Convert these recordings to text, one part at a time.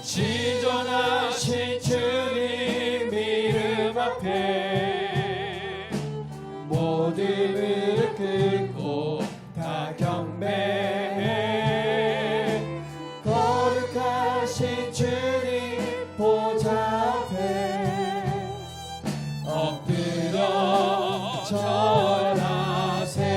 지존하신 주님 이름 앞에 모든 무릎 꿇고 다 경배해. 거룩하신 주님 보좌 앞에 엎드려 절하세.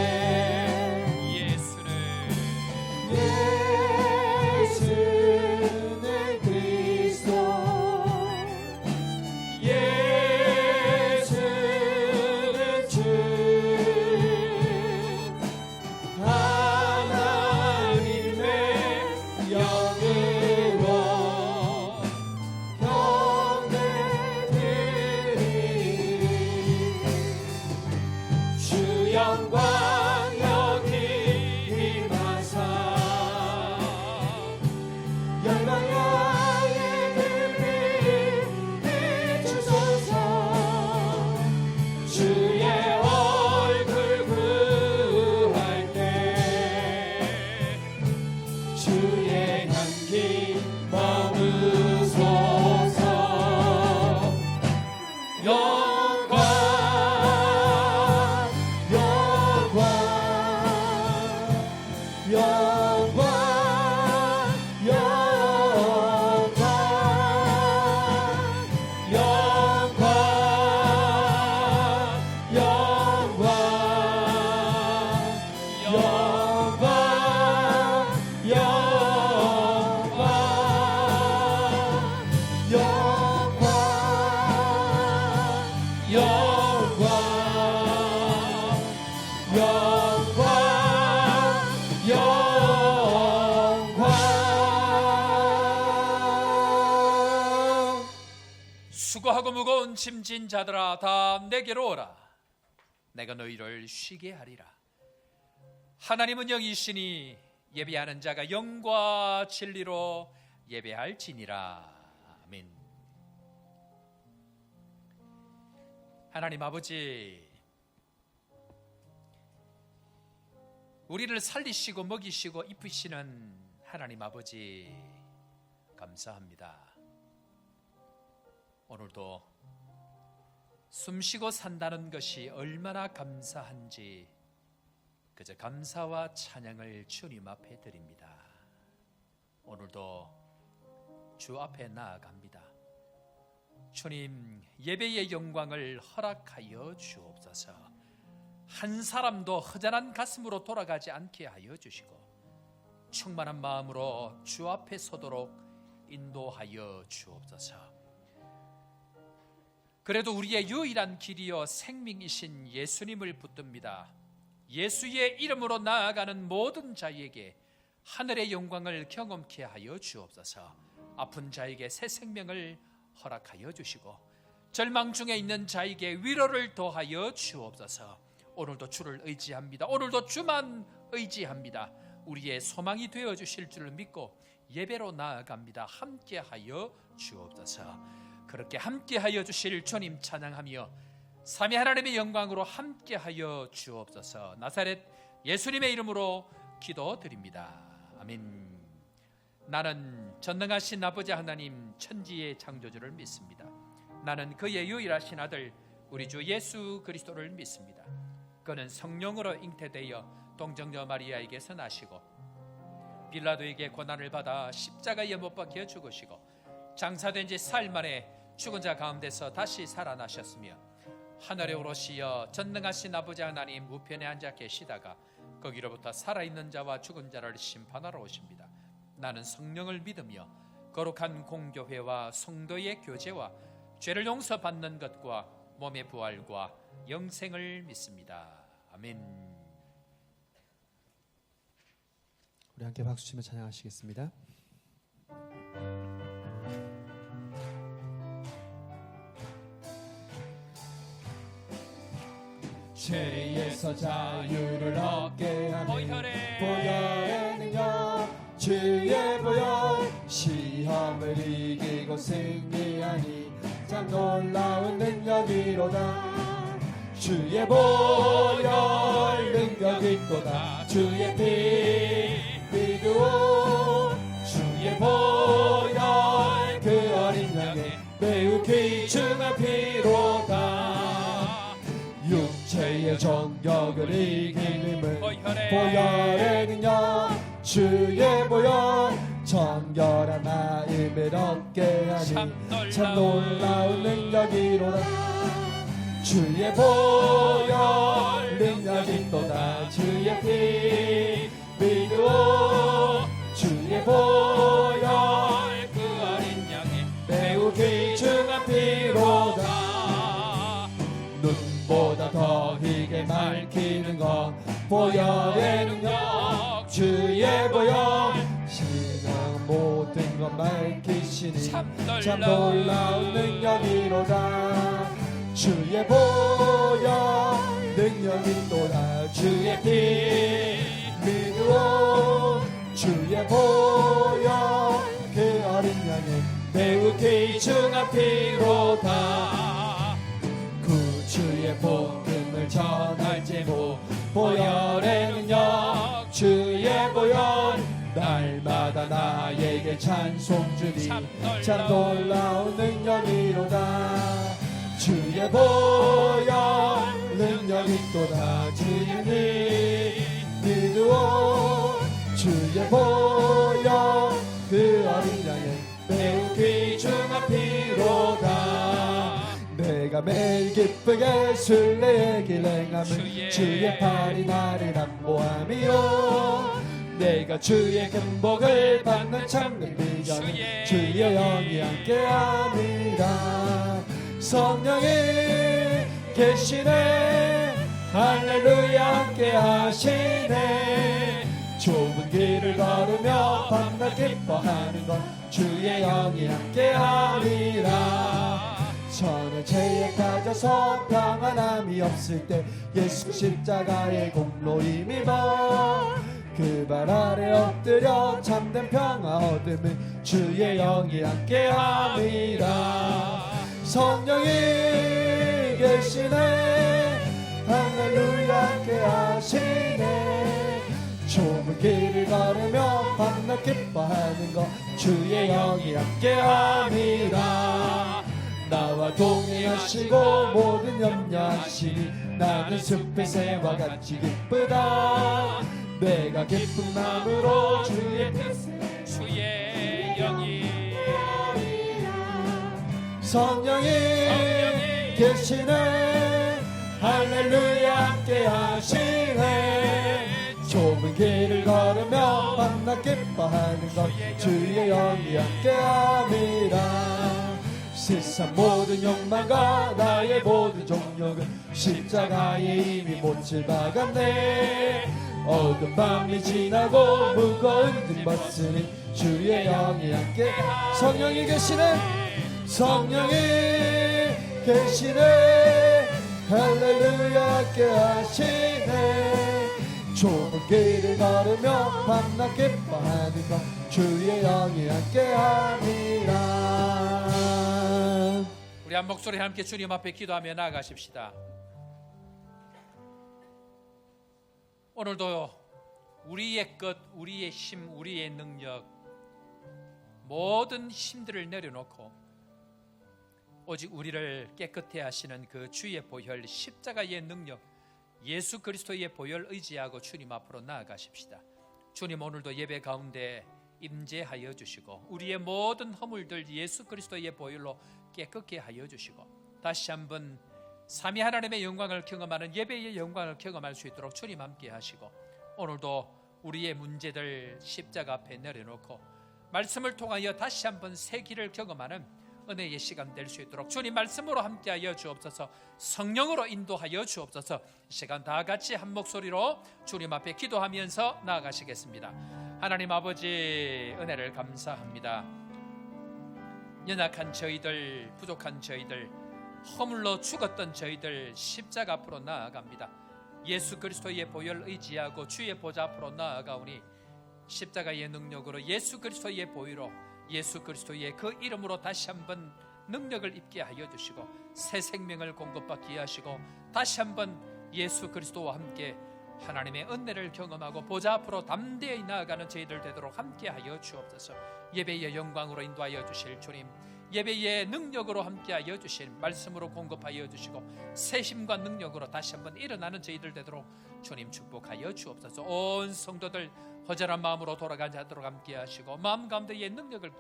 수고하고 무거운 짐진 자들아 다 내게로 오라. 내가 너희를 쉬게 하리라. 하나님은 영이시니 예배하는 자가 영과 진리로 예배할지니라. 아멘. 하나님 아버지, 우리를 살리시고 먹이시고 입히시는 하나님 아버지 감사합니다. 오늘도 숨쉬고 산다는 것이 얼마나 감사한지 그저 감사와 찬양을 주님 앞에 드립니다. 오늘도 주 앞에 나아갑니다. 주님, 예배의 영광을 허락하여 주옵소서. 한 사람도 허전한 가슴으로 돌아가지 않게 하여 주시고 충만한 마음으로 주 앞에 서도록 인도하여 주옵소서. 그래도 우리의 유일한 길이요 생명이신 예수님을 붙듭니다. 예수의 이름으로 나아가는 모든 자에게 하늘의 영광을 경험케 하여 주옵소서. 아픈 자에게 새 생명을 허락하여 주시고 절망 중에 있는 자에게 위로를 더하여 주옵소서. 오늘도 주를 의지합니다. 오늘도 주만 의지합니다. 우리의 소망이 되어 주실 줄을 믿고 예배로 나아갑니다. 함께하여 주옵소서. 그렇게 함께하여 주실 주님 찬양하며 삼위 하나님의 영광으로 함께하여 주옵소서. 나사렛 예수님의 이름으로 기도드립니다. 아멘. 나는 전능하신 아버지 하나님 천지의 창조주를 믿습니다. 나는 그의 유일하신 아들 우리 주 예수 그리스도를 믿습니다. 그는 성령으로 잉태되어 동정녀 마리아에게서 나시고 빌라도에게 고난을 받아 십자가에 못 박혀 죽으시고 장사된 지 사흘 만에 죽은 자 가운데서 다시 살아나셨으며 하늘에 오르시어 전능하신 아버지 하나님 우편에 앉아 계시다가 거기로부터 살아있는 자와 죽은 자를 심판하러 오십니다. 나는 성령을 믿으며 거룩한 공교회와 성도의 교제와 죄를 용서받는 것과 몸의 부활과 영생을 믿습니다. 아멘. 우리 함께 박수치며 찬양하시겠습니다. 죄에서 자유를 얻게 하는 보혈의 능력, 주의 보혈 시험을 이기고 승리하니 참 놀라운 능력이로다. 주의 보혈 능력이 있도다. 주의 피 믿으오. 주의 보혈 그 어린 양의 매우 귀중한 피로다. 육체의 정욕을 이기는 보혈의 능력. 주의 보혈 정결한 마음을 얻게 하니 참 놀라운 능력이로다. 주의 보혈 능력이 있도다. 주의 피 믿으오. 주의 보혈 그 어린 양의 매우 귀중한 피로다. 눈보다 더 희게 밝히는 것 보혈의 능력. 주의 보혈 신앙 모든 것 밝히시니 참 놀라운 능력이로다. 주의 보혈 능력이 있도다. 주의 피 믿으오. 주의 보혈 그 어린 양의 매우 귀중한 피로다. 구주의 복음을 전할지 보혈의 능력. 주의 보혈 날마다 나에게 찬송 주니 참 놀라운 능력이로다. 주의 보혈 능력이 있도다. 주의 피 믿으오. 주의 보혈 그 어린 양의 매우 귀중한 피로다. 내가 매일 기쁘게 순례의 길 행함은 주의 팔이 나를 안보함이요. 내가 주의 금복을 받는 참된 비전은 주의 영이 함께함이라. 성령이 계시네. 할렐루야 함께하시네. 좁은 길을 걸으며 밤낮 기뻐하는 것 주의 영이 함께함이라. 저는 죄에 가져서 평안함이 없을 때 예수 십자가의 공로 힘입어 그 발 아래 엎드려 참된 평화 얻음은 주의 영이 함께함이라. 성령이 계시네. 할렐루야 함께하시네. 좁은 길을 걸으며 밤낮 기뻐하는 것 주의 영이 함께함이라. 나와 동행하시고 모든 염려하시니 나는 숲의 새와 같이 기쁘다. 내가 기쁜 마음으로 주의 영이 성령이 계시네. 할렐루야 함께하시네. 좁은 길을 걸으며 밤낮 기뻐하는 것 주의 영이 함께함이라. 세상 모든 욕망과 나의 모든 정욕은 십자가에 이미 못을 박았네. 어두운 밤이 지나고 무거운 짐 벗으니 주의 영이 함께. 성령이 계시네. 성령이 계시네. 할렐루야 함께하시네. 좁은 길을 걸으며 밤낮 기뻐하는 것 주의 영이 함께함이라. 우리 한 목소리 함께 주님 앞에 기도하며 나아가십시다. 오늘도 우리의 것, 우리의 힘, 우리의 능력 모든 힘들을 내려놓고 오직 우리를 깨끗해 하시는 그 주의 보혈 십자가의 능력 예수 그리스도의 보혈 의지하고 주님 앞으로 나아가십시다. 주님 오늘도 예배 가운데 임재하여 주시고 우리의 모든 허물들 예수 그리스도의 보혈로 깨끗게 하여 주시고 다시 한번 삼위 하나님의 영광을 경험하는 예배의 영광을 경험할 수 있도록 주님 함께 하시고 오늘도 우리의 문제들 십자가 앞에 내려놓고 말씀을 통하여 다시 한번 새 길을 경험하는 은혜의 시간 될 수 있도록 주님 말씀으로 함께하여 주옵소서. 성령으로 인도하여 주옵소서. 이 시간 다 같이 한 목소리로 주님 앞에 기도하면서 나아가시겠습니다. 하나님 아버지 은혜를 감사합니다. 연약한 저희들, 부족한 저희들, 허물로 죽었던 저희들 십자가 앞으로 나아갑니다. 예수 그리스도의 보혈 의지하고 주의 보좌 앞으로 나아가오니 십자가의 능력으로 예수 그리스도의 보혈로 예수 그리스도의 그 이름으로 다시 한번 능력을 입게 하여 주시고 새 생명을 공급받게 하시고 다시 한번 예수 그리스도와 함께 하나님의 은혜를 경험하고 보좌 앞으로 담대히 나아가는 저희들 되도록 함께 하여 주옵소서. 예배의 영광으로 인도하여 주실 주님, 예배의 능력으로 함께하여 주실 말씀으로 공급하여 주시고 새 힘과 능력으로 다시 한번 일어나는 저희들 되도록 주님 축복하여 주옵소서. 온 성도들 허전한 마음으로 돌아가지 않도록 함께 하시고 마음 가운데의 능력을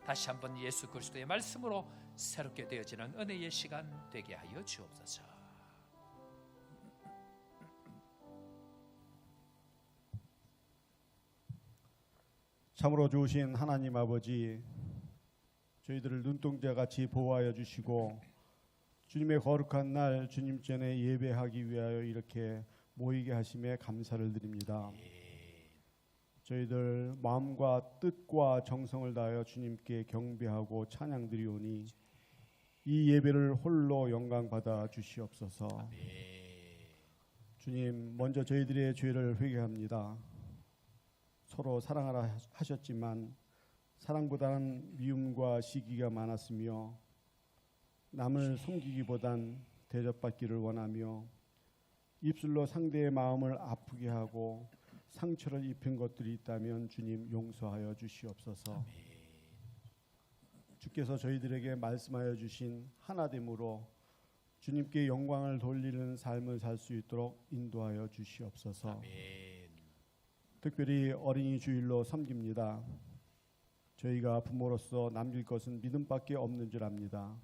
다시 한번 예수 그리스도의 말씀으로 새롭게 되어지는 은혜의 시간 되게 하여 주옵소서. 참으로 좋으신 하나님 아버지, 저희들을 눈동자같이 보호하여 주시고 주님의 거룩한 날 주님 전에 예배하기 위하여 이렇게 모이게 하심에 감사를 드립니다. 저희들 마음과 뜻과 정성을 다하여 주님께 경배하고 찬양드리오니 이 예배를 홀로 영광 받아 주시옵소서. 주님, 먼저 저희들의 죄를 회개합니다. 서로 사랑하라 하셨지만 사랑보다는 미움과 시기가 많았으며 남을 섬기기보단 대접받기를 원하며 입술로 상대의 마음을 아프게 하고 상처를 입힌 것들이 있다면 주님 용서하여 주시옵소서. 주께서 저희들에게 말씀하여 주신 하나됨으로 주님께 영광을 돌리는 삶을 살 수 있도록 인도하여 주시옵소서. 특별히 어린이 주일로 섬깁니다. 저희가 부모로서 남길 것은 믿음밖에 없는 줄 압니다.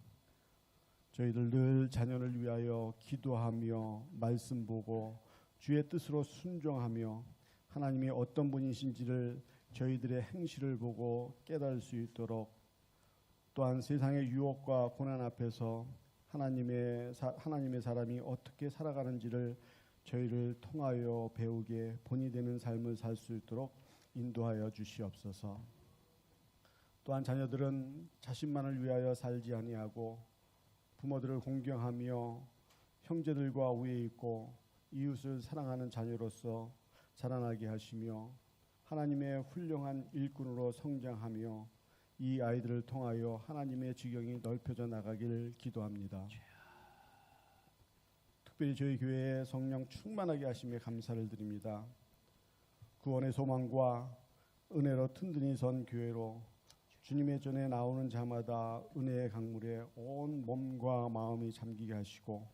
저희들 늘 자녀를 위하여 기도하며 말씀 보고 주의 뜻으로 순종하며 하나님이 어떤 분이신지를 저희들의 행실을 보고 깨달을 수 있도록, 또한 세상의 유혹과 고난 앞에서 하나님의 사람이 어떻게 살아가는지를 저희를 통하여 배우게 본이 되는 삶을 살 수 있도록 인도하여 주시옵소서. 또한 자녀들은 자신만을 위하여 살지 아니하고 부모들을 공경하며 형제들과 우애 있고 이웃을 사랑하는 자녀로서 자라나게 하시며 하나님의 훌륭한 일꾼으로 성장하며 이 아이들을 통하여 하나님의 지경이 넓혀져 나가기를 기도합니다. 특별히 저희 교회에 성령 충만하게 하심에 감사를 드립니다. 구원의 소망과 은혜로 튼튼히 선 교회로 주님의 전에 나오는 자마다 은혜의 강물에 온 몸과 마음이 잠기게 하시고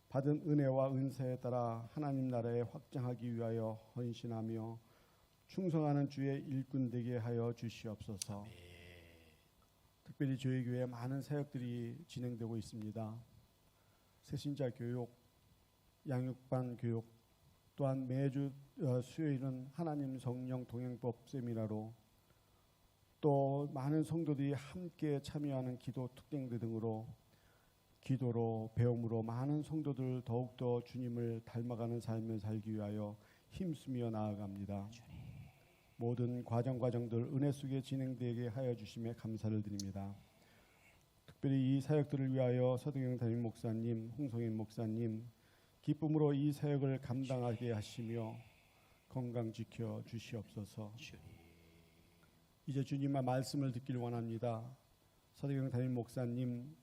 받은 은혜와 은사에 따라 하나님 나라에 확장하기 위하여 헌신하며 충성하는 주의 일꾼 되게 하여 주시옵소서. 특별히 저희 교회에 많은 사역들이 진행되고 있습니다. 새신자 교육, 양육반 교육, 또한 매주 수요일은 하나님 성령 동행법 세미나로, 또 많은 성도들이 함께 참여하는 기도 특갱들 등으로 기도로 배움으로 많은 성도들 더욱더 주님을 닮아가는 삶을 살기 위하여 힘쓰며 나아갑니다. 모든 과정들 은혜 속에 진행되게 하여 주심에 감사를 드립니다. 특별히 이 사역들을 위하여 서등영 담임 목사님, 홍성인 목사님 기쁨으로 이 사역을 감당하게 하시며 건강 지켜 주시옵소서. 이제 주님의 말씀을 듣기를 원합니다. 서등영 담임 목사님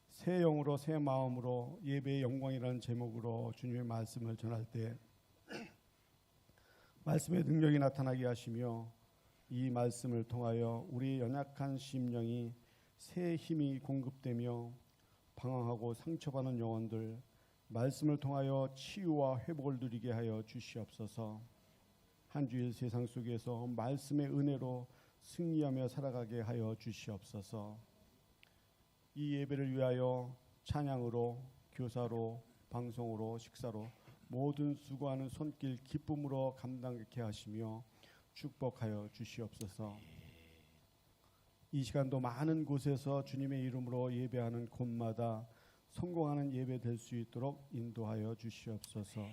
새 영으로 새 마음으로 예배의 영광이라는 제목으로 주님의 말씀을 전할 때 말씀의 능력이 나타나게 하시며 이 말씀을 통하여 우리 연약한 심령이 새 힘이 공급되며 방황하고 상처받는 영혼들 말씀을 통하여 치유와 회복을 누리게 하여 주시옵소서. 한 주일 세상 속에서 말씀의 은혜로 승리하며 살아가게 하여 주시옵소서. 이 예배를 위하여 찬양으로, 교사로, 방송으로, 식사로 모든 수고하는 손길 기쁨으로 감당케 하시며 축복하여 주시옵소서. 이 시간도 많은 곳에서 주님의 이름으로 예배하는 곳마다 성공하는 예배 될 수 있도록 인도하여 주시옵소서.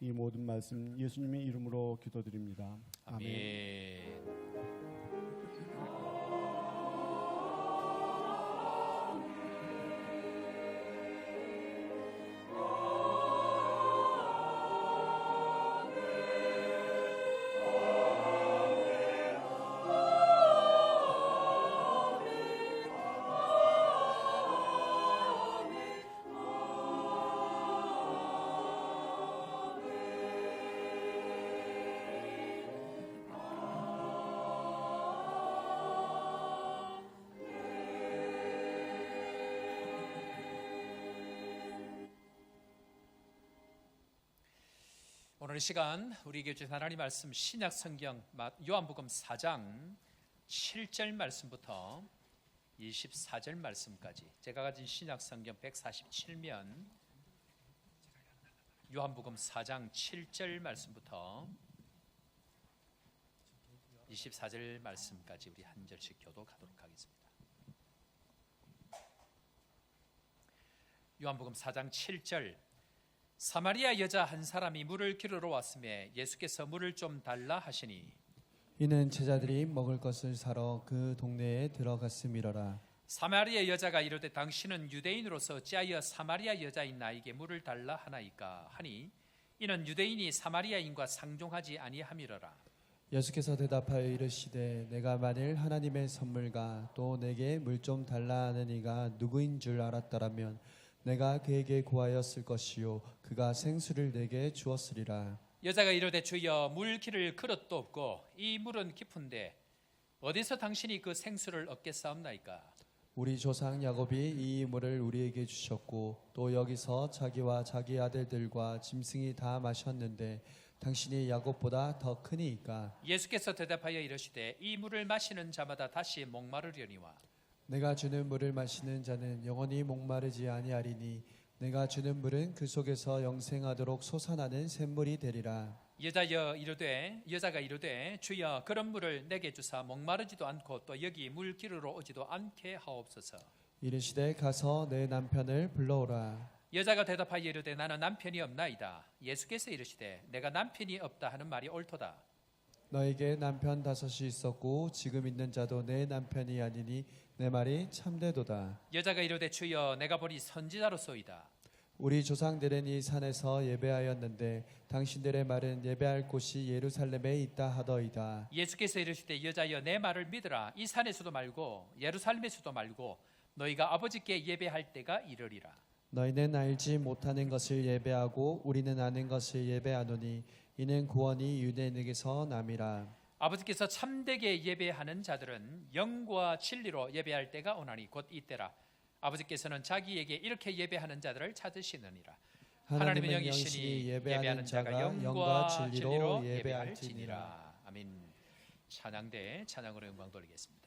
이 모든 말씀 예수님의 이름으로 기도드립니다. 아멘. 오늘 이 시간 우리에게 주신 하나님 말씀 신약 성경 요한복음 4장 7절 말씀부터 24절 말씀까지 제가 가진 신약 성경 147면 요한복음 4장 7절 말씀부터 24절 말씀까지 우리 한 절씩 교독하도록 하겠습니다. 요한복음 4장 7절 사마리아 여자 한 사람이 물을 기르러 왔음에 예수께서 물을 좀 달라 하시니 이는 제자들이 먹을 것을 사러 그 동네에 들어갔음이러라. 사마리아 여자가 이르되 당신은 유대인으로서 어찌하여 사마리아 여자인 나에게 물을 달라 하나이까 하니 이는 유대인이 사마리아인과 상종하지 아니함이러라. 예수께서 대답하여 이르시되 내가 만일 하나님의 선물과 또 내게 물 좀 달라 하는 이가 누구인 줄 알았더라면 내가 그에게 구하였을 것이요 그가 생수를 내게 주었으리라. 여자가 이르되 주여 물 기를 그릇도 없고 이 물은 깊은데 어디서 당신이 그 생수를 얻겠사옵나이까. 우리 조상 야곱이 이 물을 우리에게 주셨고 또 여기서 자기와 자기 아들들과 짐승이 다 마셨는데 당신이 야곱보다 더 크니이까. 예수께서 대답하여 이르시되 이 물을 마시는 자마다 다시 목마르려니와 내가 주는 물을 마시는 자는 영원히 목마르지 아니하리니 내가 주는 물은 그 속에서 영생하도록 솟아나는 샘물이 되리라. 여자가 이르되 주여 그런 물을 내게 주사 목마르지도 않고 또 여기 물 기르러 오지도 않게 하옵소서. 이르시되 가서 내 남편을 불러오라. 여자가 대답하여 이르되 나는 남편이 없나이다. 예수께서 이르시되 내가 남편이 없다 하는 말이 옳도다. 너에게 남편 5이 있었고 지금 있는 자도 내 남편이 아니니 내 말이 참되도다. 여자가 이르되 주여 내가 보니 선지자로소이다. 우리 조상들은 이 산에서 예배하였는데 당신들의 말은 예배할 곳이 예루살렘에 있다 하더이다. 예수께서 이르시되 여자여 내 말을 믿으라. 이 산에서도 말고 예루살렘에서도 말고 너희가 아버지께 예배할 때가 이르리라. 너희는 알지 못하는 것을 예배하고 우리는 아는 것을 예배하노니 이는 구원이 유대인에게서 남이라. 아버지께서 참되게 예배하는 자들은 영과 진리로 예배할 때가 오나니 곧 이때라. 아버지께서는 자기에게 이렇게 예배하는 자들을 찾으시느니라. 하나님은 영이시니 예배하는 자가 영과 진리로 예배할지니라. 아멘. 찬양대 찬양으로 영광 돌리겠습니다.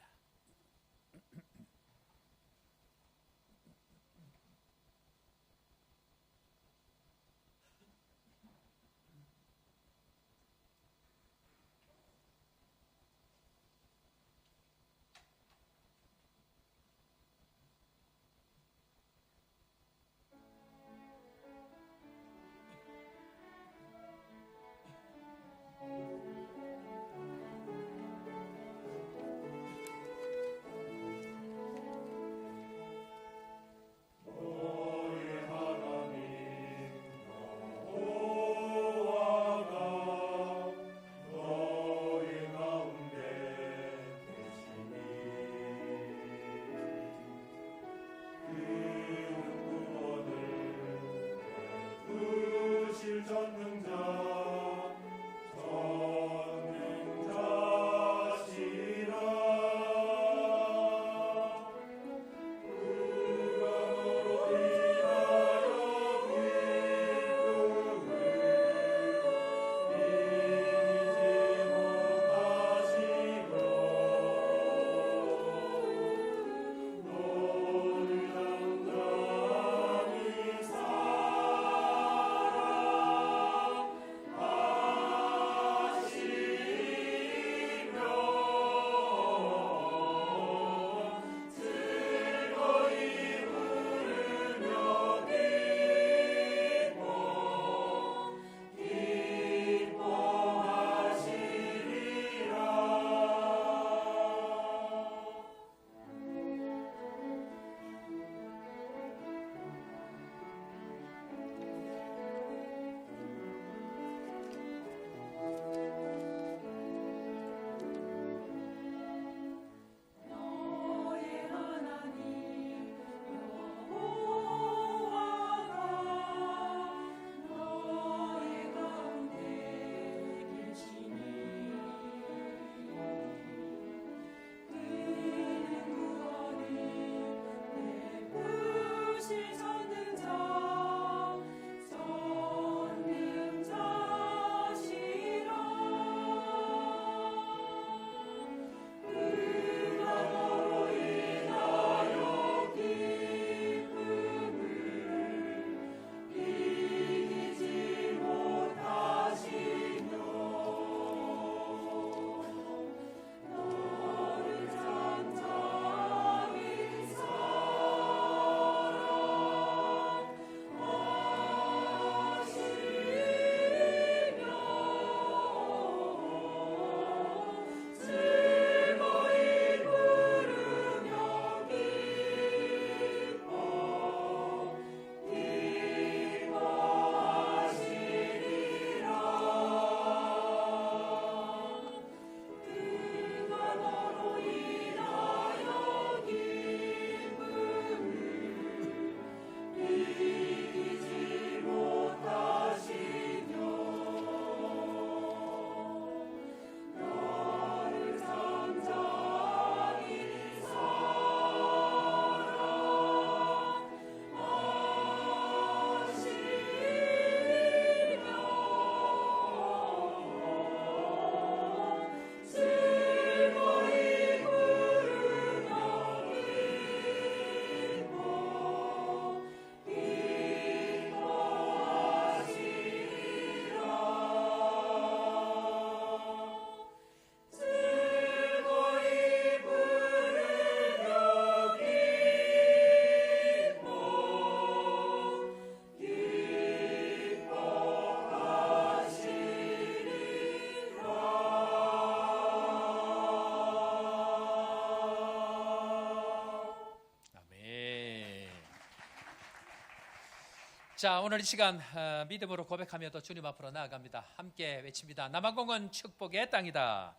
자, 오늘 이 시간 믿음으로 고백하며 또 주님 앞으로 나아갑니다. 함께 외칩니다. 남아공은 축복의 땅이다.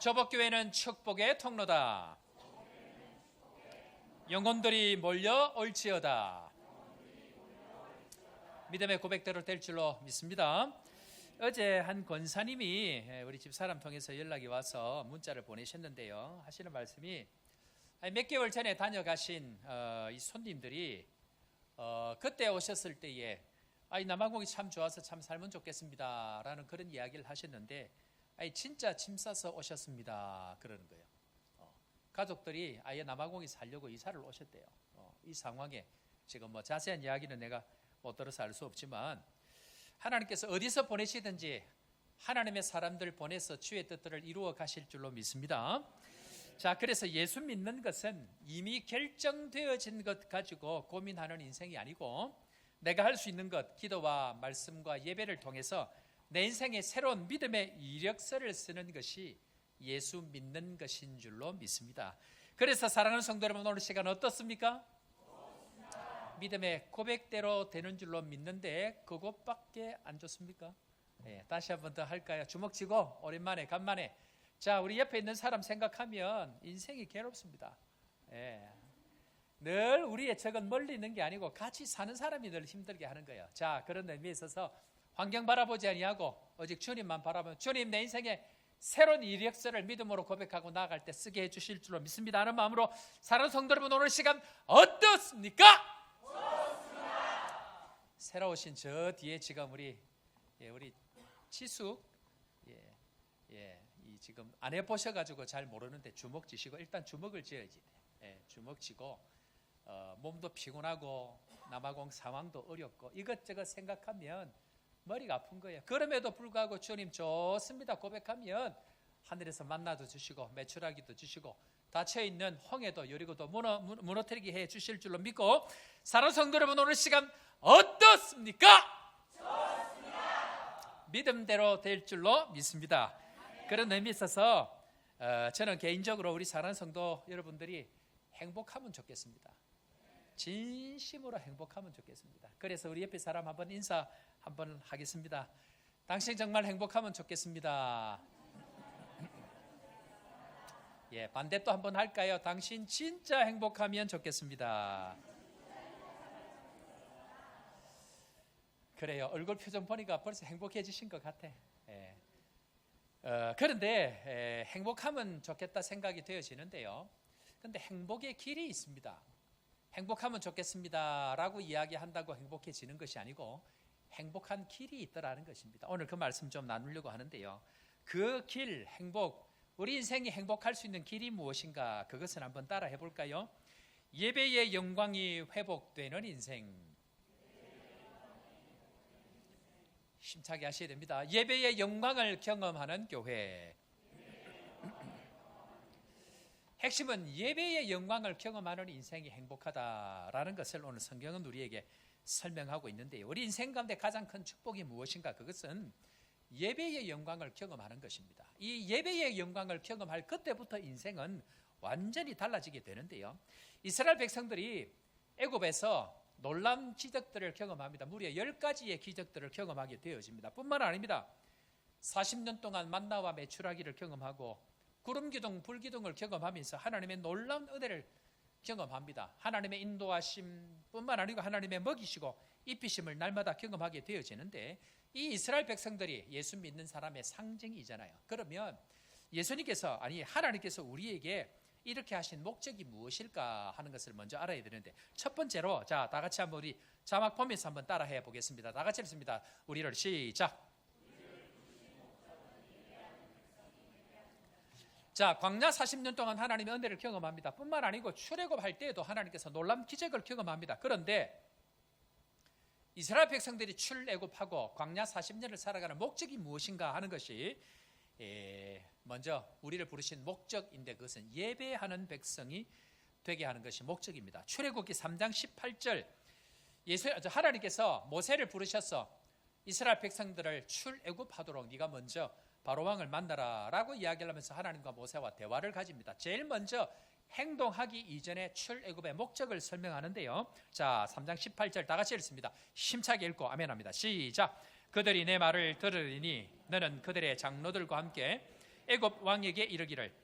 조복교회는 축복의 통로다. 영혼들이 몰려 올지어다. 믿음의 고백대로 될 줄로 믿습니다. 어제 한 권사님이 우리 집사람 통해서 연락이 와서 문자를 보내셨는데요. 하시는 말씀이 몇 개월 전에 다녀가신 이 손님들이 그때 오셨을 때에 남아공이 참 좋아서 참 살면 좋겠습니다 라는 그런 이야기를 하셨는데 진짜 짐 싸서 오셨습니다 그러는 거예요. 가족들이 아예 남아공에 살려고 이사를 오셨대요. 이 상황에 지금 뭐 자세한 이야기는 내가 못 들어서 알 수 없지만 하나님께서 어디서 보내시든지 하나님의 사람들 보내서 주의 뜻들을 이루어 가실 줄로 믿습니다. 자, 그래서 예수 믿는 것은 이미 결정되어진 것 가지고 고민하는 인생이 아니고 내가 할 수 있는 것, 기도와 말씀과 예배를 통해서 내 인생의 새로운 믿음의 이력서를 쓰는 것이 예수 믿는 것인 줄로 믿습니다. 그래서 사랑하는 성도 여러분, 오늘 시간 어떻습니까? 믿음의 고백대로 되는 줄로 믿는데 그것밖에 안 좋습니까? 다시 한 번 더 할까요? 주먹 쥐고 오랜만에 간만에. 자, 우리 옆에 있는 사람 생각하면 인생이 괴롭습니다. 늘 우리의 적은 멀리 있는 게 아니고 같이 사는 사람이 늘 힘들게 하는 거예요. 자, 그런 의미에 있어서 환경 바라보지 아니하고 오직 주님만 바라보면 주님 내 인생에 새로운 이력서를 믿음으로 고백하고 나아갈 때 쓰게 해주실 줄로 믿습니다 하는 마음으로 사랑하는 성도 여러분, 오늘 시간 어떻습니까? 좋습니다. 새로 오신 저 뒤에 지금 우리 치숙 이 지금 안 해보셔가지고 잘 모르는데 주먹 쥐시고 일단 주먹을 쥐어야지. 주먹 쥐고 몸도 피곤하고 남아공 상황도 어렵고 이것저것 생각하면 머리가 아픈 거예요. 그럼에도 불구하고 주님 좋습니다 고백하면 하늘에서 만나도 주시고 메추라기도 주시고 닫혀있는 홍해도 여리고도 무너뜨리게 해 주실 줄로 믿고 사랑하는 성도 여러분, 오늘 시간 어떻습니까? 좋습니다. 믿음대로 될 줄로 믿습니다. 그런 의미에 있어서 저는 개인적으로 우리 사랑하는 성도 여러분들이 행복하면 좋겠습니다. 진심으로 행복하면 좋겠습니다. 그래서 우리 옆에 사람 한번 인사 한번 하겠습니다. 당신 정말 행복하면 좋겠습니다. 반대 또 한번 할까요? 당신 진짜 행복하면 좋겠습니다. 그래요. 얼굴 표정 보니까 벌써 행복해지신 것 같아. 그런데 행복하면 좋겠다 생각이 되어지는데요. 그런데 행복의 길이 있습니다. 행복하면 좋겠습니다 라고 이야기한다고 행복해지는 것이 아니고 행복한 길이 있더라는 것입니다. 오늘 그 말씀 좀 나누려고 하는데요. 그 길, 행복, 우리 인생이 행복할 수 있는 길이 무엇인가, 그것을 한번 따라 해볼까요? 예배의 영광이 회복되는 인생. 힘차게 하셔야 됩니다. 예배의 영광을 경험하는 교회. 핵심은 예배의 영광을 경험하는 인생이 행복하다라는 것을 오늘 성경은 우리에게 설명하고 있는데요. 우리 인생 가운데 가장 큰 축복이 무엇인가? 그것은 예배의 영광을 경험하는 것입니다. 이 예배의 영광을 경험할 그때부터 인생은 완전히 달라지게 되는데요. 이스라엘 백성들이 애굽에서 놀라운 기적들을 경험합니다. 무려 10가지의 기적들을 경험하게 되어집니다. 뿐만 아닙니다. 40년 동안 만나와 메추라기를 경험하고 구름기둥, 불기둥을 경험하면서 하나님의 놀라운 은혜를 경험합니다. 하나님의 인도하심 뿐만 아니고 하나님의 먹이시고 입히심을 날마다 경험하게 되어지는데 이 이스라엘 백성들이 예수 믿는 사람의 상징이잖아요. 그러면 예수님께서 하나님께서 우리에게 이렇게 하신 목적이 무엇일까 하는 것을 먼저 알아야 되는데 첫 번째로 자, 다 같이 한번 우리 자막 보면서 한번 따라해 보겠습니다. 다 같이 읽습니다. 우리를 시작. 자, 광야 40년 동안 하나님의 은혜를 경험합니다. 뿐만 아니고 출애굽할 때에도 하나님께서 놀라운 기적을 경험합니다. 그런데 이스라엘 백성들이 출애굽하고 광야 40년을 살아가는 목적이 무엇인가 하는 것이 먼저 우리를 부르신 목적인데 그것은 예배하는 백성이 되게 하는 것이 목적입니다. 출애굽기 3장 18절 하나님께서 모세를 부르셔서 이스라엘 백성들을 출애굽하도록 네가 먼저 바로 왕을 만나라 라고 이야기를 하면서 하나님과 모세와 대화를 가집니다. 제일 먼저 행동하기 이전에 출애굽의 목적을 설명하는데요. 자, 3장 18절 다 같이 읽습니다. 힘차게 읽고 아멘합니다. 시작. 그들이 내 말을 들으리니 너는 그들의 장로들과 함께 애굽 왕에게 이르기를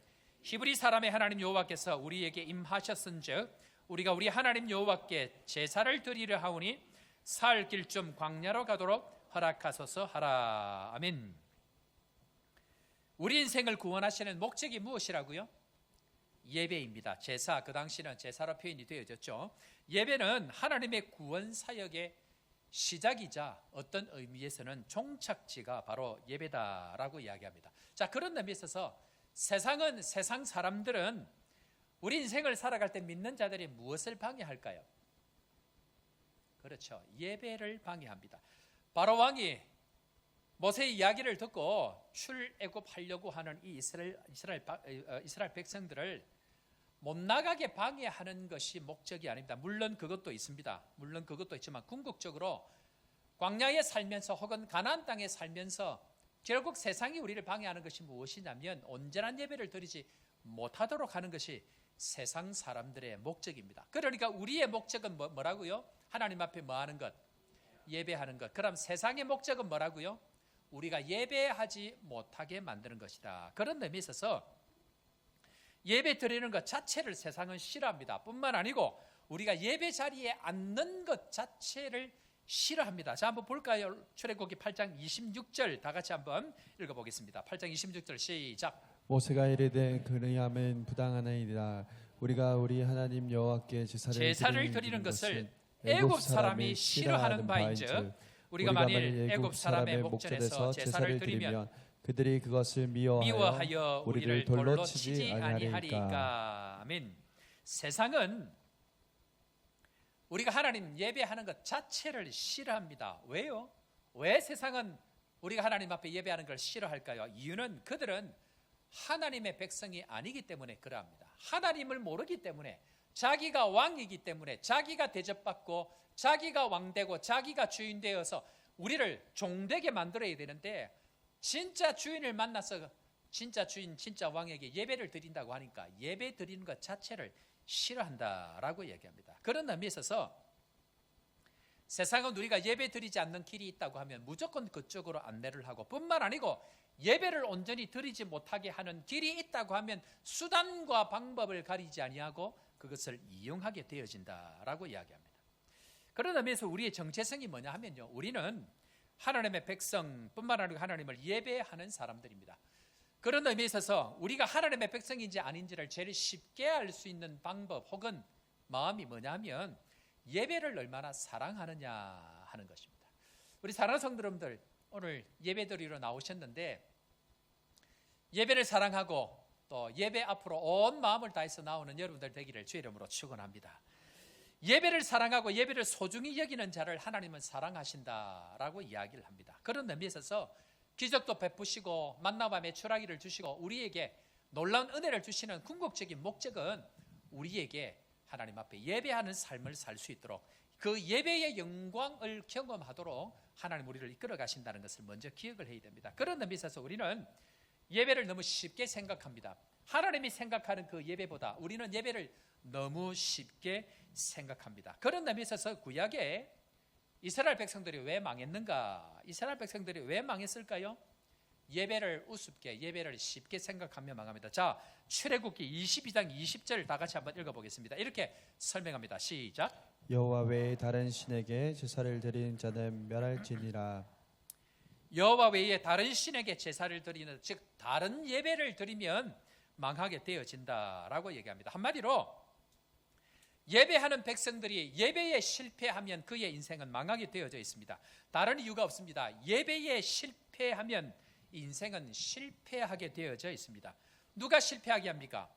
히브리 사람의 하나님 여호와께서 우리에게 임하셨은즉 우리가 우리 하나님 여호와께 제사를 드리려 하오니 사흘 길쯤 광야로 가도록 허락하소서 하라. 아멘. 우리 인생을 구원하시는 목적이 무엇이라고요? 예배입니다. 제사, 그 당시는 제사로 표현이 되어졌죠. 예배는 하나님의 구원 사역의 시작이자 어떤 의미에서는 종착지가 바로 예배다라고 이야기합니다. 자, 그런 의미에 있어서 세상 사람들은 우리 인생을 살아갈 때 믿는 자들이 무엇을 방해할까요? 그렇죠. 예배를 방해합니다. 바로 왕이 모세의 이야기를 듣고 출애굽하려고 하는 이 이스라엘 백성들을 못 나가게 방해하는 것이 목적이 아닙니다. 물론 그것도 있습니다. 물론 그것도 있지만 궁극적으로 광야에 살면서 혹은 가나안 땅에 살면서 결국 세상이 우리를 방해하는 것이 무엇이냐면 온전한 예배를 드리지 못하도록 하는 것이 세상 사람들의 목적입니다. 그러니까 우리의 목적은 뭐라고요? 하나님 앞에 뭐 하는 것? 예배하는 것. 그럼 세상의 목적은 뭐라고요? 우리가 예배하지 못하게 만드는 것이다. 그런 의미에 있어서 예배 드리는 것 자체를 세상은 싫어합니다. 뿐만 아니고 우리가 예배 자리에 앉는 것 자체를 싫어합니다. 자, 한번 볼까요? 출애굽기 8장 26절 다 같이 한번 읽어보겠습니다. 8장 26절 시작. 모세가 이르되 그리하면 부당하나이다. 우리가 우리 하나님 여호와께 제사를 드리는 것을 애굽 사람이 싫어하는 바인즉 우리가 만일 애굽 사람의 목전에서 제사를 드리면 그들이 그것을 미워하여 우리를 돌로 치지 아니하리까. 아멘. 세상은 우리가 하나님 예배하는 것 자체를 싫어합니다. 왜요? 왜 세상은 우리가 하나님 앞에 예배하는 걸 싫어할까요? 이유는 그들은 하나님의 백성이 아니기 때문에 그러합니다. 하나님을 모르기 때문에, 자기가 왕이기 때문에, 자기가 대접받고 자기가 왕되고 자기가 주인 되어서 우리를 종되게 만들어야 되는데, 진짜 주인을 만나서 진짜 주인, 진짜 왕에게 예배를 드린다고 하니까 예배 드리는 것 자체를 싫어한다라고 얘기합니다. 그런 의미에 있어서 세상은 우리가 예배 드리지 않는 길이 있다고 하면 무조건 그쪽으로 안내를 하고, 뿐만 아니고 예배를 온전히 드리지 못하게 하는 길이 있다고 하면 수단과 방법을 가리지 아니하고 그것을 이용하게 되어진다라고 이야기합니다. 그런 의미에서 우리의 정체성이 뭐냐 하면요, 우리는 하나님의 백성뿐만 아니고 하나님을 예배하는 사람들입니다. 그런 의미에 있어서 우리가 하나님의 백성인지 아닌지를 제일 쉽게 알 수 있는 방법 혹은 마음이 뭐냐 하면 예배를 얼마나 사랑하느냐 하는 것입니다. 우리 사랑하는 성도님들, 오늘 예배 드리러 나오셨는데 예배를 사랑하고 또 예배 앞으로 온 마음을 다해서 나오는 여러분들 되기를 주의 이름으로 축원합니다. 예배를 사랑하고 예배를 소중히 여기는 자를 하나님은 사랑하신다라고 이야기를 합니다. 그런 의미에 있어서 기적도 베푸시고 만나와 매출하기를 주시고 우리에게 놀라운 은혜를 주시는 궁극적인 목적은 우리에게 하나님 앞에 예배하는 삶을 살 수 있도록, 그 예배의 영광을 경험하도록 하나님 우리를 이끌어 가신다는 것을 먼저 기억을 해야 됩니다. 그런 의미에 있어서 우리는 예배를 너무 쉽게 생각합니다. 하나님이 생각하는 그 예배보다 우리는 예배를 너무 쉽게 생각합니다. 그런 의미에 있어서 구약에 이스라엘 백성들이 왜 망했는가? 이스라엘 백성들이 왜 망했을까요? 예배를 우습게, 예배를 쉽게 생각하며 망합니다. 자, 출애굽기 22장 20절 다 같이 한번 읽어보겠습니다. 이렇게 설명합니다. 시작. 여호와 외에 다른 신에게 제사를 드리는 자는 멸할지니라. 여호와 외에 다른 신에게 제사를 드리는, 즉 다른 예배를 드리면 망하게 되어진다라고 얘기합니다. 한마디로 예배하는 백성들이 예배에 실패하면 그의 인생은 망하게 되어져 있습니다. 다른 이유가 없습니다. 예배에 실패하면 인생은 실패하게 되어져 있습니다. 누가 실패하게 합니까?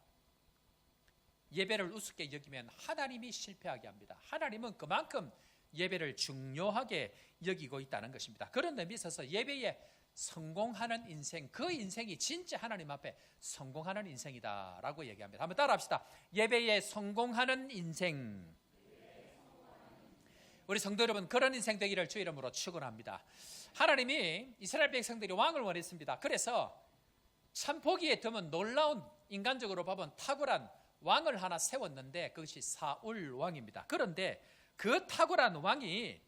예배를 우습게 여기면 하나님이 실패하게 합니다. 하나님은 그만큼 예배를 중요하게 여기고 있다는 것입니다. 그런 의미에 있어서 예배에 성공하는 인생, 그 인생이 진짜 하나님 앞에 성공하는 인생이다라고 얘기합니다. 한번 따라합시다. 예배에 성공하는 인생. 우리 성도 여러분, 그런 인생 되기를 주 이름으로 축원합니다. 하나님이 이스라엘 백성들이 왕을 원했습니다. 그래서 참 보기에 드문 놀라운, 인간적으로 보면 탁월한 왕을 하나 세웠는데 그것이 사울 왕입니다. 그런데 그 탁월한 왕이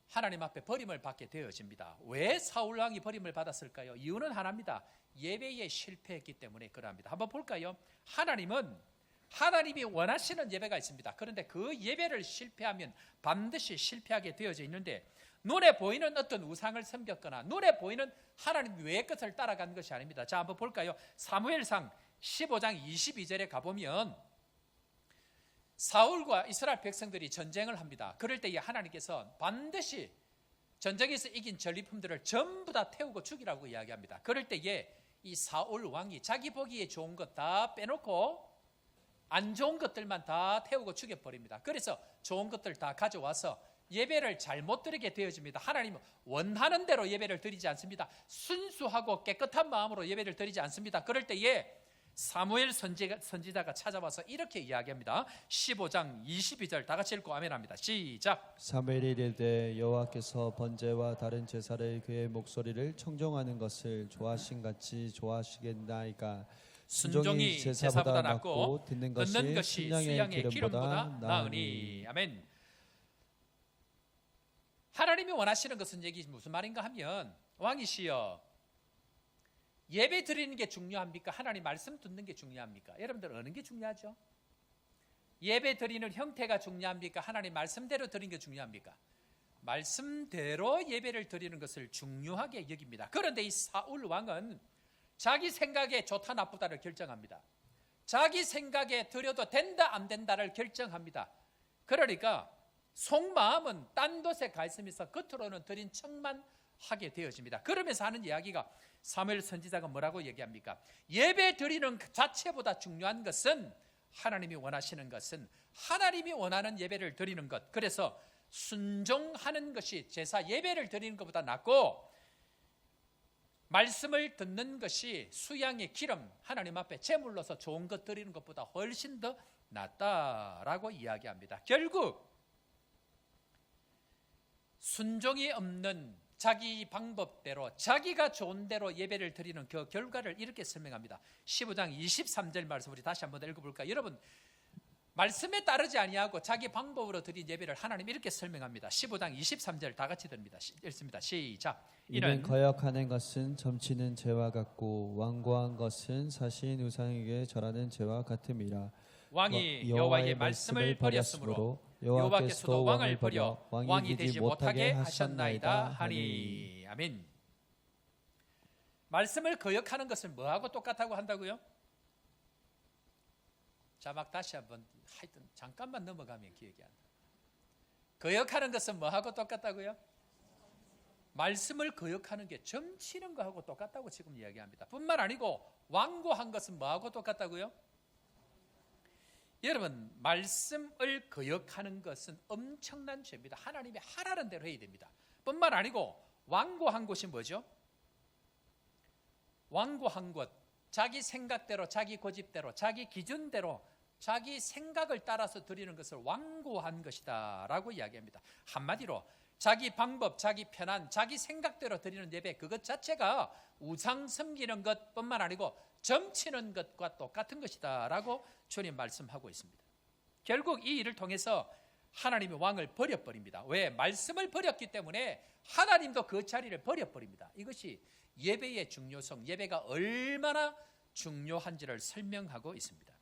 하나님 앞에 버림을 받게 되어집니다. 왜 사울 왕이 버림을 받았을까요? 이유는 하나입니다. 예배에 실패했기 때문에 그러합니다. 한번 볼까요? 하나님이 원하시는 예배가 있습니다. 그런데 그 예배를 실패하면 반드시 실패하게 되어져 있는데, 눈에 보이는 어떤 우상을 섬겼거나 눈에 보이는 하나님 외의 것을 따라간 것이 아닙니다. 자, 한번 볼까요? 사무엘상 15장 22절에 가보면 사울과 이스라엘 백성들이 전쟁을 합니다. 그럴 때에 하나님께서 반드시 전쟁에서 이긴 전리품들을 전부 다 태우고 죽이라고 이야기합니다. 그럴 때에 이 사울 왕이 자기 보기에 좋은 것 다 빼놓고 안 좋은 것들만 다 태우고 죽여버립니다. 그래서 좋은 것들 다 가져와서 예배를 잘못 드리게 되어집니다. 하나님은 원하는 대로 예배를 드리지 않습니다. 순수하고 깨끗한 마음으로 예배를 드리지 않습니다. 그럴 때에 사무엘 선지자가 찾아와서 이렇게 이야기합니다. 15장 22절 다 같이 읽고 아멘합니다. 시작. 사무엘이 이르되 여호와께서 번제와 다른 제사를 그의 목소리를 청종하는 것을 좋아하신 같이 좋아하시겠나이까. 순종이 제사보다 낫고 듣는 것이 순양의 기름보다 나으니. 아멘. 하나님이 원하시는 것은 이게 무슨 말인가 하면, 왕이시여, 예배 드리는 게 중요합니까? 하나님 말씀 듣는 게 중요합니까? 여러분들 어느 게 중요하죠? 예배 드리는 형태가 중요합니까? 하나님 말씀대로 드리는 게 중요합니까? 말씀대로 예배를 드리는 것을 중요하게 여깁니다. 그런데 이 사울 왕은 자기 생각에 좋다 나쁘다를 결정합니다. 자기 생각에 드려도 된다 안 된다를 결정합니다. 그러니까 속마음은 딴 곳에 가 있으면서 겉으로는 드린 척만 하게 되어집니다. 그러면서 하는 이야기가, 사무엘 선지자가 뭐라고 얘기합니까? 예배 드리는 그 자체보다 중요한 것은, 하나님이 원하시는 것은 하나님이 원하는 예배를 드리는 것, 그래서 순종하는 것이 제사 예배를 드리는 것보다 낫고, 말씀을 듣는 것이 수양의 기름, 하나님 앞에 제물로서 좋은 것 드리는 것보다 훨씬 더 낫다라고 이야기합니다. 결국 순종이 없는 자기 방법대로 자기가 좋은 대로 예배를 드리는 그 결과를 이렇게 설명합니다. 15장 23절 말씀 우리 다시 한번 읽어볼까요? 여러분, 말씀에 따르지 아니하고 자기 방법으로 드린 예배를 하나님 이렇게 설명합니다. 15장 23절 다 같이 읽습니다. 시작. 이는 거역하는 것은 점치는 죄와 같고 완고한 것은 사신 우상에게 절하는 죄와 같음이라. 왕이 여호와의 말씀을 버렸으므로 여호와께서도 왕을 버려 왕이 되지 못하게 하셨나이다 하니. 아멘. 말씀을 거역하는 것은 뭐하고 똑같다고 한다고요? 자막 다시 한번, 하여튼 잠깐만 넘어가면 기억이 안 나. 거역하는 것은 뭐하고 똑같다고요? 말씀을 거역하는 게 점치는 거하고 똑같다고 지금 이야기합니다. 뿐만 아니고 완고한 것은 뭐하고 똑같다고요? 여러분, 말씀을 거역하는 것은 엄청난 죄입니다. 하나님이 하라는 대로 해야 됩니다. 뿐만 아니고 완고한 것이 뭐죠? 완고한 것, 자기 생각대로, 자기 고집대로, 자기 기준대로, 자기 생각을 따라서 드리는 것을 완고한 것이다 라고 이야기합니다. 한마디로 자기 방법, 자기 편안, 자기 생각대로 드리는 예배, 그것 자체가 우상 섬기는 것뿐만 아니고 점치는 것과 똑같은 것이다 라고 주님 말씀하고 있습니다. 결국 이 일을 통해서 하나님이 왕을 버려버립니다. 왜? 말씀을 버렸기 때문에 하나님도 그 자리를 버려버립니다. 이것이 예배의 중요성, 예배가 얼마나 중요한지를 설명하고 있습니다.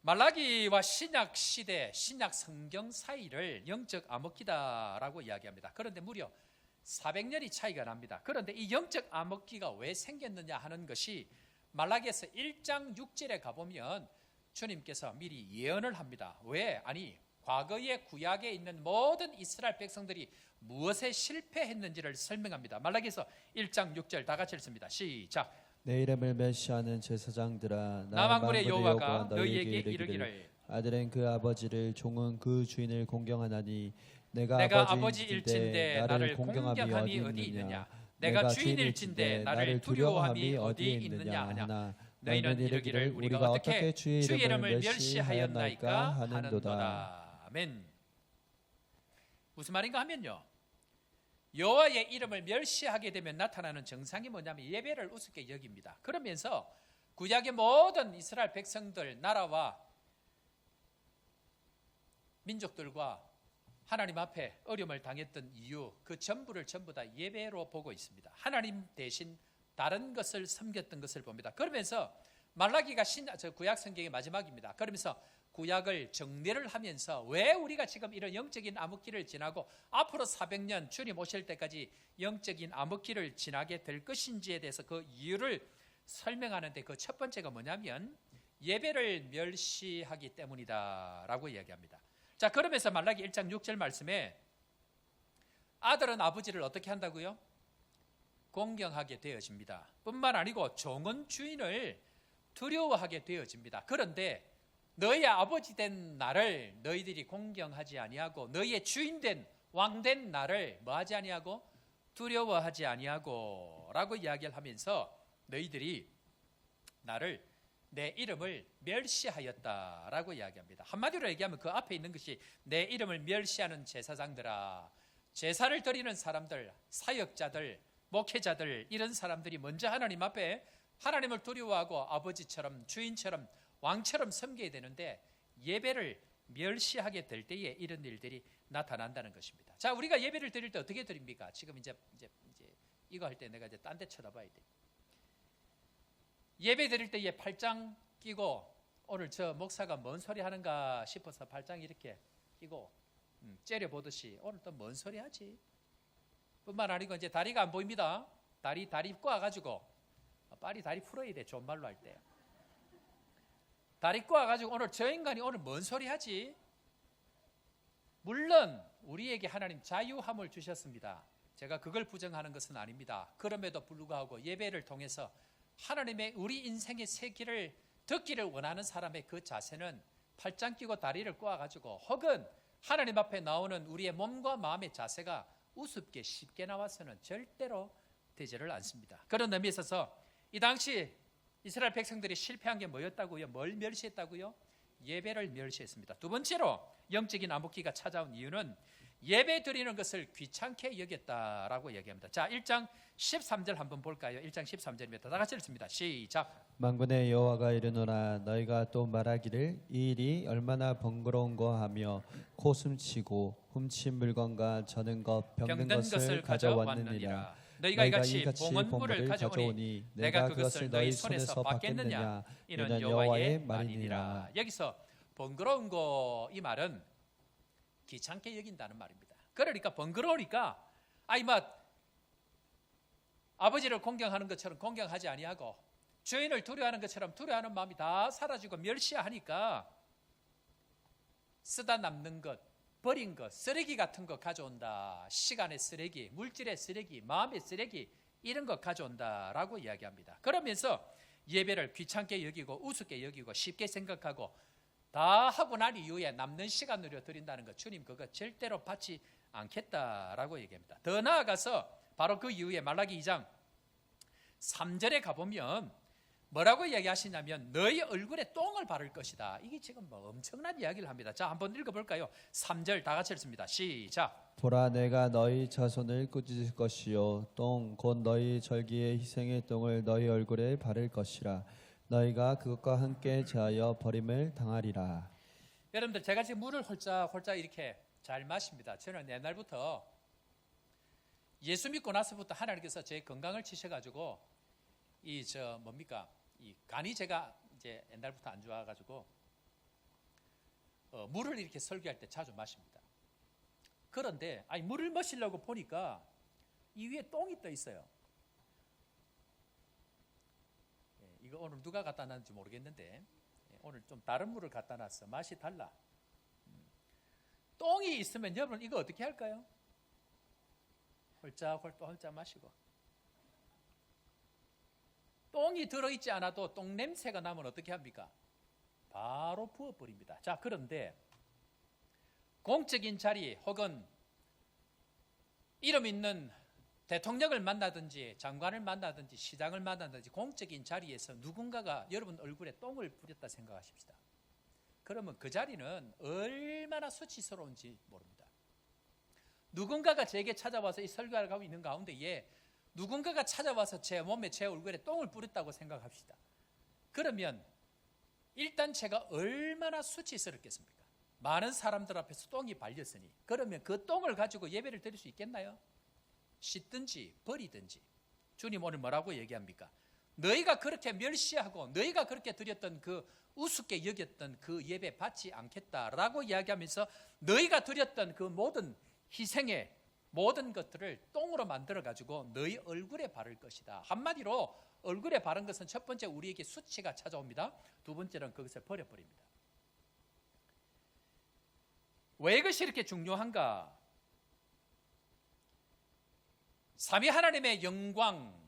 말라기와 신약 시대, 신약 성경 사이를 영적 암흑기다라고 이야기합니다. 그런데 무려 400년이 차이가 납니다. 그런데 이 영적 암흑기가 왜 생겼느냐 하는 것이 말라기에서 1장 6절에 가보면 주님께서 미리 예언을 합니다. 왜? 아니, 과거의 구약에 있는 모든 이스라엘 백성들이 무엇에 실패했는지를 설명합니다. 말라기에서 1장 6절 다 같이 읽습니다. 시작. 내 이름을 멸시하는 제사장들아, 나 만군의 여호와가 너희에게 이르기를 아들은 그 아버지를, 종은 그 주인을 공경하나니 내가 아버지일진데 나를 공경함이 어디 있느냐? 내가 주인일진데 나를 두려워함이 어디 있느냐 하나. 너희는 이르기를 우리가 어떻게 주의 이름을 멸시하였나이까 하는도다. 아멘. 무슨 말인가 하면요, 여호와의 이름을 멸시하게 되면 나타나는 증상이 뭐냐면 예배를 우습게 여깁니다. 그러면서 구약의 모든 이스라엘 백성들, 나라와 민족들과 하나님 앞에 어려움을 당했던 이유, 그 전부를 전부 다 예배로 보고 있습니다. 하나님 대신 다른 것을 섬겼던 것을 봅니다. 그러면서 말라기가 구약 성경의 마지막입니다. 그러면서 구약을 정리를 하면서 왜 우리가 지금 이런 영적인 암흑기를 지나고 앞으로 400년 주님 오실 때까지 영적인 암흑기를 지나게 될 것인지에 대해서 그 이유를 설명하는데 그 첫 번째가 뭐냐면 예배를 멸시하기 때문이다라고 이야기합니다. 자, 그러면서 말라기 1장 6절 말씀에 아들은 아버지를 어떻게 한다고요? 공경하게 되어집니다. 뿐만 아니고 종은 주인을 두려워하게 되어집니다. 그런데 너희의 아버지 된 나를 너희들이 공경하지 아니하고 너희의 주인 된 왕 된 나를 뭐하지 아니하고 두려워하지 아니하고 라고 이야기를 하면서 너희들이 내 이름을 멸시하였다라고 이야기합니다. 한마디로 얘기하면 그 앞에 있는 것이 내 이름을 멸시하는 제사장들아, 제사를 드리는 사람들, 사역자들, 목회자들, 이런 사람들이 먼저 하나님 앞에 하나님을 두려워하고 아버지처럼 주인처럼 왕처럼 섬겨야 되는데 예배를 멸시하게 될 때에 이런 일들이 나타난다는 것입니다. 자, 우리가 예배를 드릴 때 어떻게 드립니까? 지금 이제 이거 할 때 내가 이제 딴 데 쳐다봐야 돼. 예배 드릴 때에 팔짱 끼고, 오늘 저 목사가 뭔 소리 하는가 싶어서 팔짱 이렇게 끼고 째려 보듯이 오늘 또 뭔 소리 하지? 뿐만 아니고 이제 다리가 안 보입니다. 다리 꼬아가지고 빨리 다리 풀어야 돼. 좋은 말로 할 때. 다리 꼬아가지고 오늘 저 인간이 오늘 뭔 소리 하지? 물론 우리에게 하나님 자유함을 주셨습니다. 제가 그걸 부정하는 것은 아닙니다. 그럼에도 불구하고 예배를 통해서 하나님의 우리 인생의 세기를 듣기를 원하는 사람의 그 자세는 팔짱 끼고 다리를 꼬아가지고 혹은 하나님 앞에 나오는 우리의 몸과 마음의 자세가 우습게 쉽게 나와서는 절대로 되지를 않습니다. 그런 의미에 있어서 이 당시 이스라엘 백성들이 실패한 게 뭐였다고요? 뭘 멸시했다고요? 예배를 멸시했습니다. 두 번째로 영적인 암흑기가 찾아온 이유는 예배 드리는 것을 귀찮게 여겼다라고 얘기합니다. 자, 1장 13절 한번 볼까요? 1장 13절입니다. 다 같이 읽습니다. 시작. 만군의 여호와가 이르노라 너희가 또 말하기를 이 일이 얼마나 번거로운고 하며 코숨치고 훔친 물건과 저는 것 병든 것을 가져왔느니라. 너희가 이같이 봉헌물을 가져오니 내가 그것을 너희 손에서 받겠느냐? 이는 여호와의 말이니라. 여기서 번거로운 거, 이 말은 귀찮게 여긴다는 말입니다. 그러니까 번거로우니까 아버지를 공경하는 것처럼 공경하지 아니하고 주인을 두려워하는 것처럼 두려워하는 마음이 다 사라지고 멸시하니까 쓰다 남는 것, 버린 것, 쓰레기 같은 거 가져온다. 시간의 쓰레기, 물질의 쓰레기, 마음의 쓰레기, 이런 거 가져온다라고 이야기합니다. 그러면서 예배를 귀찮게 여기고 우습게 여기고 쉽게 생각하고 다 하고 난 이후에 남는 시간으로 드린다는 것, 주님 그거 절대로 받지 않겠다라고 얘기합니다. 더 나아가서 바로 그 이후에 말라기 2장 3절에 가보면 뭐라고 이야기하시냐면 너희 얼굴에 똥을 바를 것이다. 이게 지금 엄청난 이야기를 합니다. 자, 한번 읽어볼까요? 3절 다 같이 읽습니다. 시작. 보라 내가 너희 자손을 꾸짖을 것이요 똥 곧 너희 절기의 희생의 똥을 너희 얼굴에 바를 것이라. 너희가 그것과 함께 제하여 버림을 당하리라. 여러분들, 제가 지금 물을 홀짝 이렇게 잘 마십니다. 저는 옛날부터 예수 믿고 나서부터 하나님께서 제 건강을 치셔가지고 이 간이 제가 이제 옛날부터 안 좋아가지고 물을 이렇게 설교할 때 자주 마십니다. 그런데 물을 마시려고 보니까 이 위에 똥이 떠 있어요. 이거 오늘 누가 갖다 놨는지 모르겠는데 오늘 좀 다른 물을 갖다 놨어. 맛이 달라. 똥이 있으면 여러분 이거 어떻게 할까요? 홀짝 마시고. 똥이 들어있지 않아도 똥 냄새가 나면 어떻게 합니까? 바로 부어버립니다. 자, 그런데 공적인 자리 혹은 이름 있는 대통령을 만나든지 장관을 만나든지 시장을 만나든지 공적인 자리에서 누군가가 여러분 얼굴에 똥을 뿌렸다 생각하십시다. 그러면 그 자리는 얼마나 수치스러운지 모릅니다. 누군가가 제게 찾아와서 이 설교를 하고 있는 가운데에 누군가가 찾아와서 제 몸에 제 얼굴에 똥을 뿌렸다고 생각합시다. 그러면 일단 제가 얼마나 수치스럽겠습니까? 많은 사람들 앞에서 똥이 발렸으니 그러면 그 똥을 가지고 예배를 드릴 수 있겠나요? 씻든지 버리든지. 주님 오늘 뭐라고 얘기합니까? 너희가 그렇게 멸시하고 너희가 그렇게 드렸던 그 우습게 여겼던 그 예배 받지 않겠다라고 이야기하면서 너희가 드렸던 그 모든 희생의 모든 것들을 똥으로 만들어 가지고 너희 얼굴에 바를 것이다. 한마디로 얼굴에 바른 것은 첫 번째 우리에게 수치가 찾아옵니다. 두 번째는 그것을 버려버립니다. 왜 이것이 이렇게 중요한가? 삼위 하나님의 영광,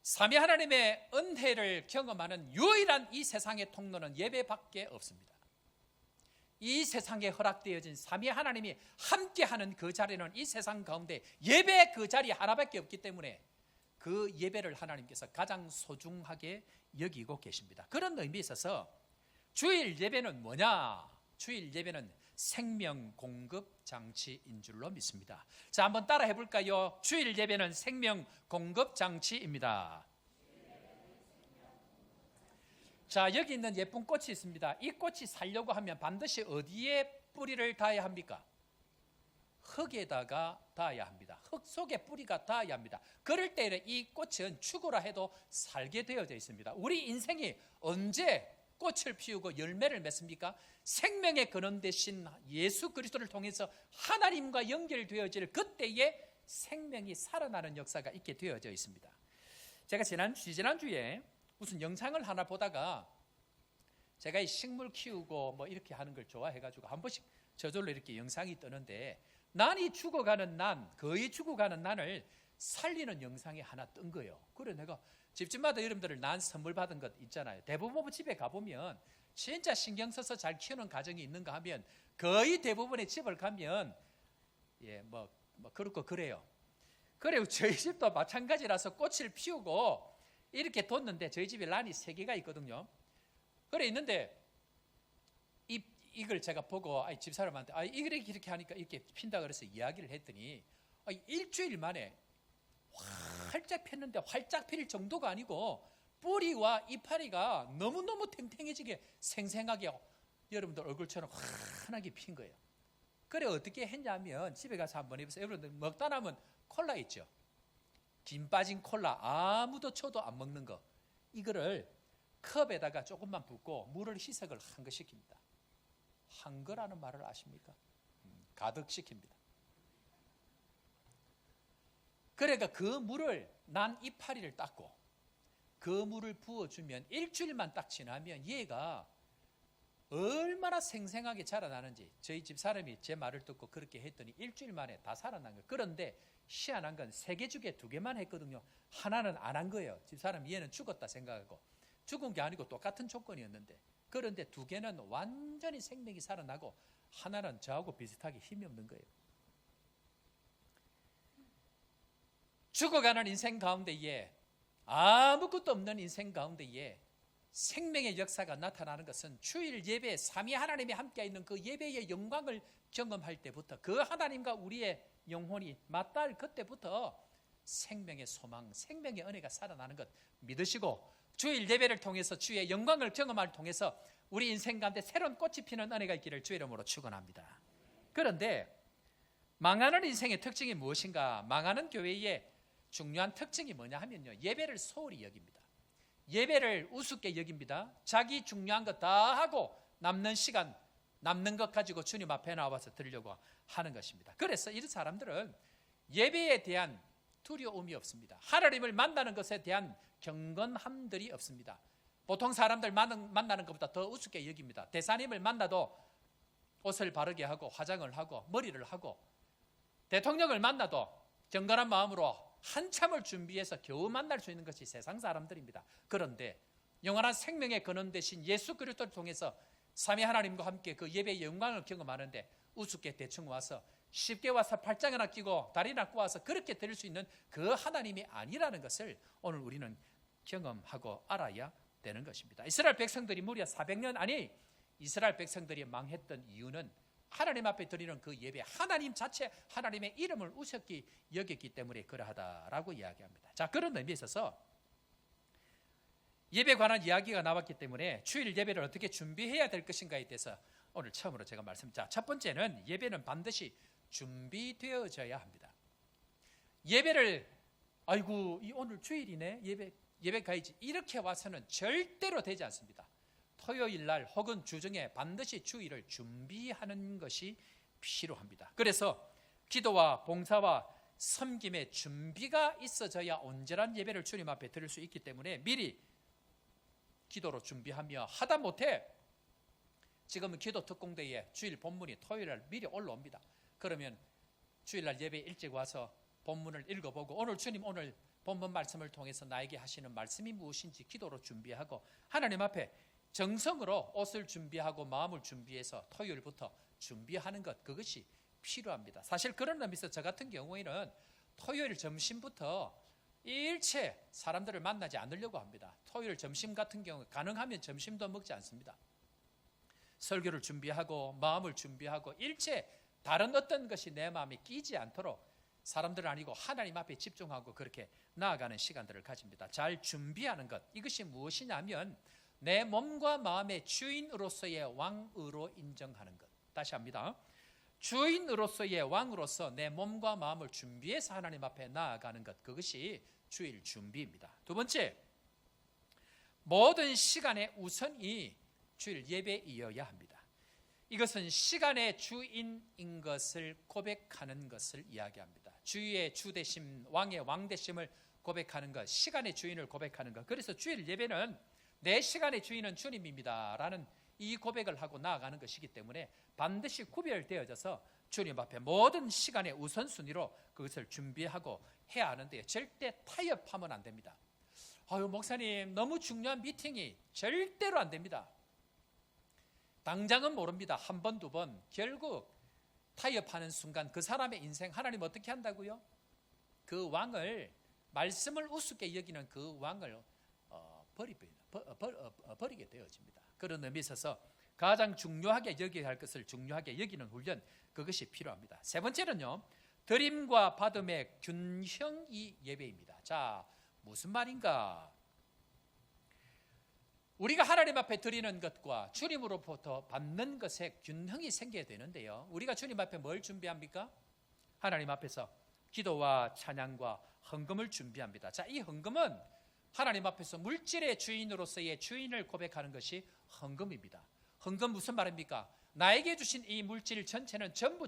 삼위 하나님의 은혜를 경험하는 유일한 이 세상의 통로는 예배밖에 없습니다. 이 세상에 허락되어진 삼위 하나님이 함께하는 그 자리는 이 세상 가운데 예배 그 자리 하나밖에 없기 때문에 그 예배를 하나님께서 가장 소중하게 여기고 계십니다. 그런 의미에 있어서 주일 예배는 뭐냐? 주일 예배는 생명 공급 장치인 줄로 믿습니다. 자, 한번 따라 해볼까요? 주일 예배는 생명 공급 장치입니다. 자, 여기 있는 예쁜 꽃이 있습니다. 이 꽃이 살려고 하면 반드시 어디에 뿌리를 닿아야 합니까? 흙에다가 닿아야 합니다. 흙 속에 뿌리가 닿아야 합니다. 그럴 때 이 꽃은 죽으라 해도 살게 되어져 있습니다. 우리 인생이 언제 꽃을 피우고 열매를 맺습니까? 생명의 근원 되신 예수 그리스도를 통해서 하나님과 연결되어질 그때에 생명이 살아나는 역사가 있게 되어져 있습니다. 제가 지난주에 무슨 영상을 하나 보다가 제가 이 식물 키우고 뭐 이렇게 하는 걸 좋아해가지고 한 번씩 저절로 이렇게 영상이 뜨는데 난이 죽어가는 거의 죽어가는 난을 살리는 영상이 하나 뜬 거예요. 그래 내가 집집마다 여러분들 난 선물 받은 것 있잖아요. 대부분 집에 가보면 진짜 신경 써서 잘 키우는 가정이 있는가 하면 거의 대부분의 집을 가면 뭐 그렇고 그래요. 그래요. 저희 집도 마찬가지라서 꽃을 피우고 이렇게 뒀는데 저희 집에 란이 3개가 있거든요. 그래 있는데 이걸 제가 보고 집사람한테 이렇게 하니까 이렇게 핀다 그래서 이야기를 했더니 일주일 만에 활짝 폈는데 활짝 필 정도가 아니고 뿌리와 이파리가 너무너무 탱탱해지게 생생하게 여러분들 얼굴처럼 환하게 핀 거예요. 그래 어떻게 했냐면 집에 가서 한번 해보세요. 여러분들 먹다 남은 콜라 있죠. 김 빠진 콜라 아무도 쳐도 안 먹는 거 이거를 컵에다가 조금만 붓고 물을 희석을 한 거 시킵니다. 한 거라는 말을 아십니까? 가득 시킵니다. 그러니까 그 물을 난 이파리를 닦고 그 물을 부어주면 일주일만 딱 지나면 얘가 얼마나 생생하게 자라나는지 저희 집 사람이 제 말을 듣고 그렇게 했더니 일주일 만에 다 살아난 거예요. 그런데 희한한 건 3개 중에 2개만 했거든요. 하나는 안 한 거예요. 집 사람 얘는 죽었다 생각하고 죽은 게 아니고 똑같은 조건이었는데 그런데 2개는 완전히 생명이 살아나고 하나는 저하고 비슷하게 힘이 없는 거예요. 죽어가는 인생 가운데에 아무것도 없는 인생 가운데에 생명의 역사가 나타나는 것은 주일 예배 삼위 하나님이 함께 있는 그 예배의 영광을 경험할 때부터 그 하나님과 우리의 영혼이 맞닿을 그때부터 생명의 소망, 생명의 은혜가 살아나는 것 믿으시고 주일 예배를 통해서 주의 영광을 경험을 통해서 우리 인생 가운데 새로운 꽃이 피는 은혜가 있기를 주의 이름으로 축원합니다. 그런데 망하는 인생의 특징이 무엇인가? 망하는 교회의 중요한 특징이 뭐냐 하면요, 예배를 소홀히 여깁니다. 예배를 우습게 여깁니다. 자기 중요한 거 다 하고 남는 시간, 남는 것 가지고 주님 앞에 나와서 드리려고 하는 것입니다. 그래서 이런 사람들은 예배에 대한 두려움이 없습니다. 하나님을 만나는 것에 대한 경건함들이 없습니다. 보통 사람들 만나는 것보다 더 우습게 여깁니다. 대사님을 만나도 옷을 바르게 하고 화장을 하고 머리를 하고 대통령을 만나도 경건한 마음으로 한참을 준비해서 겨우 만날 수 있는 것이 세상 사람들입니다. 그런데 영원한 생명의 근원 되신 예수 그리스도를 통해서 삼위 하나님과 함께 그 예배의 영광을 경험하는데 우습게 대충 와서 쉽게 와서 팔짱이나 끼고 다리나 꼬아서 그렇게 드릴 수 있는 그 하나님이 아니라는 것을 오늘 우리는 경험하고 알아야 되는 것입니다. 이스라엘 백성들이 무려 400년 아니 이스라엘 백성들이 망했던 이유는 하나님 앞에 드리는 그 예배, 하나님 자체 하나님의 이름을 우습게 여겼기 때문에 그러하다라고 이야기합니다. 자, 그런 의미에 있어서 예배에 관한 이야기가 나왔기 때문에 주일 예배를 어떻게 준비해야 될 것인가에 대해서 오늘 처음으로 제가 말씀드립니다. 첫 번째는 예배는 반드시 준비되어져야 합니다. 예배를 아이고 오늘 주일이네 예배 가야지 이렇게 와서는 절대로 되지 않습니다. 토요일 날 혹은 주중에 반드시 주일을 준비하는 것이 필요합니다. 그래서 기도와 봉사와 섬김의 준비가 있어져야 온전한 예배를 주님 앞에 드릴 수 있기 때문에 미리 기도로 준비하며 하다 못해 지금은 기도 특공대에 주일 본문이 토요일날 미리 올라옵니다. 그러면 주일날 예배 일찍 와서 본문을 읽어보고 오늘 주님 오늘 본문 말씀을 통해서 나에게 하시는 말씀이 무엇인지 기도로 준비하고 하나님 앞에 정성으로 옷을 준비하고 마음을 준비해서 토요일부터 준비하는 것 그것이 필요합니다. 사실 그런 의미에서 저 같은 경우에는 토요일 점심부터 일체 사람들을 만나지 않으려고 합니다. 토요일 점심 같은 경우 가능하면 점심도 먹지 않습니다. 설교를 준비하고 마음을 준비하고 일체 다른 어떤 것이 내 마음에 끼지 않도록 사람들 아니고 하나님 앞에 집중하고 그렇게 나아가는 시간들을 가집니다. 잘 준비하는 것 이것이 무엇이냐면 내 몸과 마음의 주인으로서의 왕으로 인정하는 것. 다시 합니다. 주인으로서의 왕으로서 내 몸과 마음을 준비해서 하나님 앞에 나아가는 것 그것이 주일 준비입니다. 두 번째, 모든 시간의 우선이 주일 예배이어야 합니다. 이것은 시간의 주인인 것을 고백하는 것을 이야기합니다. 주의 주되심, 왕의 왕되심을 고백하는 것, 시간의 주인을 고백하는 것. 그래서 주일 예배는 내 시간의 주인은 주님입니다 라는 이 고백을 하고 나아가는 것이기 때문에 반드시 구별되어져서 주님 앞에 모든 시간의 우선순위로 그것을 준비하고 해야 하는데 절대 타협하면 안 됩니다. 아유 목사님 너무 중요한 미팅이 절대로 안 됩니다. 당장은 모릅니다. 한 번, 두 번 결국 타협하는 순간 그 사람의 인생 하나님 어떻게 한다고요? 그 왕을 말씀을 우습게 여기는 그 왕을 버리게 되어집니다. 그런 의미에 있어서 가장 중요하게 여겨야 할 것을 중요하게 여기는 훈련 그것이 필요합니다. 세 번째는요. 드림과 받음의 균형이 예배입니다. 자, 무슨 말인가? 우리가 하나님 앞에 드리는 것과 주님으로부터 받는 것에 균형이 생겨야 되는데요. 우리가 주님 앞에 뭘 준비합니까? 하나님 앞에서 기도와 찬양과 헌금을 준비합니다. 자, 이 헌금은 하나님 앞에서 물질의 주인으로서의 주인을 고백하는 것이 헌금입니다. 헌금 무슨 말입니까? 나에게 주신 이 물질 전체는 전부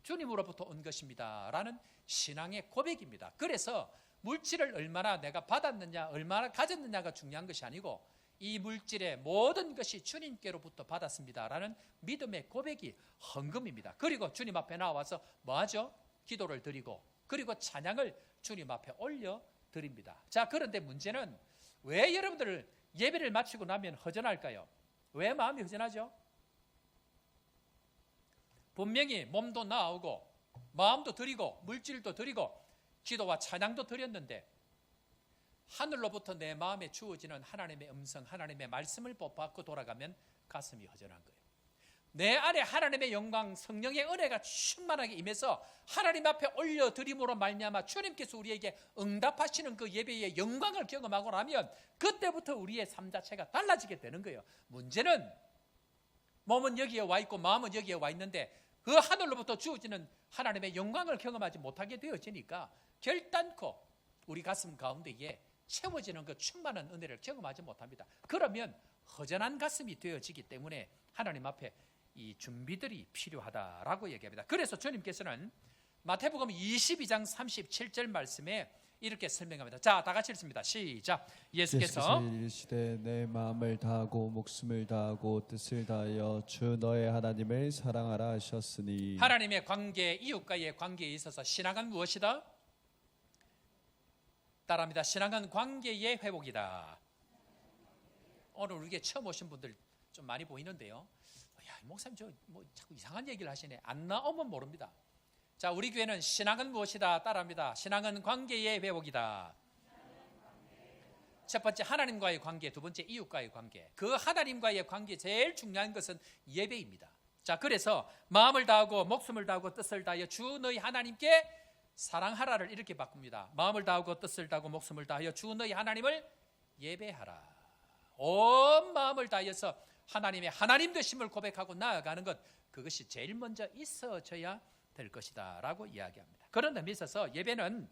주님으로부터 온 것입니다 라는 신앙의 고백입니다. 그래서 물질을 얼마나 내가 받았느냐 얼마나 가졌느냐가 중요한 것이 아니고 이 물질의 모든 것이 주님께로부터 받았습니다 라는 믿음의 고백이 헌금입니다. 그리고 주님 앞에 나와서 뭐하죠? 기도를 드리고 그리고 찬양을 주님 앞에 올려드립니다. 자, 그런데 문제는 왜 여러분들 예배를 마치고 나면 허전할까요? 왜 마음이 허전하죠? 분명히 몸도 나오고 마음도 드리고 물질도 드리고 기도와 찬양도 드렸는데 하늘로부터 내 마음에 주어지는 하나님의 음성, 하나님의 말씀을 받고 돌아가면 가슴이 허전한 거예요. 내 안에 하나님의 영광, 성령의 은혜가 충만하게 임해서 하나님 앞에 올려드림으로 말미암아 주님께서 우리에게 응답하시는 그 예배의 영광을 경험하고 나면 그때부터 우리의 삶 자체가 달라지게 되는 거예요. 문제는 몸은 여기에 와 있고 마음은 여기에 와 있는데 그 하늘로부터 주어지는 하나님의 영광을 경험하지 못하게 되어지니까 결단코 우리 가슴 가운데에 채워지는 그 충만한 은혜를 경험하지 못합니다. 그러면 허전한 가슴이 되어지기 때문에 하나님 앞에 이 준비들이 필요하다라고 얘기합니다. 그래서 주님께서는 마태복음 22장 37절 말씀에 이렇게 설명합니다. 자, 다 같이 읽습니다. 시작. 예수께서 이르시되 내 마음을 다하고 목숨을 다하고 뜻을 다하여 주 너의 하나님을 사랑하라 하셨으니. 하나님의 관계, 이웃과의 관계에 있어서 신앙은 무엇이다? 따라합니다. 신앙은 관계의 회복이다. 오늘 우리에게 처음 오신 분들 좀 많이 보이는데요. 야, 목사님 저 뭐 자꾸 이상한 얘기를 하시네. 안 나오면 모릅니다. 자, 우리 교회는 신앙은 무엇이다? 따라합니다. 신앙은 관계의 회복이다. 첫 번째 하나님과의 관계, 두 번째 이웃과의 관계. 그 하나님과의 관계 제일 중요한 것은 예배입니다. 자, 그래서 마음을 다하고 목숨을 다하고 뜻을 다하여 주 너희 하나님께 사랑하라를 이렇게 바꿉니다. 마음을 다하고 뜻을 다하고 목숨을 다하여 주 너희 하나님을 예배하라. 온 마음을 다해서 하나님의 하나님 되심을 고백하고 나아가는 것, 그것이 제일 먼저 있어져야 될 것이다 라고 이야기합니다. 그런 의미에 있어서 예배는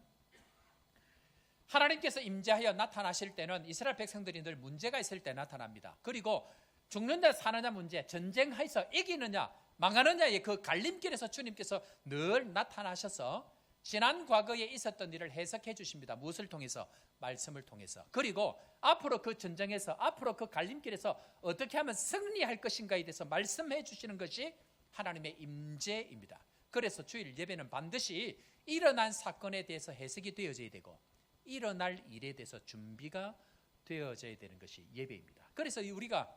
하나님께서 임재하여 나타나실 때는 이스라엘 백성들이 늘 문제가 있을 때 나타납니다. 그리고 죽느냐 사느냐 문제, 전쟁하여서 이기느냐 망하느냐의 그 갈림길에서 주님께서 늘 나타나셔서 지난 과거에 있었던 일을 해석해 주십니다. 무엇을 통해서? 말씀을 통해서. 그리고 앞으로 그 전쟁에서, 앞으로 그 갈림길에서 어떻게 하면 승리할 것인가에 대해서 말씀해 주시는 것이 하나님의 임재입니다. 그래서 주일 예배는 반드시 일어난 사건에 대해서 해석이 되어져야 되고 일어날 일에 대해서 준비가 되어져야 되는 것이 예배입니다. 그래서 우리가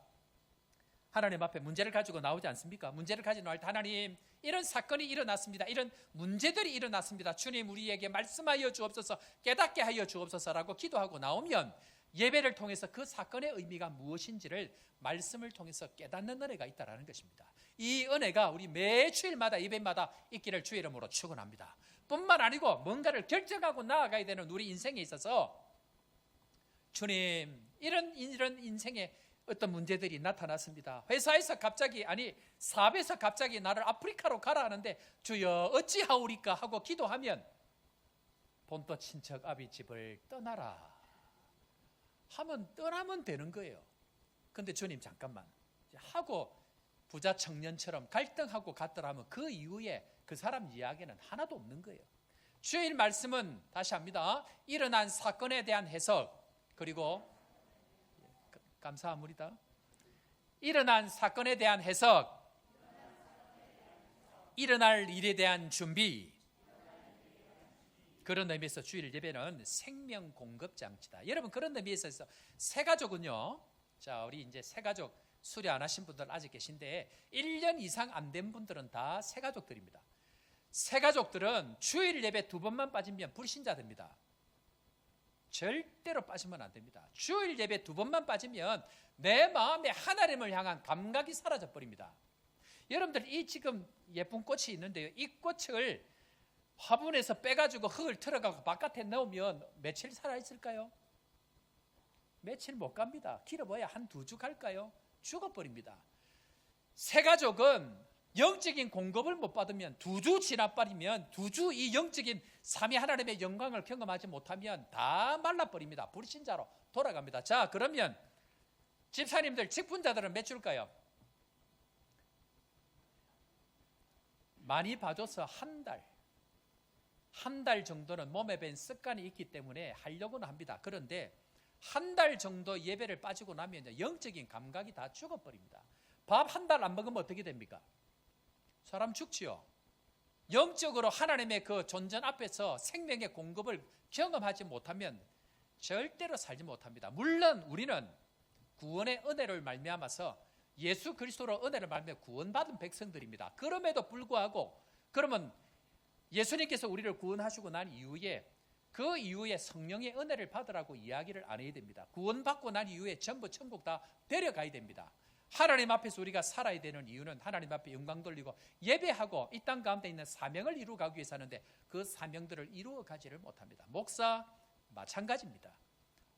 하나님 앞에 문제를 가지고 나오지 않습니까? 문제를 가지고 나올 때 하나님, 이런 사건이 일어났습니다. 이런 문제들이 일어났습니다. 주님, 우리에게 말씀하여 주옵소서, 깨닫게 하여 주옵소서라고 기도하고 나오면 예배를 통해서 그 사건의 의미가 무엇인지를 말씀을 통해서 깨닫는 은혜가 있다는 것입니다. 이 은혜가 우리 매 주일마다 예배마다 있기를 주의 이름으로 축원합니다. 뿐만 아니고 뭔가를 결정하고 나아가야 되는 우리 인생에 있어서 주님, 이런 인생에 어떤 문제들이 나타났습니다. 회사에서 갑자기, 아니 사업에서 갑자기 나를 아프리카로 가라 하는데 주여 어찌하오리까 하고 기도하면 본토 친척 아비 집을 떠나라 하면 떠나면 되는 거예요. 근데 주님 잠깐만 하고 부자 청년처럼 갈등하고 갔더라 하면 그 이후에 그 사람 이야기는 하나도 없는 거예요. 주일 말씀은 다시 합니다. 일어난 사건에 대한 해석, 그리고 감사합니다. 일어난 사건에 대한 해석, 일어날 일에 대한 준비. 그런 의미에서 주일 예배는 생명 공급 장치다. 여러분, 그런 의미에서 새가족은요, 자, 우리 이제 새가족 수리 안 하신 분들 아직 계신데 1년 이상 안 된 분들은 다 새가족들입니다. 새가족들은 주일 예배 2번만 빠지면 불신자됩니다. 절대로 빠지면 안 됩니다. 주일 예배 2번만 빠지면 내 마음에 하나님을 향한 감각이 사라져 버립니다. 여러분들, 이 지금 예쁜 꽃이 있는데요, 이 꽃을 화분에서 빼가지고 흙을 틀어가고 바깥에 넣으면 며칠 살아있을까요? 며칠 못 갑니다. 길어봐야 한 2주 갈까요? 죽어버립니다. 새가족은 영적인 공급을 못 받으면 2주 지나버리면 2주 이 영적인 삼위 하나님의 영광을 경험하지 못하면 다 말라버립니다. 불신자로 돌아갑니다. 자, 그러면 집사님들, 직분자들은 몇 줄까요? 많이 봐줘서 한 달 정도는 몸에 밴 습관이 있기 때문에 하려고는 합니다. 그런데 한 달 정도 예배를 빠지고 나면 영적인 감각이 다 죽어버립니다. 밥 한 달 안 먹으면 어떻게 됩니까? 사람 죽지요. 영적으로 하나님의 그 존전 앞에서 생명의 공급을 경험하지 못하면 절대로 살지 못합니다. 물론 우리는 구원의 은혜를 말미암아서 예수 그리스도로 은혜를 말미암아 구원받은 백성들입니다. 그럼에도 불구하고, 그러면 예수님께서 우리를 구원하시고 난 이후에 그 이후에 성령의 은혜를 받으라고 이야기를 안 해야 됩니다. 구원받고 난 이후에 전부 천국 다 데려가야 됩니다. 하나님 앞에서 우리가 살아야 되는 이유는 하나님 앞에 영광 돌리고 예배하고 이 땅 가운데 있는 사명을 이루어가기 위해서 하는데 그 사명들을 이루어가지를 못합니다. 목사 마찬가지입니다.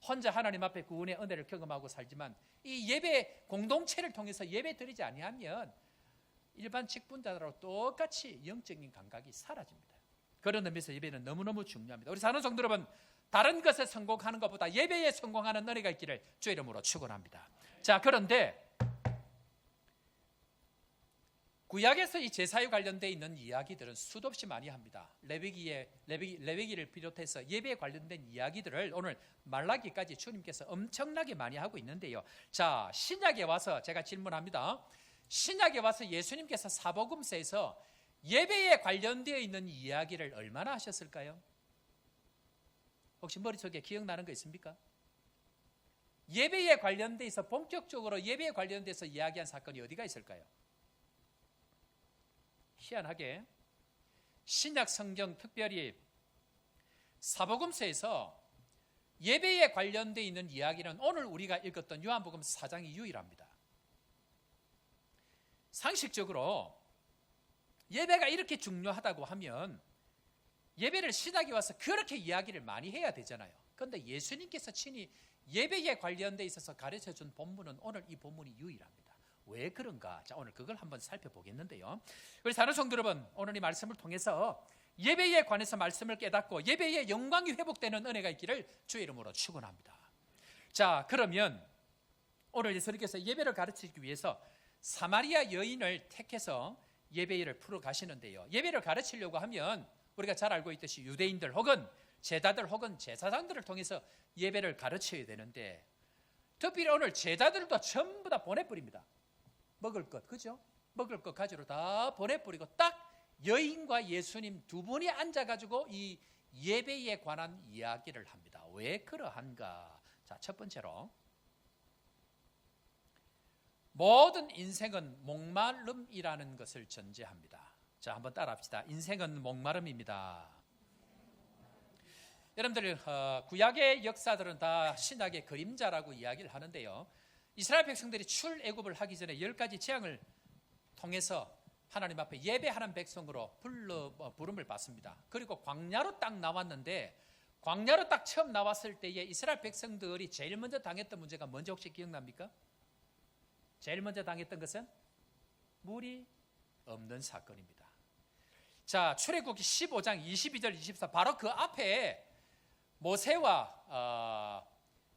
혼자 하나님 앞에 구원의 은혜를 경험하고 살지만 이 예배 공동체를 통해서 예배 드리지 아니하면 일반 직분자들하고 똑같이 영적인 감각이 사라집니다. 그런 의미에서 예배는 너무너무 중요합니다. 우리 사는 성도 여러분, 다른 것에 성공하는 것보다 예배에 성공하는 은혜가 있기를 주의 이름으로 축원합니다. 자, 그런데 구약에서 이 제사에 관련되어 있는 이야기들은 수도 없이 많이 합니다. 레위기를 비롯해서 예배에 관련된 이야기들을 오늘 말라기까지 주님께서 엄청나게 많이 하고 있는데요. 자, 신약에 와서 제가 질문합니다. 신약에 와서 예수님께서 사복음서에서 예배에 관련되어 있는 이야기를 얼마나 하셨을까요? 혹시 머릿속에 기억나는 거 있습니까? 예배에 관련돼서 본격적으로 예배에 관련돼서 이야기한 사건이 어디가 있을까요? 희한하게 신약 성경, 특별히 사복음서에서 예배에 관련되어 있는 이야기는 오늘 우리가 읽었던 요한복음 4장이 유일합니다. 상식적으로 예배가 이렇게 중요하다고 하면 예배를 신학에 와서 그렇게 이야기를 많이 해야 되잖아요. 그런데 예수님께서 친히 예배에 관련돼 있어서 가르쳐준 본문은 오늘 이 본문이 유일합니다. 왜 그런가? 자, 오늘 그걸 한번 살펴보겠는데요. 우리 사랑하는 성도 여러분, 오늘 이 말씀을 통해서 예배에 관해서 말씀을 깨닫고 예배의 영광이 회복되는 은혜가 있기를 주의 이름으로 축원합니다. 자, 그러면 오늘 예수님께서 예배를 가르치기 위해서 사마리아 여인을 택해서 예배를 풀어 가시는데요. 예배를 가르치려고 하면 우리가 잘 알고 있듯이 유대인들 혹은 제자들 혹은 제사장들을 통해서 예배를 가르쳐야 되는데, 특별히 오늘 제자들도 전부 다 보내버립니다. 먹을 것, 그죠? 먹을 것 가지러 다 보내버리고 딱 여인과 예수님 두 분이 앉아가지고 이 예배에 관한 이야기를 합니다. 왜 그러한가? 자, 첫 번째로 모든 인생은 목마름이라는 것을 전제합니다. 자, 한번 따라합시다. 인생은 목마름입니다. 여러분들, 구약의 역사들은 다 신약의 그림자라고 이야기를 하는데요. 이스라엘 백성들이 출애굽을 하기 전에 10가지 재앙을 통해서 하나님 앞에 예배하는 백성으로 부름을 받습니다. 그리고 광야로 딱 나왔는데, 광야로 딱 처음 나왔을 때에 이스라엘 백성들이 제일 먼저 당했던 문제가 뭔지 혹시 기억납니까? 제일 먼저 당했던 것은 물이 없는 사건입니다. 자, 출애굽기 15장 22절 24, 바로 그 앞에 모세와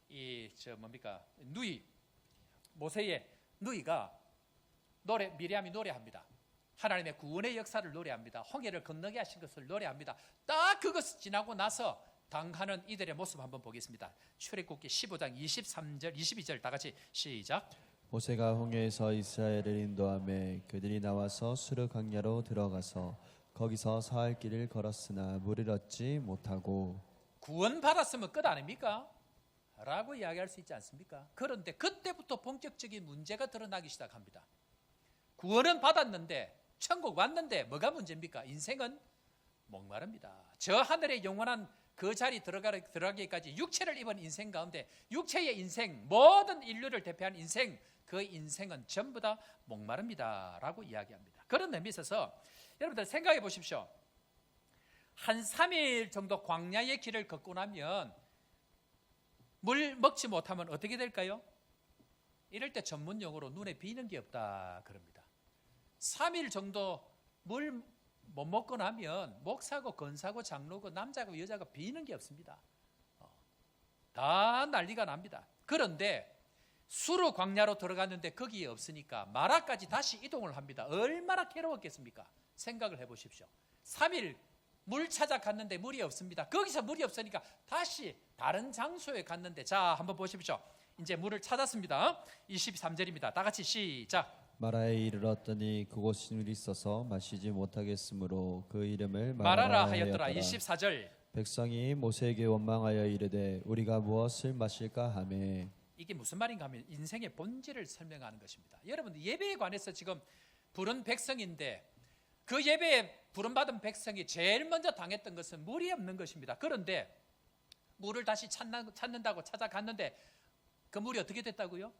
누이, 모세의 누이가 미리암이 노래합니다. 하나님의 구원의 역사를 노래합니다. 홍해를 건너게 하신 것을 노래합니다. 딱 그것을 지나고 나서 당하는 이들의 모습 한번 보겠습니다. 출애굽기 15장 23절 22절 다 같이 시작. 모세가 홍해에서 이스라엘을 인도하며 그들이 나와서 수르 광야로 들어가서 거기서 사흘 길을 걸었으나 물을 얻지 못하고. 구원 받았으면 끝 아닙니까? 라고 이야기할 수 있지 않습니까? 그런데 그때부터 본격적인 문제가 드러나기 시작합니다. 구원은 받았는데, 천국 왔는데 뭐가 문제입니까? 인생은 목마릅니다. 저 하늘의 영원한 그 자리 들어가기까지 육체를 입은 인생 가운데 육체의 인생, 모든 인류를 대표한 인생, 그 인생은 전부 다 목마릅니다 라고 이야기합니다. 그런 의미에 있어서 여러분들 생각해 보십시오. 한 3일 정도 광야의 길을 걷고 나면 물 먹지 못하면 어떻게 될까요? 이럴 때 전문 용어로 눈에 비는 게 없다 그럽니다. 3일 정도 물 못 먹고 나면 목사고 건사고 장로고 남자고 여자고 비는 게 없습니다. 다 난리가 납니다. 그런데 수르 광야로 들어갔는데 거기에 없으니까 마라까지 다시 이동을 합니다. 얼마나 괴로웠겠습니까? 생각을 해보십시오. 3일 물 찾아갔는데 물이 없습니다. 거기서 물이 없으니까 다시 다른 장소에 갔는데, 자, 한번 보십시오. 이제 물을 찾았습니다. 23절입니다. 다 같이 시작. 마라에 이르렀더니 그곳이 물이 있어서 마시지 못하겠으므로 그 이름을 마라라 하였더라. 24절. 백성이 모세에게 원망하여 이르되 우리가 무엇을 마실까 하매. 이게 무슨 말인가 하면 인생의 본질을 설명하는 것입니다. 여러분, 예배에 관해서 지금 부른 백성인데 그 예배에 부름받은 백성이 제일 먼저 당했던 것은 물이 없는 것입니다. 그런데 물을 다시 찾는다고 찾아갔는데 그 물이 어떻게 됐다고요?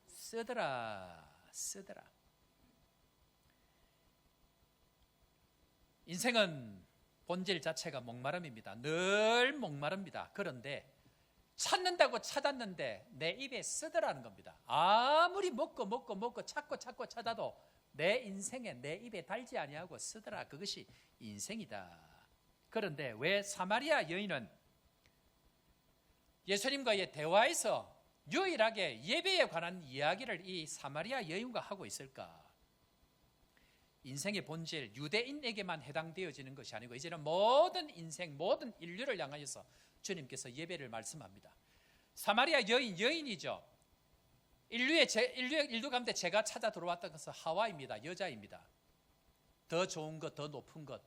쓰더라. 인생은 본질 자체가 목마름입니다. 늘 목마릅니다. 그런데 찾는다고 찾았는데 내 입에 쓰더라는 겁니다. 아무리 먹고 찾고 찾아도 내 인생에 내 입에 달지 아니하고 쓰더라. 그것이 인생이다. 그런데 왜 사마리아 여인은 예수님과의 대화에서 유일하게 예배에 관한 이야기를 이 사마리아 여인과 하고 있을까? 인생의 본질, 유대인에게만 해당되어지는 것이 아니고 이제는 모든 인생, 모든 인류를 향하여서 주님께서 예배를 말씀합니다. 사마리아 여인이죠. 인류 가운데 제가 찾아 들어왔던 것은 하와입니다. 여자입니다. 더 좋은 것, 더 높은 것,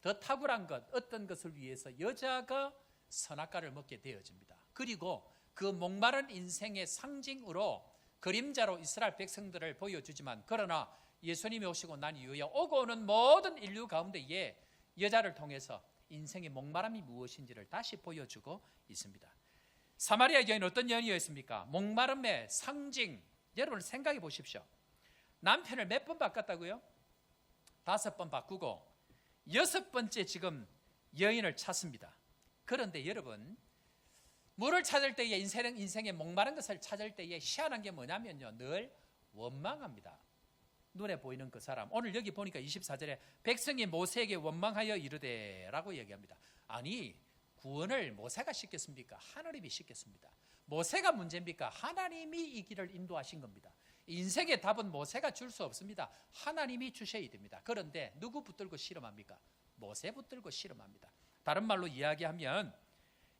더 탁월한 것, 어떤 것을 위해서 여자가 선악과를 먹게 되어집니다. 그리고 그 목마른 인생의 상징으로 그림자로 이스라엘 백성들을 보여주지만, 그러나 예수님이 오시고 난 이후에 오고 오는 모든 인류 가운데에 여자를 통해서 인생의 목마름이 무엇인지를 다시 보여주고 있습니다. 사마리아 여인은 어떤 여인이었습니까? 목마름의 상징. 여러분 생각해 보십시오. 남편을 몇 번 바꿨다고요? 5번 바꾸고 6번째 지금 여인을 찾습니다. 그런데 여러분, 물을 찾을 때에 인생의 목마른 것을 찾을 때에 희한한 게 뭐냐면요, 늘 원망합니다. 눈에 보이는 그 사람. 오늘 여기 보니까 24절에 백성이 모세에게 원망하여 이르되 라고 얘기합니다. 아니, 구원을 모세가 시켰습니까? 하나님이 시켰습니다. 모세가 문제입니까? 하나님이 이 길을 인도하신 겁니다. 인생의 답은 모세가 줄 수 없습니다. 하나님이 주셔야 됩니다. 그런데 누구 붙들고 실험합니까? 모세 붙들고 실험합니다. 다른 말로 이야기하면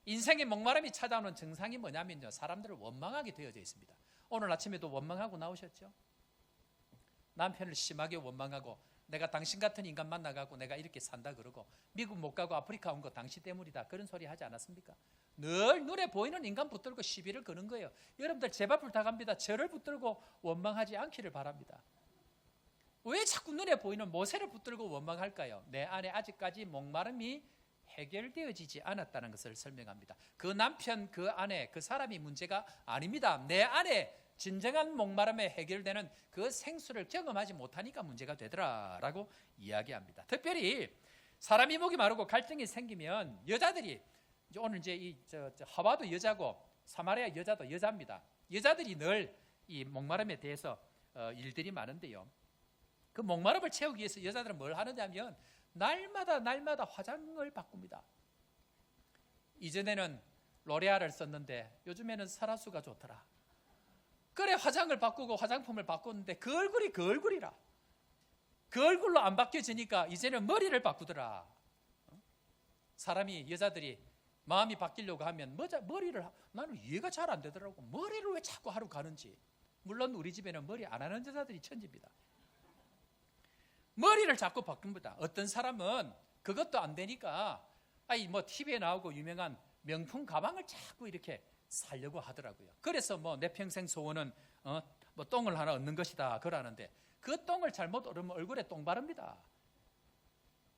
인생의 목마름이 찾아오는 증상이 뭐냐면요, 사람들을 원망하게 되어져 있습니다. 오늘 아침에도 원망하고 나오셨죠? 남편을 심하게 원망하고, 내가 당신 같은 인간 만나가고 내가 이렇게 산다 그러고, 미국 못 가고 아프리카 온 거 당신 때문이다, 그런 소리 하지 않았습니까? 늘 눈에 보이는 인간 붙들고 시비를 거는 거예요. 여러분들 제발 부탁합니다. 저를 붙들고 원망하지 않기를 바랍니다. 왜 자꾸 눈에 보이는 모세를 붙들고 원망할까요? 내 안에 아직까지 목마름이 해결되어지지 않았다는 것을 설명합니다. 그 남편, 그 아내, 그 사람이 문제가 아닙니다. 내 안에 진정한 목마름에 해결되는 그 생수를 경험하지 못하니까 문제가 되더라라고 이야기합니다. 특별히 사람이 목이 마르고 갈등이 생기면 여자들이, 오늘 이제 하와도 여자고 사마리아 여자도 여자입니다. 여자들이 늘 이 목마름에 대해서 일들이 많은데요, 그 목마름을 채우기 위해서 여자들은 뭘 하느냐면 날마다 화장을 바꿉니다. 이전에는 로레알을 썼는데 요즘에는 사라수가 좋더라. 그래, 화장을 바꾸고 화장품을 바꿨는데 그 얼굴이 그 얼굴이라. 그 얼굴로 안 바뀌어지니까 이제는 머리를 바꾸더라. 사람이, 여자들이 마음이 바뀌려고 하면 머리를, 나는 이해가 잘 안 되더라고. 머리를 왜 자꾸 하러 가는지. 물론 우리 집에는 머리 안 하는 여자들이 천지입니다. 머리를 자꾸 바꿉니다. 어떤 사람은 그것도 안 되니까 TV에 나오고 유명한 명품 가방을 자꾸 이렇게 살려고 하더라고요. 그래서 내 평생 소원은 똥을 하나 얻는 것이다 그러는데, 그 똥을 잘못 얻으면 얼굴에 똥 바릅니다.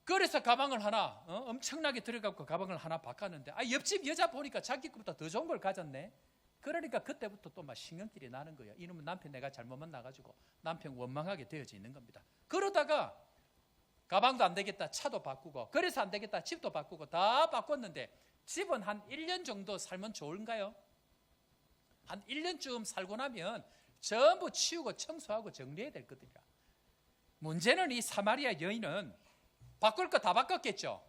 그래서 가방을 하나 엄청나게 들어가고 가방을 하나 바꿨는데, 옆집 여자 보니까 자기 것보다 더 좋은 걸 가졌네. 그러니까 그때부터 또 막 신경질이 나는 거예요. 이놈은 남편 내가 잘못 만나가지고 남편 원망하게 되어져 있는 겁니다. 그러다가 가방도 안 되겠다, 차도 바꾸고, 그래서 안 되겠다, 집도 바꾸고 다 바꿨는데, 집은 한 1년 정도 살면 좋은가요? 한 1년쯤 살고 나면 전부 치우고 청소하고 정리해야 될 것들이라. 문제는 이 사마리아 여인은 바꿀 거 다 바꿨겠죠.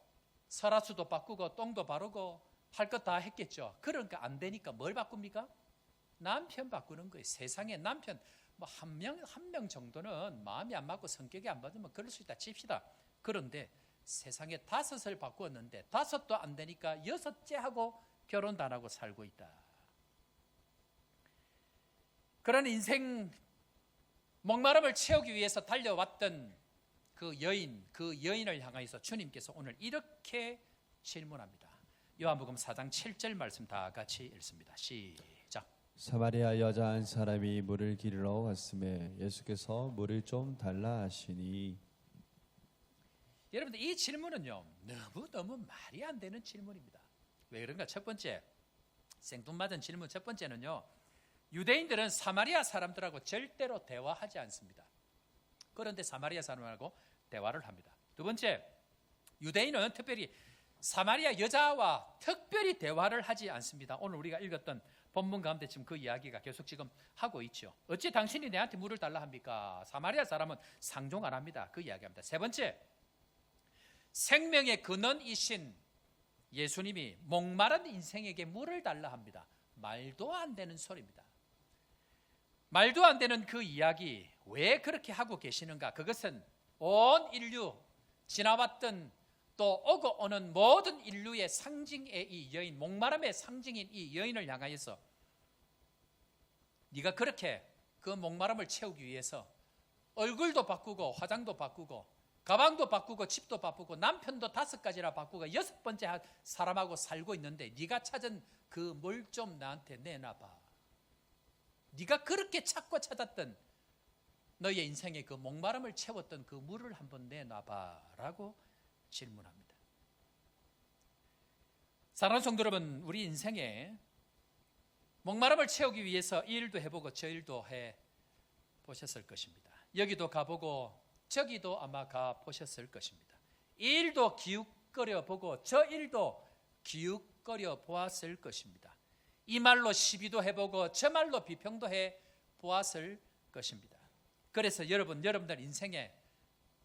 설화수도 바꾸고 똥도 바르고 할 것 다 했겠죠. 그러니까 안 되니까 뭘 바꿉니까? 남편 바꾸는 거예요. 세상에 남편 한 명 정도는 마음이 안 맞고 성격이 안 맞으면 그럴 수 있다 칩시다. 그런데 세상에 5을 바꾸었는데 5도 안 되니까 6째 하고 결혼도 안 하고 살고 있다. 그런 인생 목마름을 채우기 위해서 달려왔던 그 여인을 향해서 주님께서 오늘 이렇게 질문합니다. 요한복음 4장 7절 말씀 다 같이 읽습니다. 시작. 사마리아 여자 한 사람이 물을 기르러 왔음에 예수께서 물을 좀 달라 하시니. 여러분들, 이 질문은요 너무 말이 안 되는 질문입니다. 왜 그런가? 첫 번째, 생뚱맞은 질문 첫 번째는요, 유대인들은 사마리아 사람들하고 절대로 대화하지 않습니다. 그런데 사마리아 사람하고 대화를 합니다. 두 번째, 유대인은 특별히 사마리아 여자와 특별히 대화를 하지 않습니다. 오늘 우리가 읽었던 본문 가운데 지금 그 이야기가 계속 지금 하고 있죠. 어찌 당신이 내한테 물을 달라 합니까? 사마리아 사람은 상종 안 합니다. 그 이야기합니다. 세 번째, 생명의 근원이신 예수님이 목마른 인생에게 물을 달라 합니다. 말도 안 되는 소리입니다. 말도 안 되는 그 이야기 왜 그렇게 하고 계시는가? 그것은 온 인류, 지나왔던 또 오고 오는 모든 인류의 상징의 이 여인, 목마름의 상징인 이 여인을 향하여서 네가 그렇게 그 목마름을 채우기 위해서 얼굴도 바꾸고 화장도 바꾸고 가방도 바꾸고 집도 바꾸고 남편도 5가지나 바꾸고 6번째 사람하고 살고 있는데, 네가 찾은 그 물 좀 나한테 내놔봐. 네가 그렇게 찾고 찾았던 너의 인생의 그 목마름을 채웠던 그 물을 한번 내놔봐 라고 질문합니다. 사랑하는 성도 여러분, 우리 인생에 목마름을 채우기 위해서 이 일도 해보고 저 일도 해보셨을 것입니다. 여기도 가보고 저기도 아마 가보셨을 것입니다. 이 일도 기웃거려 보고 저 일도 기웃거려 보았을 것입니다. 이 말로 시비도 해보고 저 말로 비평도 해 보았을 것입니다. 그래서 여러분들 인생에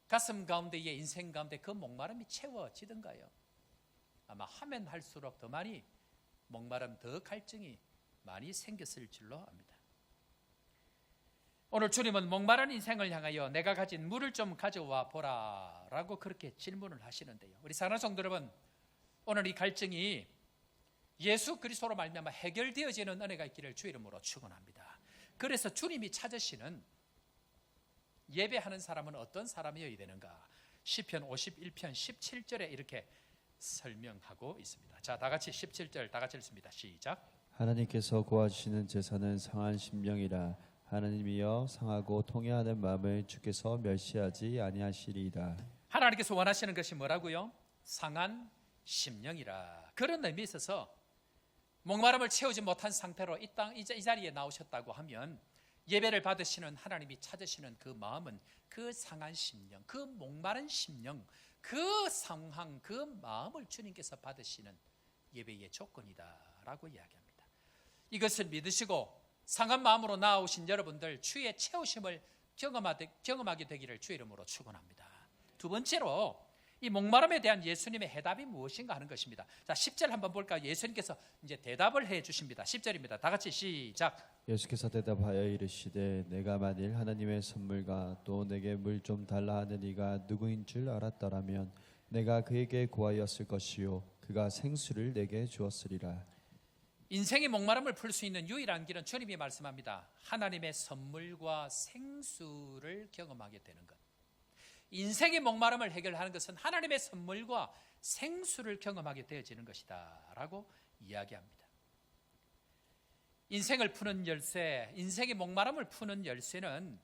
가슴 가운데의 인생 가운데 그 목마름이 채워지던가요? 아마 하면 할수록 더 많이 목마름, 더 갈증이 많이 생겼을 줄로 압니다. 오늘 주님은 목마른 인생을 향하여 내가 가진 물을 좀 가져와 보라 라고 그렇게 질문을 하시는데요. 우리 사랑하는 성도 여러분, 오늘 이 갈증이 예수 그리스도로 말미암아 해결되어지는 은혜가 있기를 주 이름으로 축원합니다. 그래서 주님이 찾으시는 예배하는 사람은 어떤 사람이어야 되는가? 시편 51편 17절에 이렇게 설명하고 있습니다. 자, 다 같이 17절 다 같이 읽습니다. 시작. 하나님께서 구하시는 제사는 상한 심령이라. 하나님이여 상하고 통회하는 마음을 주께서 멸시하지 아니하시리이다. 하나님께서 원하시는 것이 뭐라고요? 상한 심령이라. 그런 의미에 있어서 목마름을 채우지 못한 상태로 이 자리에 나오셨다고 하면 예배를 받으시는 하나님이 찾으시는 그 마음은 그 상한 심령, 그 목마른 심령, 그 상황, 그 마음을 주님께서 받으시는 예배의 조건이다라고 이야기합니다. 이것을 믿으시고 상한 마음으로 나오신 여러분들 주의 채우심을 경험하게 되기를 주 이름으로 축원합니다. 두 번째로 이 목마름에 대한 예수님의 해답이 무엇인가 하는 것입니다. 자, 10절 한번 볼까요? 예수님께서 이제 대답을 해 주십니다. 10절입니다. 다 같이 시작. 예수께서 대답하여 이르시되 내가 만일 하나님의 선물과 또 내게 물 좀 달라 하는 이가 누구인 줄 알았더라면 내가 그에게 구하였을 것이요 그가 생수를 내게 주었으리라. 인생의 목마름을 풀 수 있는 유일한 길은 주님이 말씀합니다. 하나님의 선물과 생수를 경험하게 되는 것. 인생의 목마름을 해결하는 것은 하나님의 선물과 생수를 경험하게 되어지는 것이다 라고 이야기합니다. 인생을 푸는 열쇠, 인생의 목마름을 푸는 열쇠는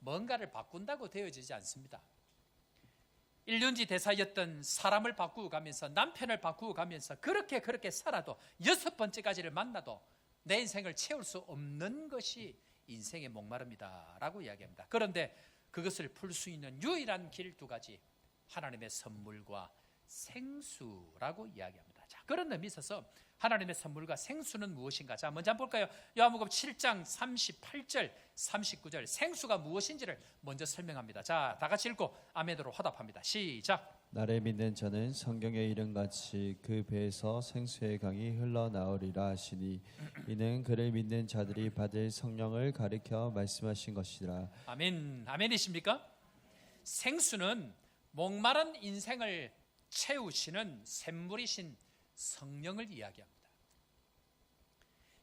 뭔가를 바꾼다고 되어지지 않습니다. 일륜지 대사였던 사람을 바꾸고 가면서 남편을 바꾸고 가면서 그렇게 살아도 6번째까지를 만나도 내 인생을 채울 수 없는 것이 인생의 목마름이다 라고 이야기합니다. 그런데 그것을 풀 수 있는 유일한 길 두 가지, 하나님의 선물과 생수라고 이야기합니다. 자, 그런 의미에 있어서 하나님의 선물과 생수는 무엇인가? 자, 먼저 한번 볼까요? 요한복음 7장 38절 39절 생수가 무엇인지를 먼저 설명합니다. 자, 다 같이 읽고 아멘으로 화답합니다. 시작. 나를 믿는 자는 성경의 이름같이 그 배에서 생수의 강이 흘러나오리라 하시니 이는 그를 믿는 자들이 받을 성령을 가리켜 말씀하신 것이라. 아멘. 아멘이십니까? 생수는 목마른 인생을 채우시는 샘물이신 성령을 이야기합니다.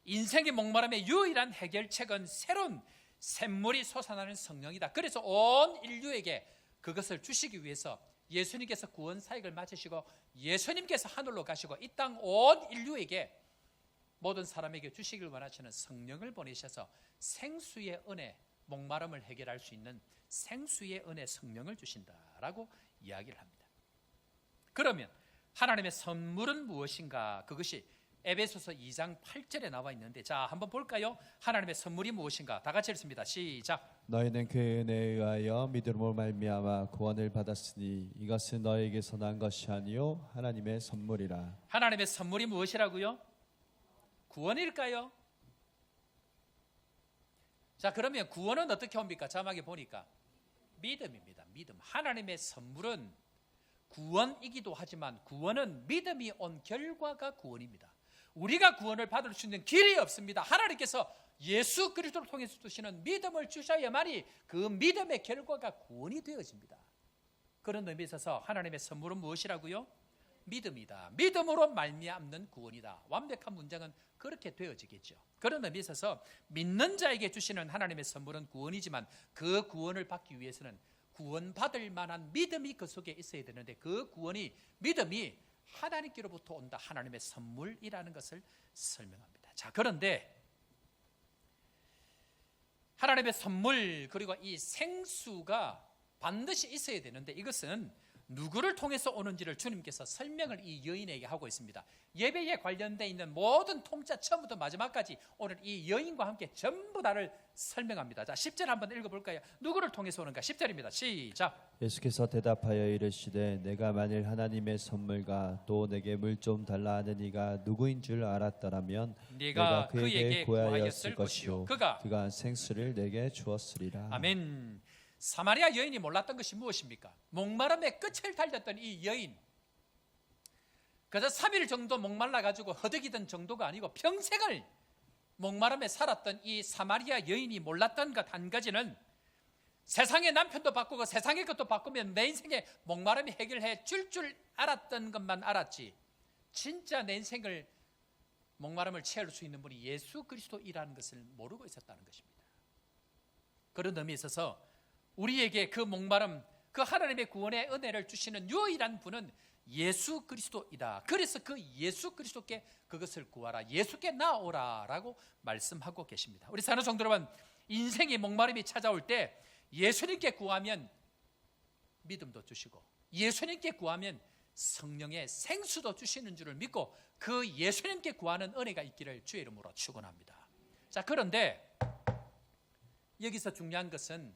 인생의 목마름의 유일한 해결책은 새로운 샘물이 솟아나는 성령이다. 그래서 온 인류에게 그것을 주시기 위해서 예수님께서 구원 사역을 마치시고 예수님께서 하늘로 가시고 이 땅 온 인류에게 모든 사람에게 주시길 원하시는 성령을 보내셔서 생수의 은혜, 목마름을 해결할 수 있는 생수의 은혜 성령을 주신다라고 이야기를 합니다. 그러면 하나님의 선물은 무엇인가? 그것이 에베소서 2장 8절에 나와 있는데, 자, 한번 볼까요? 하나님의 선물이 무엇인가? 다 같이 읽습니다. 시작. 너희는 그 은혜에 의하여 믿음으로 말미암아 구원을 받았으니 이것은 너희에게서 난 것이 아니요 하나님의 선물이라. 하나님의 선물이 무엇이라고요? 구원일까요? 자, 그러면 구원은 어떻게 옵니까? 자막에 보니까 믿음입니다. 믿음. 하나님의 선물은 구원이기도 하지만 구원은 믿음이 온 결과가 구원입니다. 우리가 구원을 받을 수 있는 길이 없습니다. 하나님께서 예수 그리스도를 통해서 주시는 믿음을 주셔야만이 그 믿음의 결과가 구원이 되어집니다. 그런 의미에 있어서 하나님의 선물은 무엇이라고요? 믿음이다. 믿음으로 말미암는 구원이다. 완벽한 문장은 그렇게 되어지겠죠. 그런 의미에 있어서 믿는 자에게 주시는 하나님의 선물은 구원이지만 그 구원을 받기 위해서는 구원받을 만한 믿음이 그 속에 있어야 되는데 그 구원이, 믿음이 하나님께로부터 온다. 하나님의 선물이라는 것을 설명합니다. 자, 그런데 하나님의 선물 그리고 이 생수가 반드시 있어야 되는데 이것은 누구를 통해서 오는지를 주님께서 설명을 이 여인에게 하고 있습니다. 예배에 관련되어 있는 모든 통짜 처음부터 마지막까지 오늘 이 여인과 함께 전부 다를 설명합니다. 자, 10절 한번 읽어볼까요? 누구를 통해서 오는가? 10절입니다. 시작. 예수께서 대답하여 이르시되 내가 만일 하나님의 선물과 또 내게 물 좀 달라 하는 이가 누구인 줄 알았더라면 네가 그에게 구하였을 것이요 그가 생수를 내게 주었으리라. 아멘. 사마리아 여인이 몰랐던 것이 무엇입니까? 목마름의 끝을 달렸던 이 여인, 그저 3일 정도 목말라가지고 허덕이던 정도가 아니고 평생을 목마름에 살았던 이 사마리아 여인이 몰랐던 것 한 가지는 세상의 남편도 바꾸고 세상의 것도 바꾸면 내 인생의 목마름이 해결해 줄 알았던 것만 알았지, 진짜 내 인생을 목마름을 채울 수 있는 분이 예수 그리스도이라는 것을 모르고 있었다는 것입니다. 그런 의미에 있어서 우리에게 그 목마름, 그 하나님의 구원의 은혜를 주시는 유일한 분은 예수 그리스도이다. 그래서 그 예수 그리스도께 그것을 구하라, 예수께 나오라 라고 말씀하고 계십니다. 우리 사는 성도 여러분, 인생의 목마름이 찾아올 때 예수님께 구하면 믿음도 주시고 예수님께 구하면 성령의 생수도 주시는 줄을 믿고 그 예수님께 구하는 은혜가 있기를 주의 이름으로 축원합니다. 자, 그런데 여기서 중요한 것은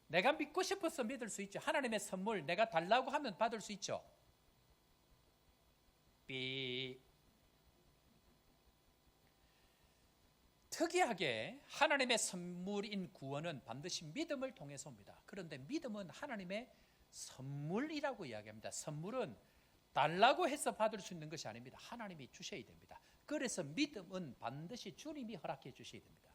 내가 믿고 싶어서 믿을 수 있죠. 하나님의 선물 내가 달라고 하면 받을 수 있죠. 특이하게 하나님의 선물인 구원은 반드시 믿음을 통해서 옵니다. 그런데 믿음은 하나님의 선물이라고 이야기합니다. 선물은 달라고 해서 받을 수 있는 것이 아닙니다. 하나님이 주셔야 됩니다. 그래서 믿음은 반드시 주님이 허락해 주셔야 됩니다.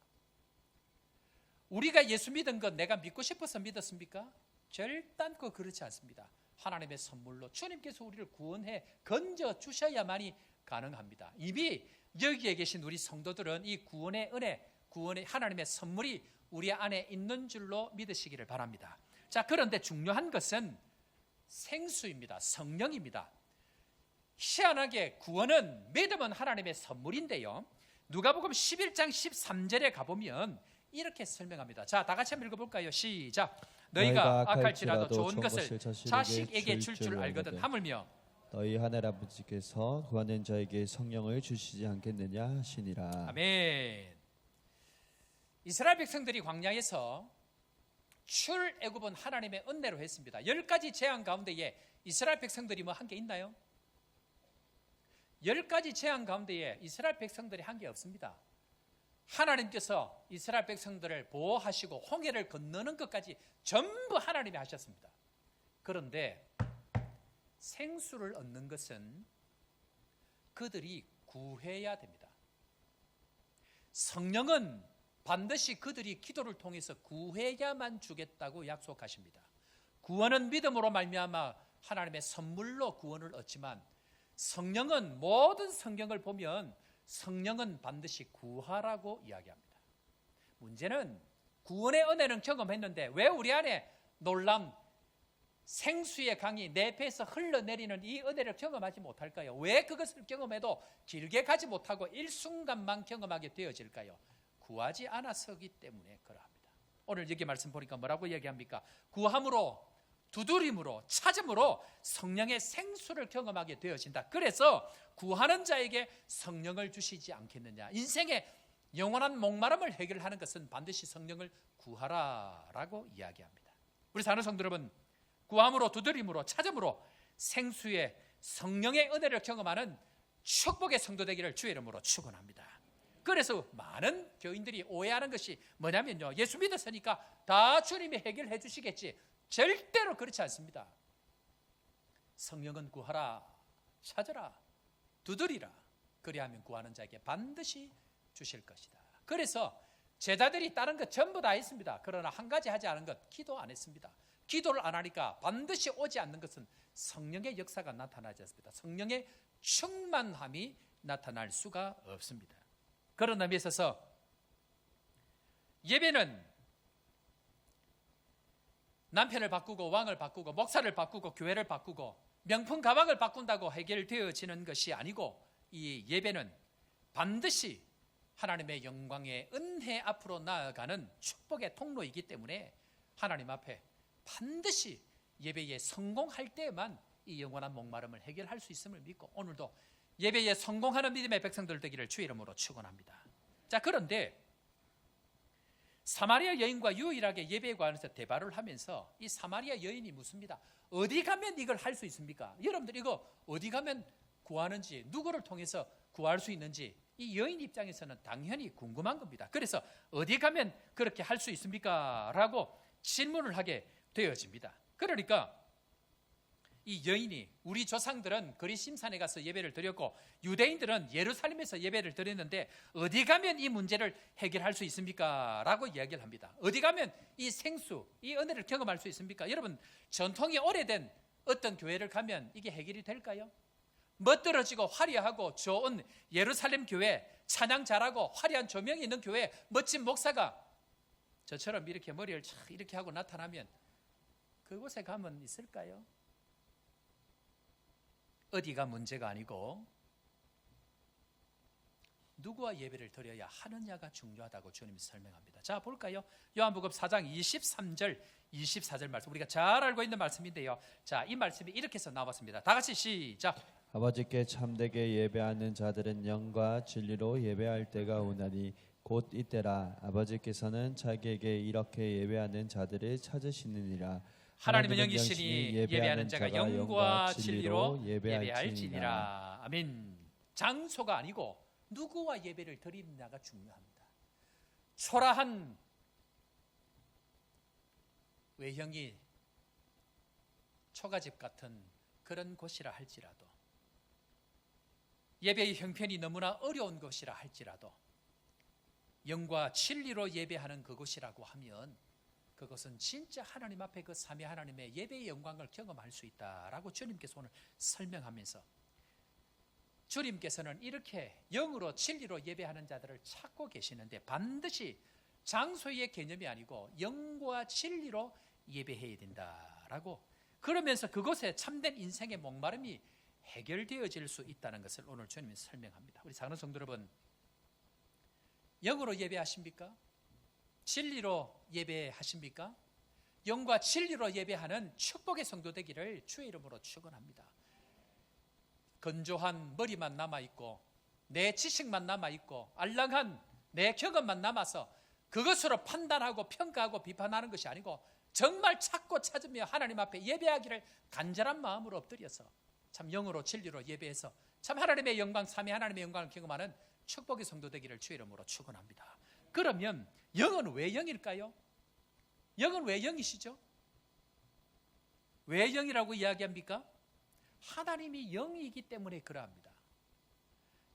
우리가 예수 믿은 것 내가 믿고 싶어서 믿었습니까? 절단코 그렇지 않습니다. 하나님의 선물로 주님께서 우리를 구원해 건져 주셔야만이 가능합니다. 이미 여기에 계신 우리 성도들은 이 구원의 은혜, 구원의 하나님의 선물이 우리 안에 있는 줄로 믿으시기를 바랍니다. 자, 그런데 중요한 것은 생수입니다. 성령입니다. 희한하게 구원은, 믿음은 하나님의 선물인데요, 누가복음 11장 13절에 가보면 이렇게 설명합니다. 자, 다 같이 한번 읽어볼까요? 시작. 너희가 악할지라도 좋은 것을 자식에게 줄 줄 알거든 하물며 너희 하늘 아버지께서 구하는 자에게 성령을 주시지 않겠느냐 하시니라. 아멘. 이스라엘 백성들이 광야에서 출애굽은 하나님의 은혜로 했습니다. 10가지 재앙 가운데에 이스라엘 백성들이 뭐 한 게 있나요? 10가지 재앙 가운데에 이스라엘 백성들이 한 게 없습니다. 하나님께서 이스라엘 백성들을 보호하시고 홍해를 건너는 것까지 전부 하나님이 하셨습니다. 그런데 생수를 얻는 것은 그들이 구해야 됩니다. 성령은 반드시 그들이 기도를 통해서 구해야만 주겠다고 약속하십니다. 구원은 믿음으로 말미암아 하나님의 선물로 구원을 얻지만 성령은, 모든 성경을 보면 성령은 반드시 구하라고 이야기합니다. 문제는 구원의 은혜는 경험했는데 왜 우리 안에 놀람, 생수의 강이 내 배에서 흘러내리는 이 은혜를 경험하지 못할까요? 왜 그것을 경험해도 길게 가지 못하고 일순간만 경험하게 되어질까요? 구하지 않아서기 때문에 그러합니다. 오늘 여기 말씀 보니까 뭐라고 얘기합니까? 구함으로, 두드림으로, 찾음으로 성령의 생수를 경험하게 되어진다. 그래서 구하는 자에게 성령을 주시지 않겠느냐. 인생의 영원한 목마름을 해결하는 것은 반드시 성령을 구하라라고 이야기합니다. 우리 사는 성도 여러분, 구함으로, 두드림으로, 찾음으로 생수의 성령의 은혜를 경험하는 축복의 성도 되기를 주의 이름으로 축원합니다. 그래서 많은 교인들이 오해하는 것이 뭐냐면요, 예수 믿었으니까 다 주님이 해결해 주시겠지. 절대로 그렇지 않습니다. 성령은 구하라, 찾으라, 두드리라. 그리하면 구하는 자에게 반드시 주실 것이다. 그래서 제자들이 다른 것 전부 다 했습니다. 그러나 한 가지 하지 않은 것, 기도 안 했습니다. 기도를 안 하니까 반드시 오지 않는 것은 성령의 역사가 나타나지 않습니다. 성령의 충만함이 나타날 수가 없습니다. 그런 의미에 있어서 예배는 남편을 바꾸고 왕을 바꾸고 목사를 바꾸고 교회를 바꾸고 명품 가방을 바꾼다고 해결되어지는 것이 아니고, 이 예배는 반드시 하나님의 영광의 은혜 앞으로 나아가는 축복의 통로이기 때문에 하나님 앞에 반드시 예배에 성공할 때만 이 영원한 목마름을 해결할 수 있음을 믿고 오늘도 예배에 성공하는 믿음의 백성들 되기를 주의 이름으로 축원합니다. 자, 그런데 사마리아 여인과 유일하게 예배에 관해서 대화를 하면서 이 사마리아 여인이 묻습니다. 어디 가면 이걸 할 수 있습니까? 여러분들 이거 어디 가면 구하는지, 누구를 통해서 구할 수 있는지 이 여인 입장에서는 당연히 궁금한 겁니다. 그래서 어디 가면 그렇게 할 수 있습니까? 라고 질문을 하게 되어집니다. 그러니까 이 여인이 우리 조상들은 그리심산에 가서 예배를 드렸고 유대인들은 예루살렘에서 예배를 드렸는데 어디 가면 이 문제를 해결할 수 있습니까? 라고 이야기를 합니다. 어디 가면 이 생수, 이 은혜를 경험할 수 있습니까? 여러분, 전통이 오래된 어떤 교회를 가면 이게 해결이 될까요? 멋들어지고 화려하고 좋은 예루살렘 교회, 찬양 잘하고 화려한 조명이 있는 교회, 멋진 목사가 저처럼 이렇게 머리를 착 이렇게 하고 나타나면 그곳에 가면 있을까요? 어디가 문제가 아니고 누구와 예배를 드려야 하느냐가 중요하다고 주님이 설명합니다. 자, 볼까요? 요한복음 4장 23절 24절 말씀, 우리가 잘 알고 있는 말씀인데요. 자, 이 말씀이 이렇게 해서 나왔습니다. 다 같이 시작. 아버지께 참되게 예배하는 자들은 영과 진리로 예배할 때가 오나니 곧 이때라. 아버지께서는 자기에게 이렇게 예배하는 자들을 찾으시느니라. 하나님은 영이시니 예배하는 자가 영과 진리로 예배할지니라. 아멘. 장소가 아니고 누구와 예배를 드리느냐가 중요합니다. 초라한 외형이 초가집 같은 그런 곳이라 할지라도, 예배의 형편이 너무나 어려운 것이라 할지라도 영과 진리로 예배하는 그곳이라고 하면 그것은 진짜 하나님 앞에 그 삼위 하나님의 예배의 영광을 경험할 수 있다라고 주님께서 오늘 설명하면서, 주님께서는 이렇게 영으로 진리로 예배하는 자들을 찾고 계시는데 반드시 장소의 개념이 아니고 영과 진리로 예배해야 된다라고, 그러면서 그곳에 참된 인생의 목마름이 해결되어질 수 있다는 것을 오늘 주님이 설명합니다. 우리 사랑하는 성도 여러분, 영으로 예배하십니까? 진리로 예배하십니까? 영과 진리로 예배하는 축복의 성도 되기를 주의 이름으로 축원합니다. 건조한 머리만 남아있고 내 지식만 남아있고 알랑한 내 경험만 남아서 그것으로 판단하고 평가하고 비판하는 것이 아니고 정말 찾고 찾으며 하나님 앞에 예배하기를 간절한 마음으로 엎드려서 참 영으로 진리로 예배해서 참 하나님의 영광, 삼위 하나님의 영광을 경험하는 축복의 성도 되기를 주의 이름으로 축원합니다. 그러면 영은 왜 영일까요? 영은 왜 영이시죠? 왜 영이라고 이야기합니까? 하나님이 영이기 때문에 그러합니다.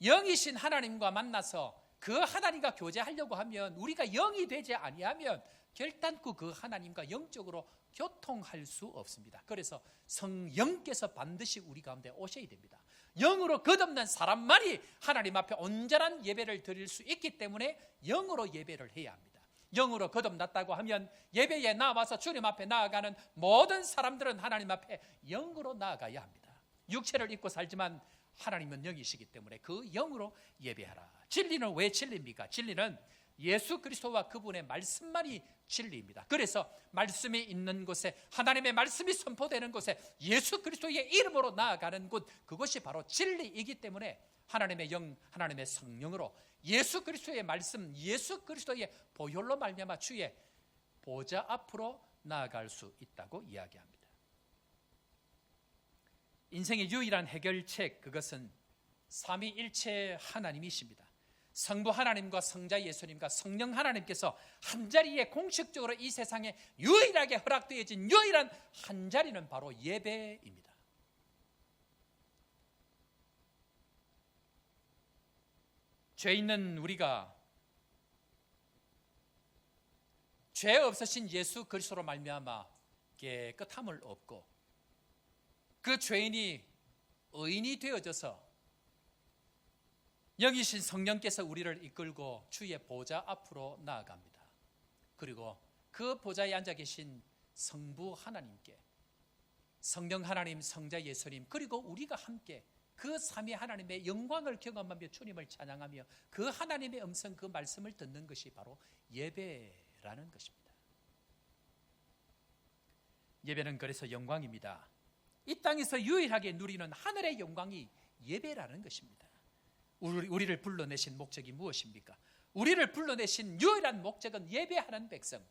영이신 하나님과 만나서 그 하나님과 교제하려고 하면, 우리가 영이 되지 아니하면 결단코 그 하나님과 영적으로 교통할 수 없습니다. 그래서 성령께서 반드시 우리 가운데 오셔야 됩니다. 영으로 끝없는 사람만이 하나님 앞에 온전한 예배를 드릴 수 있기 때문에 영으로 예배를 해야 합니다. 영으로 거듭났다고 하면 예배에 나와서 주님 앞에 나아가는 모든 사람들은 하나님 앞에 영으로 나아가야 합니다. 육체를 입고 살지만 하나님은 영이시기 때문에 그 영으로 예배하라. 진리는 왜 진리입니까? 진리는 예수 그리스도와 그분의 말씀만이 진리입니다. 그래서 말씀이 있는 곳에, 하나님의 말씀이 선포되는 곳에 예수 그리스도의 이름으로 나아가는 곳, 그것이 바로 진리이기 때문에 하나님의 영, 하나님의 성령으로 예수 그리스도의 말씀, 예수 그리스도의 보혈로 말미암아 주의 보좌 앞으로 나아갈 수 있다고 이야기합니다. 인생의 유일한 해결책, 그것은 삼위일체 하나님이십니다. 성부 하나님과 성자 예수님과 성령 하나님께서 한자리에 공식적으로 이 세상에 유일하게 허락되어진 유일한 한자리는 바로 예배입니다. 죄 있는 우리가 죄 없으신 예수 그리스도로 말미암아 깨끗함을 얻고 그 죄인이 의인이 되어져서 영이신 성령께서 우리를 이끌고 주의 보좌 앞으로 나아갑니다. 그리고 그 보좌에 앉아 계신 성부 하나님께, 성령 하나님, 성자 예수님, 그리고 우리가 함께 그 삼위 하나님의 영광을 경험하며 주님을 찬양하며 그 하나님의 음성, 그 말씀을 듣는 것이 바로 예배라는 것입니다. 예배는 그래서 영광입니다. 이 땅에서 유일하게 누리는 하늘의 영광이 예배라는 것입니다. 우리를 불러내신 목적이 무엇입니까? 우리를 불러내신 유일한 목적은 예배하는 백성,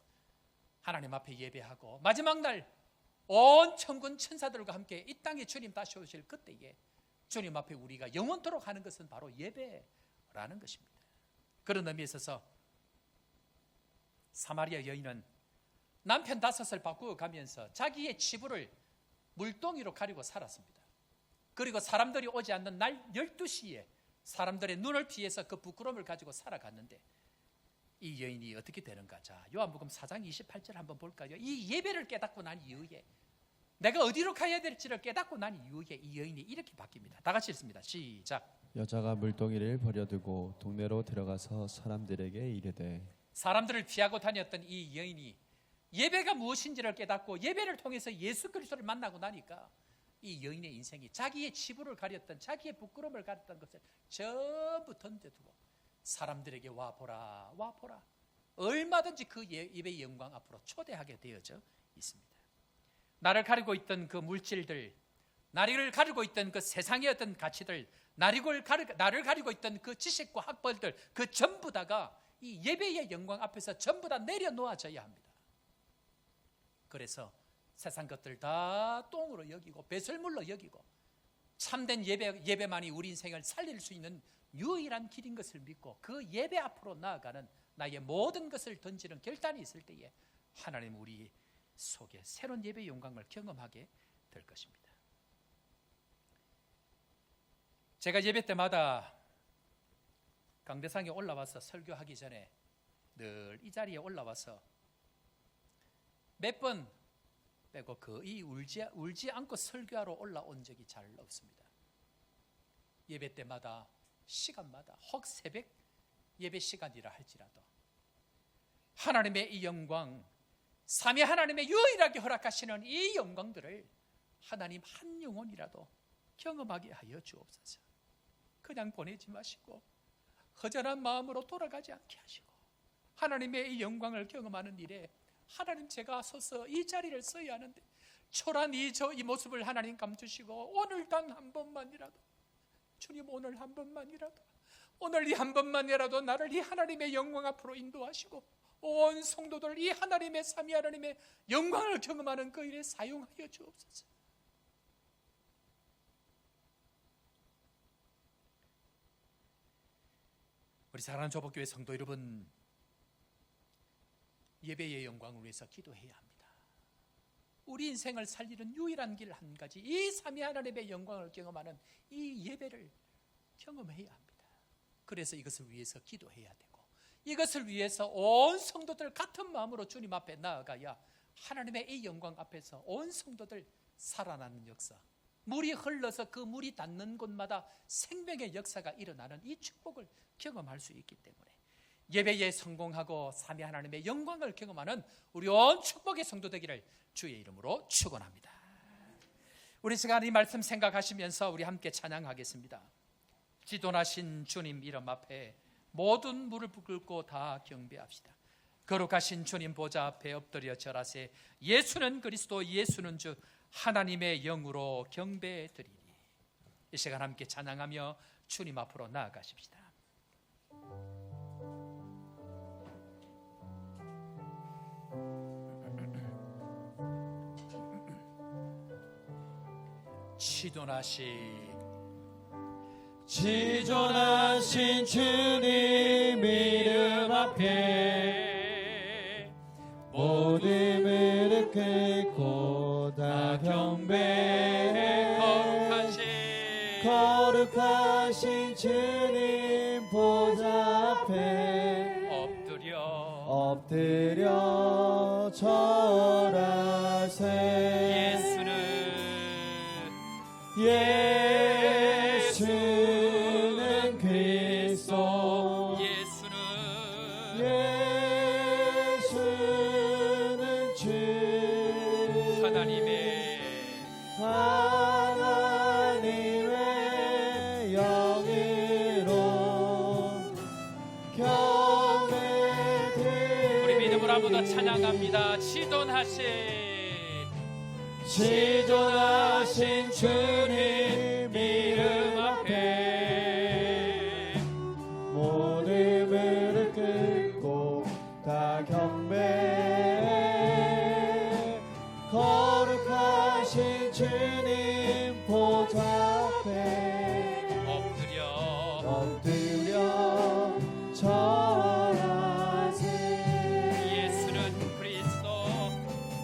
하나님 앞에 예배하고 마지막 날 온 천군 천사들과 함께 이 땅에 주님 다시 오실 그때에 주님 앞에 우리가 영원토록 하는 것은 바로 예배라는 것입니다. 그런 의미에 있어서 사마리아 여인은 남편 5을 바꾸어 가면서 자기의 치부를 물동이로 가리고 살았습니다. 그리고 사람들이 오지 않는 날 12시에 사람들의 눈을 피해서 그 부끄러움을 가지고 살아갔는데 이 여인이 어떻게 되는가? 자, 요한복음 4장 28절 한번 볼까요? 이 예배를 깨닫고 난 이후에, 내가 어디로 가야 될지를 깨닫고 난 이후에 이 여인이 이렇게 바뀝니다. 다 같이 읽습니다. 시작. 여자가 물동이를 버려두고 동네로 들어가서 사람들에게 이르되. 사람들을 피하고 다녔던 이 여인이 예배가 무엇인지를 깨닫고 예배를 통해서 예수 그리스도를 만나고 나니까 이 여인의 인생이 자기의 치부를 가렸던, 자기의 부끄러움을 가렸던 것을 전부 던져두고 사람들에게 와보라, 와보라, 얼마든지 그 예배의 영광 앞으로 초대하게 되어져 있습니다. 나를 가리고 있던 그 물질들, 나를 가리고 있던 그 세상의 어떤 가치들, 나를 가리고 있던 그 지식과 학벌들, 그 전부 다가 이 예배의 영광 앞에서 전부 다 내려놓아져야 합니다. 그래서 세상 것들 다 똥으로 여기고 배설물로 여기고 참된 예배만이 우리 인생을 살릴 수 있는 유일한 길인 것을 믿고 그 예배 앞으로 나아가는 나의 모든 것을 던지는 결단이 있을 때에 하나님 우리 속에 새로운 예배의 영광을 경험하게 될 것입니다. 제가 예배 때마다 강대상에 올라와서 설교하기 전에 늘 이 자리에 올라와서 몇 번 빼고 거의 울지 않고 설교하러 올라온 적이 잘 없습니다. 예배 때마다 시간마다 혹 새벽 예배 시간이라 할지라도 하나님의 이 영광, 삼위 하나님의 유일하게 허락하시는 이 영광들을 하나님 한 영혼이라도 경험하게 하여 주옵소서. 그냥 보내지 마시고 허전한 마음으로 돌아가지 않게 하시고 하나님의 이 영광을 경험하는 일에 하나님 제가 서서 이 자리를 써야 하는데 초라한 이 모습을 하나님 감추시고 오늘 단 한 번만이라도 주님, 오늘 한 번만이라도, 오늘 이 한 번만이라도 나를 이 하나님의 영광 앞으로 인도하시고 온 성도들 이 하나님의 삼위 하나님의 영광을 경험하는 그 일에 사용하여 주옵소서. 우리 사랑하는 조복교회 성도 여러분, 예배의 영광을 위해서 기도해야 합니다. 우리 인생을 살리는 유일한 길 한 가지, 이 삼위 하나님의 영광을 경험하는 이 예배를 경험해야 합니다. 그래서 이것을 위해서 기도해야 되고 이것을 위해서 온 성도들 같은 마음으로 주님 앞에 나아가야 하나님의 이 영광 앞에서 온 성도들 살아나는 역사, 물이 흘러서 그 물이 닿는 곳마다 생명의 역사가 일어나는 이 축복을 경험할 수 있기 때문에 예배에 성공하고 삼위 하나님의 영광을 경험하는 우리 온 축복의 성도 되기를 주의 이름으로 축원합니다. 우리 시간 이 말씀 생각하시면서 우리 함께 찬양하겠습니다. 지존하신 주님 이름 앞에 모든 무릎을 꿇고 다 경배합시다. 거룩하신 주님 보좌 앞에 엎드려 절하세. 예수는 그리스도, 예수는 주, 하나님의 영으로 경배드리니. 이 시간 함께 찬양하며 주님 앞으로 나아가십시다. 지존하신 주님 이름 앞에 모든 무릎 꿇고 다 경배해. 거룩하신 주님 보좌 앞에 엎드려 절하세. 예수는 그리스도, 예수는 주, 하나님의 영으로 경배드리니. 우리 믿음으로 한번 더 찬양합니다. 지존하신 지존하신 주님 이름 앞에 모든 무릎 꿇고 다 경배 거룩하신 주님 보좌 앞에 엎드려 절하세. 예수는 그리스도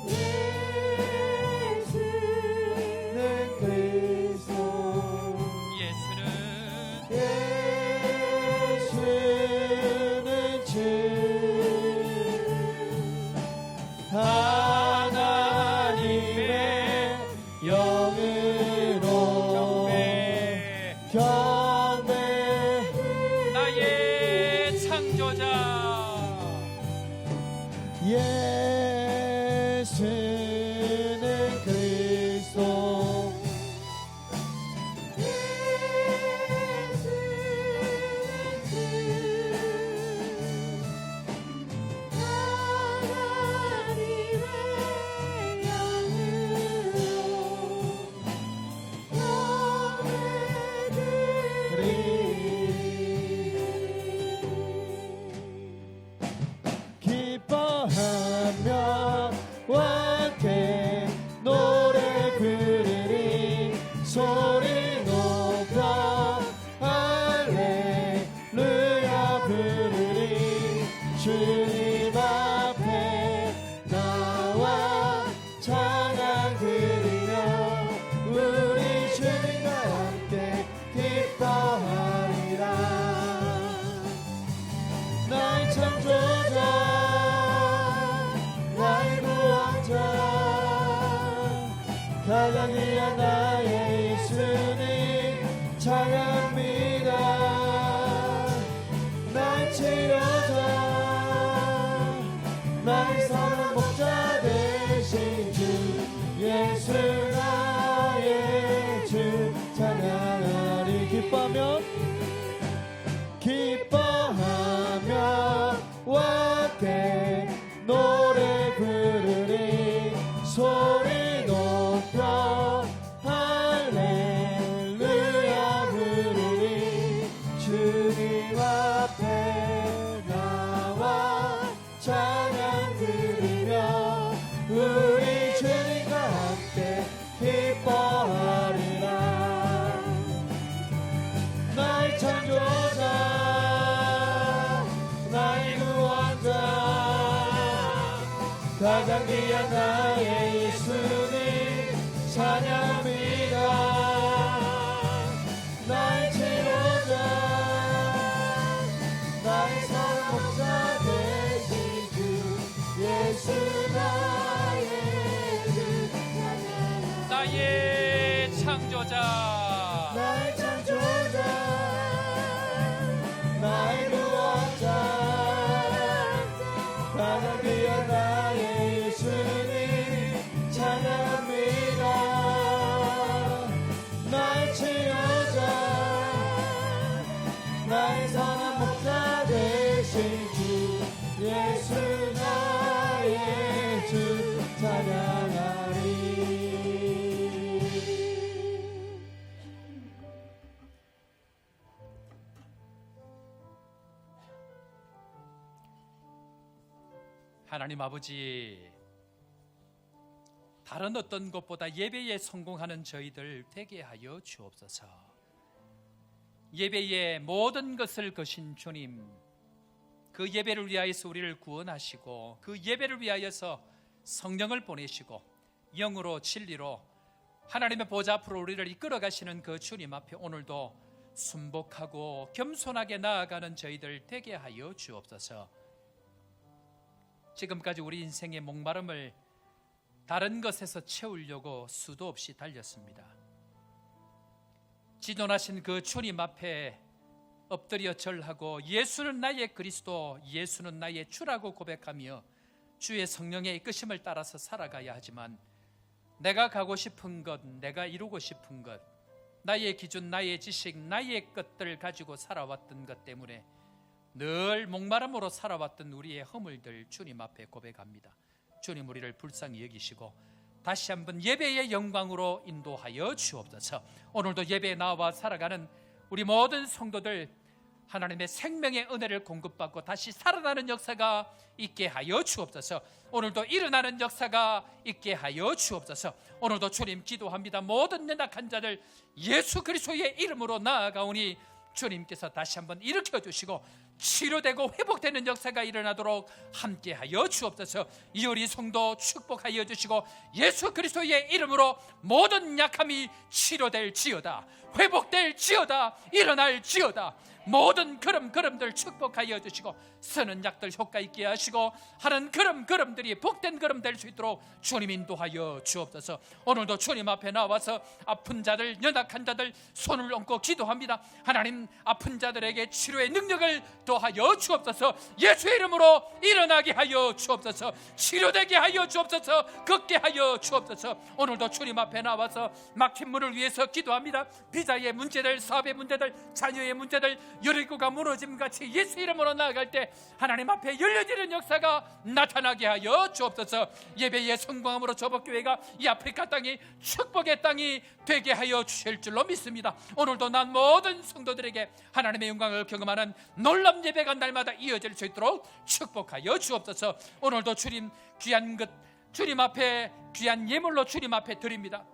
예수는 그리스도 예수는 주 하나님의 영으로 경배 나의 창조자 예수는 그리스도 기뻐하며 함께 노래 부르리 소리 높여 할렐루야 부르리 주님 앞에 나와 찬양 드리며 우리 주님과 함께 기뻐하리라. 나의 창조자 나의 구원자 가장 귀한 나의 예수님 찬양합니다. 나의 치료자 나의 사랑 목자 되신 주 예수 나의 주 찬양하리. 기뻐하며 함께 노래 부르리 소리 높여 할렐루야 부르리 주님 앞에 나와 찬양 드리며 우리 주님과 함께 기뻐하리라. 나의 창조자 나의 구원자 가장 귀한 나의 예수님 찬양합니다. 나의 치료자 나의 사랑 목자 되신 주 예수 나의 주 찬양합니다. 나의 창조자 나의 창조자 나의 구원자 가장 귀한 나의 예수님 찬양합니다. 나의 치료자 나의 선한 목자 되신 주 예수 나의 주 찬양하리. 하나님 아버지, 다른 어떤 것보다 예배에 성공하는 저희들 되게 하여 주옵소서. 예배에 모든 것을 거신 주님, 그 예배를 위하여서 우리를 구원하시고 그 예배를 위하여서 성령을 보내시고 영으로 진리로 하나님의 보좌 앞으로 우리를 이끌어 가시는 그 주님 앞에 오늘도 순복하고 겸손하게 나아가는 저희들 되게 하여 주옵소서. 지금까지 우리 인생의 목마름을 다른 것에서 채우려고 수도 없이 달렸습니다. 지존하신 그 주님 앞에 엎드려 절하고 예수는 나의 그리스도, 예수는 나의 주라고 고백하며 주의 성령의 이끄심을 따라서 살아가야 하지만 내가 가고 싶은 것, 내가 이루고 싶은 것, 나의 기준, 나의 지식, 나의 것들을 가지고 살아왔던 것 때문에 늘 목마름으로 살아왔던 우리의 허물들 주님 앞에 고백합니다. 주님 우리를 불쌍히 여기시고 다시 한번 예배의 영광으로 인도하여 주옵소서. 오늘도 예배에 나와 살아가는 우리 모든 성도들 하나님의 생명의 은혜를 공급받고 다시 살아나는 역사가 있게 하여 주옵소서. 오늘도 일어나는 역사가 있게 하여 주옵소서. 오늘도 주님 기도합니다. 모든 연약한 자들 예수 그리스도의 이름으로 나아가오니 주님께서 다시 한번 일으켜 주시고 치료되고 회복되는 역사가 일어나도록 함께하여 주옵소서. 이효리 성도 축복하여 주시고 예수 그리스도의 이름으로 모든 약함이 치료될지어다, 회복될지어다, 일어날지어다. 모든 걸음들 축복하여 주시고 쓰는 약들 효과 있게 하시고 하는 걸음들이 복된 걸음 될 수 있도록 주님 인도하여 주옵소서. 오늘도 주님 앞에 나와서 아픈 자들, 연약한 자들 손을 얹고 기도합니다. 하나님, 아픈 자들에게 치료의 능력을 더하여 주옵소서. 예수의 이름으로 일어나게 하여 주옵소서. 치료되게 하여 주옵소서. 걷게 하여 주옵소서. 오늘도 주님 앞에 나와서 막힌 문을 위해서 기도합니다. 비자의 문제들, 사업의 문제들, 자녀의 문제들, 여리고가 무너짐같이 예수 이름으로 나아갈 때 하나님 앞에 열려지는 역사가 나타나게 하여 주옵소서. 예배의 성공함으로 저복교회가 이 아프리카 땅이 축복의 땅이 되게 하여 주실 줄로 믿습니다. 오늘도 난 모든 성도들에게 하나님의 영광을 경험하는 놀라운 예배가 날마다 이어질 수 있도록 축복하여 주옵소서. 오늘도 주님 귀한 것 주님 앞에 귀한 예물로 주님 앞에 드립니다.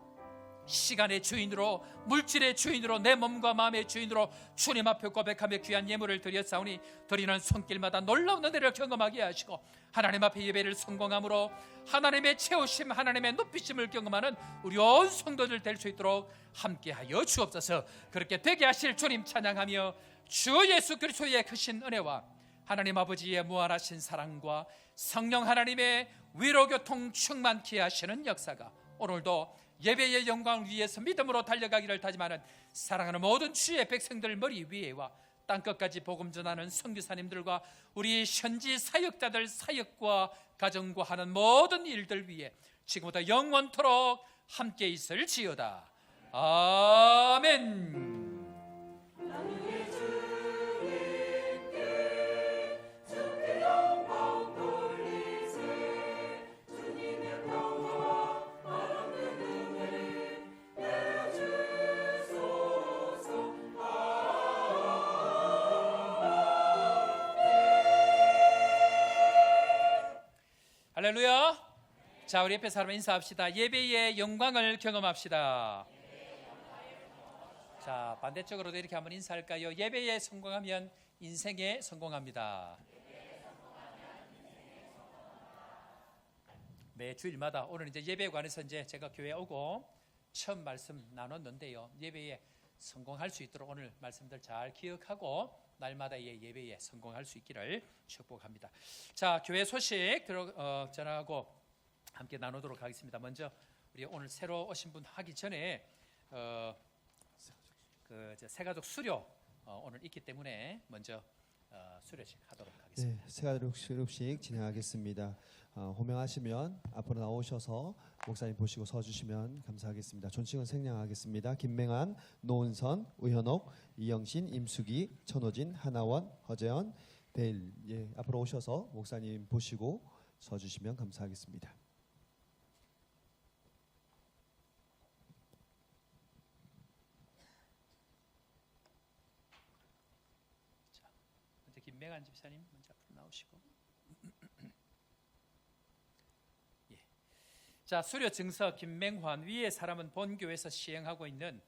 시간의 주인으로, 물질의 주인으로, 내 몸과 마음의 주인으로 주님 앞에 고백하며 귀한 예물을 드렸사오니 드리는 손길마다 놀라운 은혜를 경험하게 하시고 하나님 앞에 예배를 성공함으로 하나님의 채우심, 하나님의 높이심을 경험하는 우리 온 성도들 될 수 있도록 함께하여 주옵소서. 그렇게 되게 하실 주님 찬양하며 주 예수 그리스도의 크신 은혜와 하나님 아버지의 무한하신 사랑과 성령 하나님의 위로교통 충만케 하시는 역사가 오늘도 예배의 영광을 위해서 믿음으로 달려가기를 다짐하는 사랑하는 모든 주의 백성들 머리 위에와 땅끝까지 복음 전하는 선교사님들과 우리 현지 사역자들 사역과 가정과 하는 모든 일들 위에 지금부터 영원토록 함께 있을지어다. 아멘. 할렐루야. 자, 우리 옆에 사람 인사합시다. 예배의 영광을 경험합시다. 자, 반대쪽으로도 이렇게 한번 인사할까요? 예배에 성공하면 인생에 성공합니다. 매 주일마다 오늘 이제 예배에 관해서 이제 제가 교회에 오고 처음 말씀 나눴는데요. 예배에 성공할 수 있도록 오늘 말씀들 잘 기억하고 날마다의 예배에 성공할 수 있기를 축복합니다. 자, 교회 소식 전하고 함께 나누도록 하겠습니다. 먼저 우리 오늘 새로 오신 분 하기 전에 새가족 수료 오늘 있기 때문에 먼저 수료식 하도록 하겠습니다. 네, 새가족 수료식 진행하겠습니다. 호명하시면 앞으로 나오셔서 목사님 보시고 서주시면 감사하겠습니다. 존칭은 생략하겠습니다. 김맹한, 노은선, 우현옥, 이영신, 임수기, 천호진, 하나원, 허재현, 데일, 예, 앞으로 오셔서 목사님 보시고 서주시면 감사하겠습니다. 자, 먼저 김맹한 집사님 먼저 앞으로 나오시고. 예. 자, 수료 증서 김맹환 위의 사람은 본교에서 시행하고 있는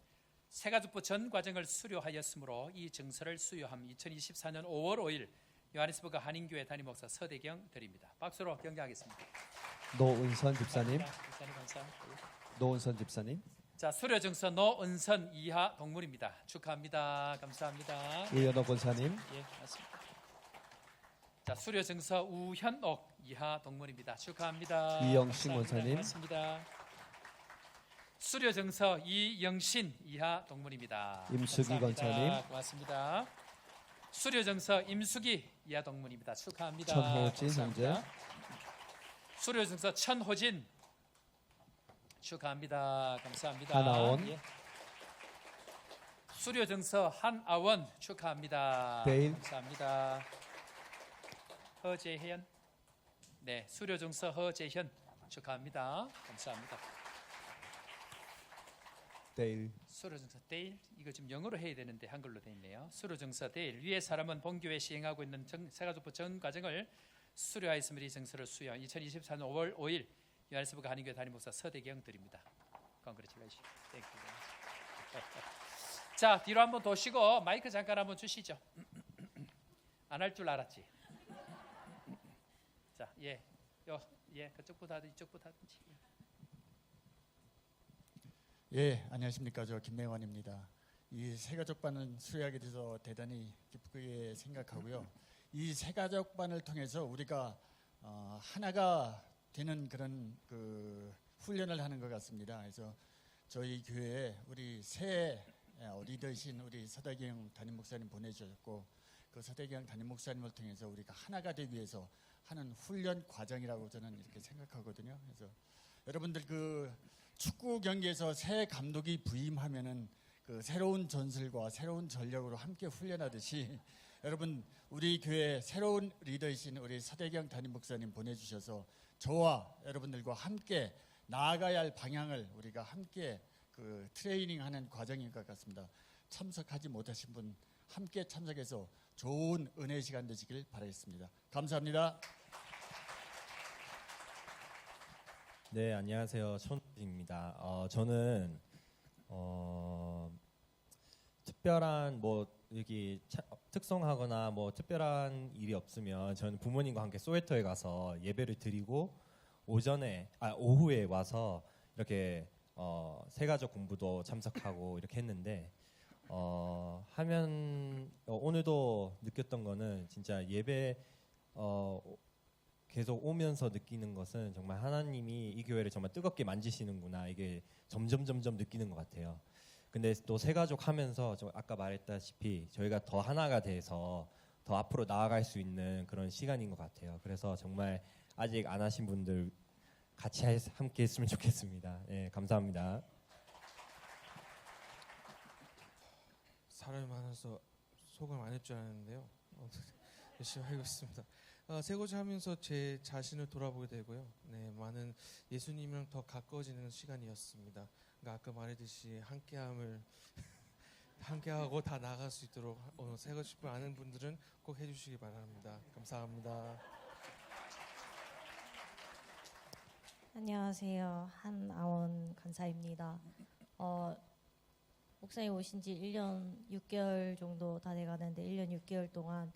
새가족부 전 과정을 수료하였으므로 이 증서를 수여함. 2024년 5월 5일 요하네스버그 한인교회 담임 목사 서대경 드립니다. 박수로 경배하겠습니다. 노은선 집사님. 감사합니다. 노은선 집사님. 자, 수료 증서 노은선 이하 동물입니다. 축하합니다. 감사합니다. 우현옥 권사님. 예, 맞습니다. 자, 수료 증서 우현옥 이하 동물입니다. 축하합니다. 이영신 감사합니다. 권사님. 맞습니다. 수료 증서 이영신 이하 동물입니다. 임수기 감사합니다. 권사님. 고맙습니다. 수료 증서 임수기 이하 동물입니다. 축하합니다. 천호진 감사합니다. 형제. 수료 증서 천호진 축하합니다. 감사합니다. 한아원. 예. 수료 증서 한아원 축하합니다. 데일. 감사합니다. 허재현. 네, 수료 증서 허재현 축하합니다. 감사합니다. 데일. 수로증서 데일 이거 지금 영어로 해야 되는데 한글로 돼 있네요. 수로증서 데일 위에 사람은 본교회 시행하고 있는 세가족부 전 과정을 수료하였으므로 이 증서를 수여 2024년 5월 5일 요한스부가 한인교회 담임 목사 서대경 드립니다. Congratulations. Thank you very much. 자 뒤로 한번 도시고 마이크 잠깐 한번 주시죠. 안 할 줄 알았지. 자 그쪽부터 하든 이쪽부터 하든지. 예, 안녕하십니까. 저 김맹환입니다. 이 새가족반을 수료하게 돼서 대단히 기쁘게 생각하고요. 이 새가족반을 통해서 우리가 하나가 되는 그런 그 훈련을 하는 것 같습니다. 그래서 저희 교회에 우리 새 리더이신 우리 서대경 담임 목사님 보내주셨고 그 서대경 담임 목사님을 통해서 우리가 하나가 되기 위해서 하는 훈련 과정이라고 저는 이렇게 생각하거든요. 그래서 여러분들 그 축구 경기에서 새 감독이 부임하면은 그 새로운 전술과 새로운 전력으로 함께 훈련하듯이 여러분 우리 교회 새로운 리더이신 우리 서대경 담임 목사님 보내주셔서 저와 여러분들과 함께 나아가야 할 방향을 우리가 함께 그 트레이닝하는 과정인 것 같습니다. 참석하지 못하신 분 함께 참석해서 좋은 은혜 시간 되시길 바라겠습니다. 감사합니다. 네, 안녕하세요. 손입니다. 저는 특별한 뭐 여기 특성하거나 뭐 특별한 일이 없으면 저는 부모님과 함께 소웨터에 가서 예배를 드리고 오후에 와서 이렇게 새가족 공부도 참석하고 이렇게 했는데 오늘도 느꼈던 거는 진짜 예배 계속 오면서 느끼는 것은 정말 하나님이 이 교회를 정말 뜨겁게 만지시는구나 이게 점점 느끼는 것 같아요. 근데 또 새가족 하면서 아까 말했다시피 저희가 더 하나가 돼서 더 앞으로 나아갈 수 있는 그런 시간인 것 같아요. 그래서 정말 아직 안 하신 분들 같이 함께 했으면 좋겠습니다. 네, 감사합니다. 사람이 많아서 소감 안 할 줄 알았는데요. 열심히 하고 있습니다. 새고지하면서 제 자신을 돌아보게 되고요. 네, 많은 예수님이랑 더 가까워지는 시간이었습니다. 그러니까 아까 말했듯이 함께하고 다 나아갈 수 있도록 새고집을 아는 분들은 꼭 해주시기 바랍니다. 감사합니다. 안녕하세요. 한아원 간사입니다. 목사님 오신 지 1년 6개월 정도 다 돼가는데 1년 6개월 동안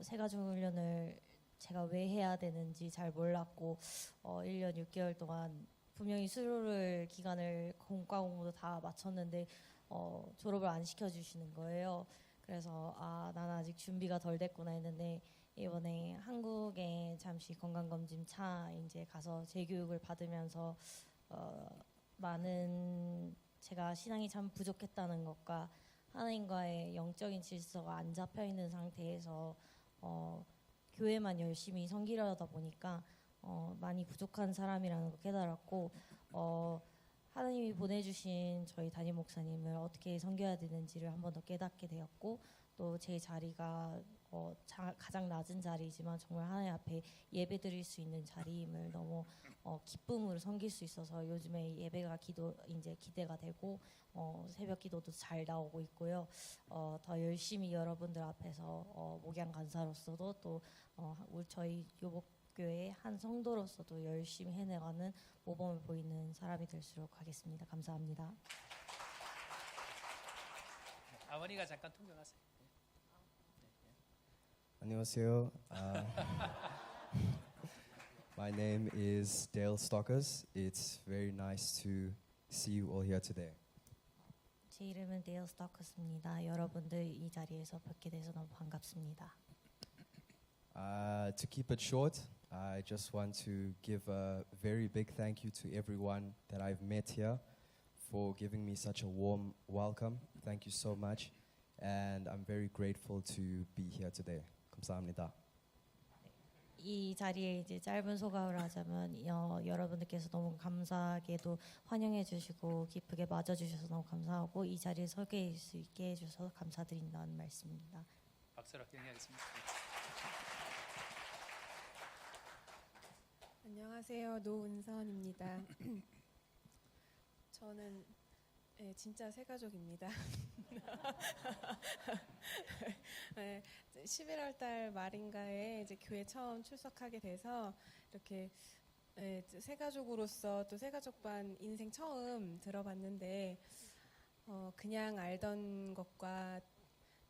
새가족 훈련을 제가 왜 해야 되는지 잘 몰랐고 1년 6개월 동안 분명히 수료를 기간을 공과 공부도 다 마쳤는데 졸업을 안 시켜주시는 거예요. 그래서 나는 아직 준비가 덜 됐구나 했는데 이번에 한국에 잠시 건강검진 차 이제 가서 재교육을 받으면서 많은 제가 신앙이 참 부족했다는 것과 하나님과의 영적인 질서가 안 잡혀 있는 상태에서 교회만 열심히 섬기려다 보니까 많이 부족한 사람이라는 걸 깨달았고 하나님이 보내주신 저희 담임 목사님을 어떻게 섬겨야 되는지를 한 번 더 깨닫게 되었고 또 제 자리가 가장 낮은 자리이지만 정말 하나님 앞에 예배 드릴 수 있는 자리임을 너무 기쁨으로 섬길 수 있어서 요즘에 예배가 이제 기대가 되고 새벽 기도도 잘 나오고 있고요. 더 열심히 여러분들 앞에서 목양 간사로서도 또 저희 요복교회 한 성도로서도 열심히 해내가는 모범을 보이는 사람이 될수록 하겠습니다. 감사합니다. 아버니가 잠깐 통역하세요. 안녕하세요. My name is Dale Stockers. It's very nice to see you all here today. 제 이름은 데일 스토커스입니다. 여러분들 이 자리에서 뵙게 돼서 너무 반갑습니다. To keep it short, I just want to give a very big thank you to everyone that I've met here for giving me such a warm welcome. Thank you so much, and I'm very grateful to be here today. 감사합니다. 이 자리에 이제 짧은 소감을 하자면 여러분들께서 너무 감사하게도 환영해 주시고 기쁘게 맞아 주셔서 너무 감사하고 이 자리에 서게 수 있게 해 주셔서 감사드린다는 말씀입니다. 박수로 격려하겠습니다. 안녕하세요. 노은선입니다. 저는 진짜 새가족입니다. 네, 11월 달 말인가에 이제 교회 처음 출석하게 돼서 이렇게 새가족으로서 또 새가족반 인생 처음 들어봤는데 그냥 알던 것과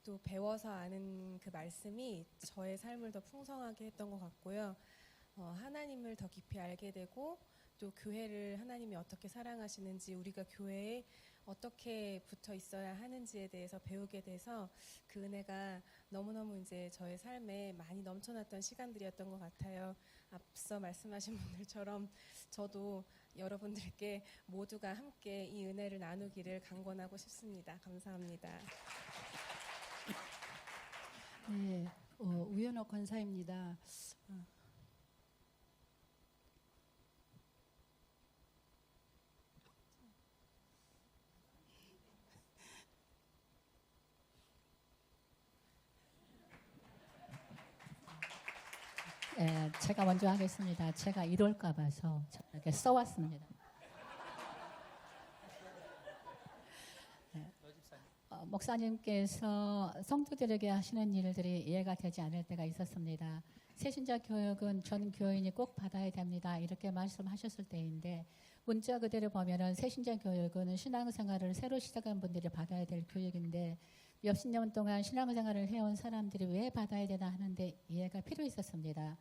또 배워서 아는 그 말씀이 저의 삶을 더 풍성하게 했던 것 같고요. 하나님을 더 깊이 알게 되고 또 교회를 하나님이 어떻게 사랑하시는지 우리가 교회에 어떻게 붙어 있어야 하는지에 대해서 배우게 돼서 그 은혜가 너무너무 이제 저의 삶에 많이 넘쳐났던 시간들이었던 것 같아요. 앞서 말씀하신 분들처럼 저도 여러분들께 모두가 함께 이 은혜를 나누기를 간권하고 싶습니다. 감사합니다. 네, 우연옥 권사입니다. 제가 먼저 하겠습니다. 제가 이럴까 봐서 이렇게 써왔습니다. 목사님께서 성도들에게 하시는 일들이 이해가 되지 않을 때가 있었습니다. 새신자 교육은 전 교인이 꼭 받아야 됩니다. 이렇게 말씀하셨을 때인데 문자 그대로 보면은 새신자 교육은 신앙생활을 새로 시작한 분들이 받아야 될 교육인데 몇십 년 동안 신앙생활을 해온 사람들이 왜 받아야 되나 하는데 이해가 필요 있었습니다.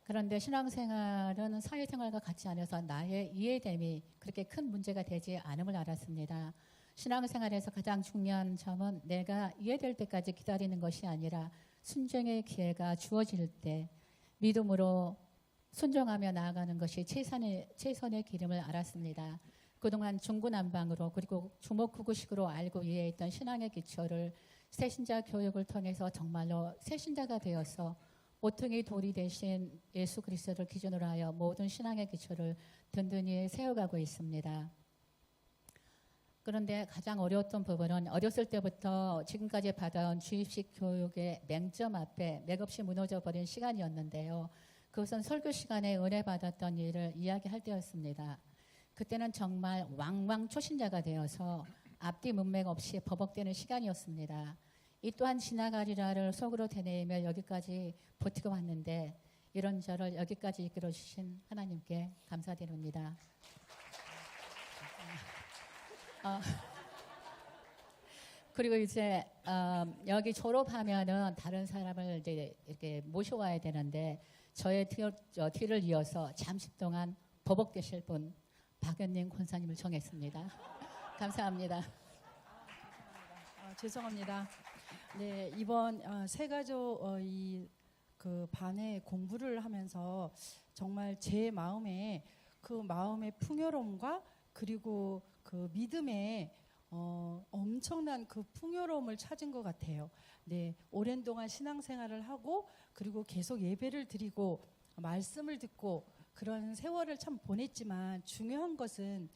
그런데 신앙생활은 사회생활과 같지 않아서 나의 이해됨이 그렇게 큰 문제가 되지 않음을 알았습니다. 신앙생활에서 가장 중요한 점은 내가 이해될 때까지 기다리는 것이 아니라 순종의 기회가 주어질 때 믿음으로 순종하며 나아가는 것이 최선의 길임을 알았습니다. 그동안 중구난방으로 그리고 주먹구구식으로 알고 이해했던 신앙의 기초를 새신자 교육을 통해서 정말로 새신자가 되어서 모퉁이 돌이 되신 예수 그리스도를 기준으로 하여 모든 신앙의 기초를 든든히 세워가고 있습니다. 그런데 가장 어려웠던 부분은 어렸을 때부터 지금까지 받아온 주입식 교육의 맹점 앞에 맥없이 무너져 버린 시간이었는데요. 그것은 설교 시간에 은혜 받았던 일을 이야기할 때였습니다. 그때는 정말 왕왕 초신자가 되어서 앞뒤 문맥 없이 버벅대는 시간이었습니다. 이 또한 지나가리라를 속으로 되뇌이며 여기까지 버티고 왔는데 이런 저를 여기까지 이끌어 주신 하나님께 감사드립니다. 그리고 이제 여기 졸업하면은 다른 사람을 이제 이렇게 모셔와야 되는데 저의 뒤를 이어서 잠시 동안 버벅대실 분 박연님 권사님을 정했습니다. 감사합니다. 죄송합니다. 네, 이번 새가족 그 반에 공부를 하면서 정말 제 마음에 그 마음의 풍요로움과 그리고 그 믿음의 엄청난 그 풍요로움을 찾은 것 같아요. 네, 오랜 동안 신앙생활을 하고 그리고 계속 예배를 드리고 말씀을 듣고 그런 세월을 참 보냈지만 중요한 것은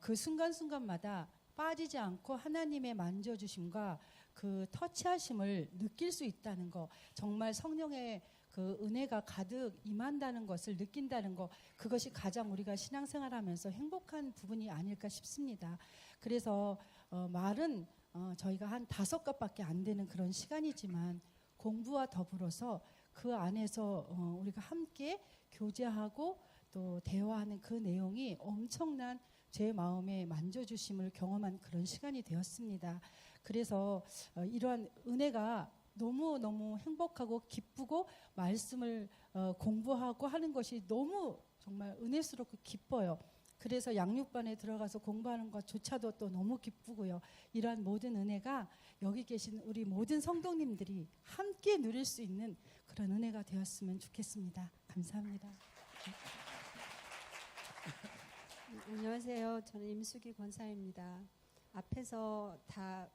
그 순간순간마다 빠지지 않고 하나님의 만져주심과 그 터치하심을 느낄 수 있다는 거, 정말 성령의 그 은혜가 가득 임한다는 것을 느낀다는 거, 그것이 가장 우리가 신앙생활하면서 행복한 부분이 아닐까 싶습니다. 그래서 말은 저희가 한 5갑밖에 안 되는 그런 시간이지만 공부와 더불어서 그 안에서 우리가 함께 교제하고 또 대화하는 그 내용이 엄청난 제 마음에 만져주심을 경험한 그런 시간이 되었습니다. 그래서 이러한 은혜가 너무너무 행복하고 기쁘고 말씀을 공부하고 하는 것이 너무 정말 은혜스럽고 기뻐요. 그래서 양육반에 들어가서 공부하는 것조차도 또 너무 기쁘고요. 이러한 모든 은혜가 여기 계신 우리 모든 성도님들이 함께 누릴 수 있는 그런 은혜가 되었으면 좋겠습니다. 감사합니다. 안녕하세요. 저는 임수기 권사입니다. 앞에서 다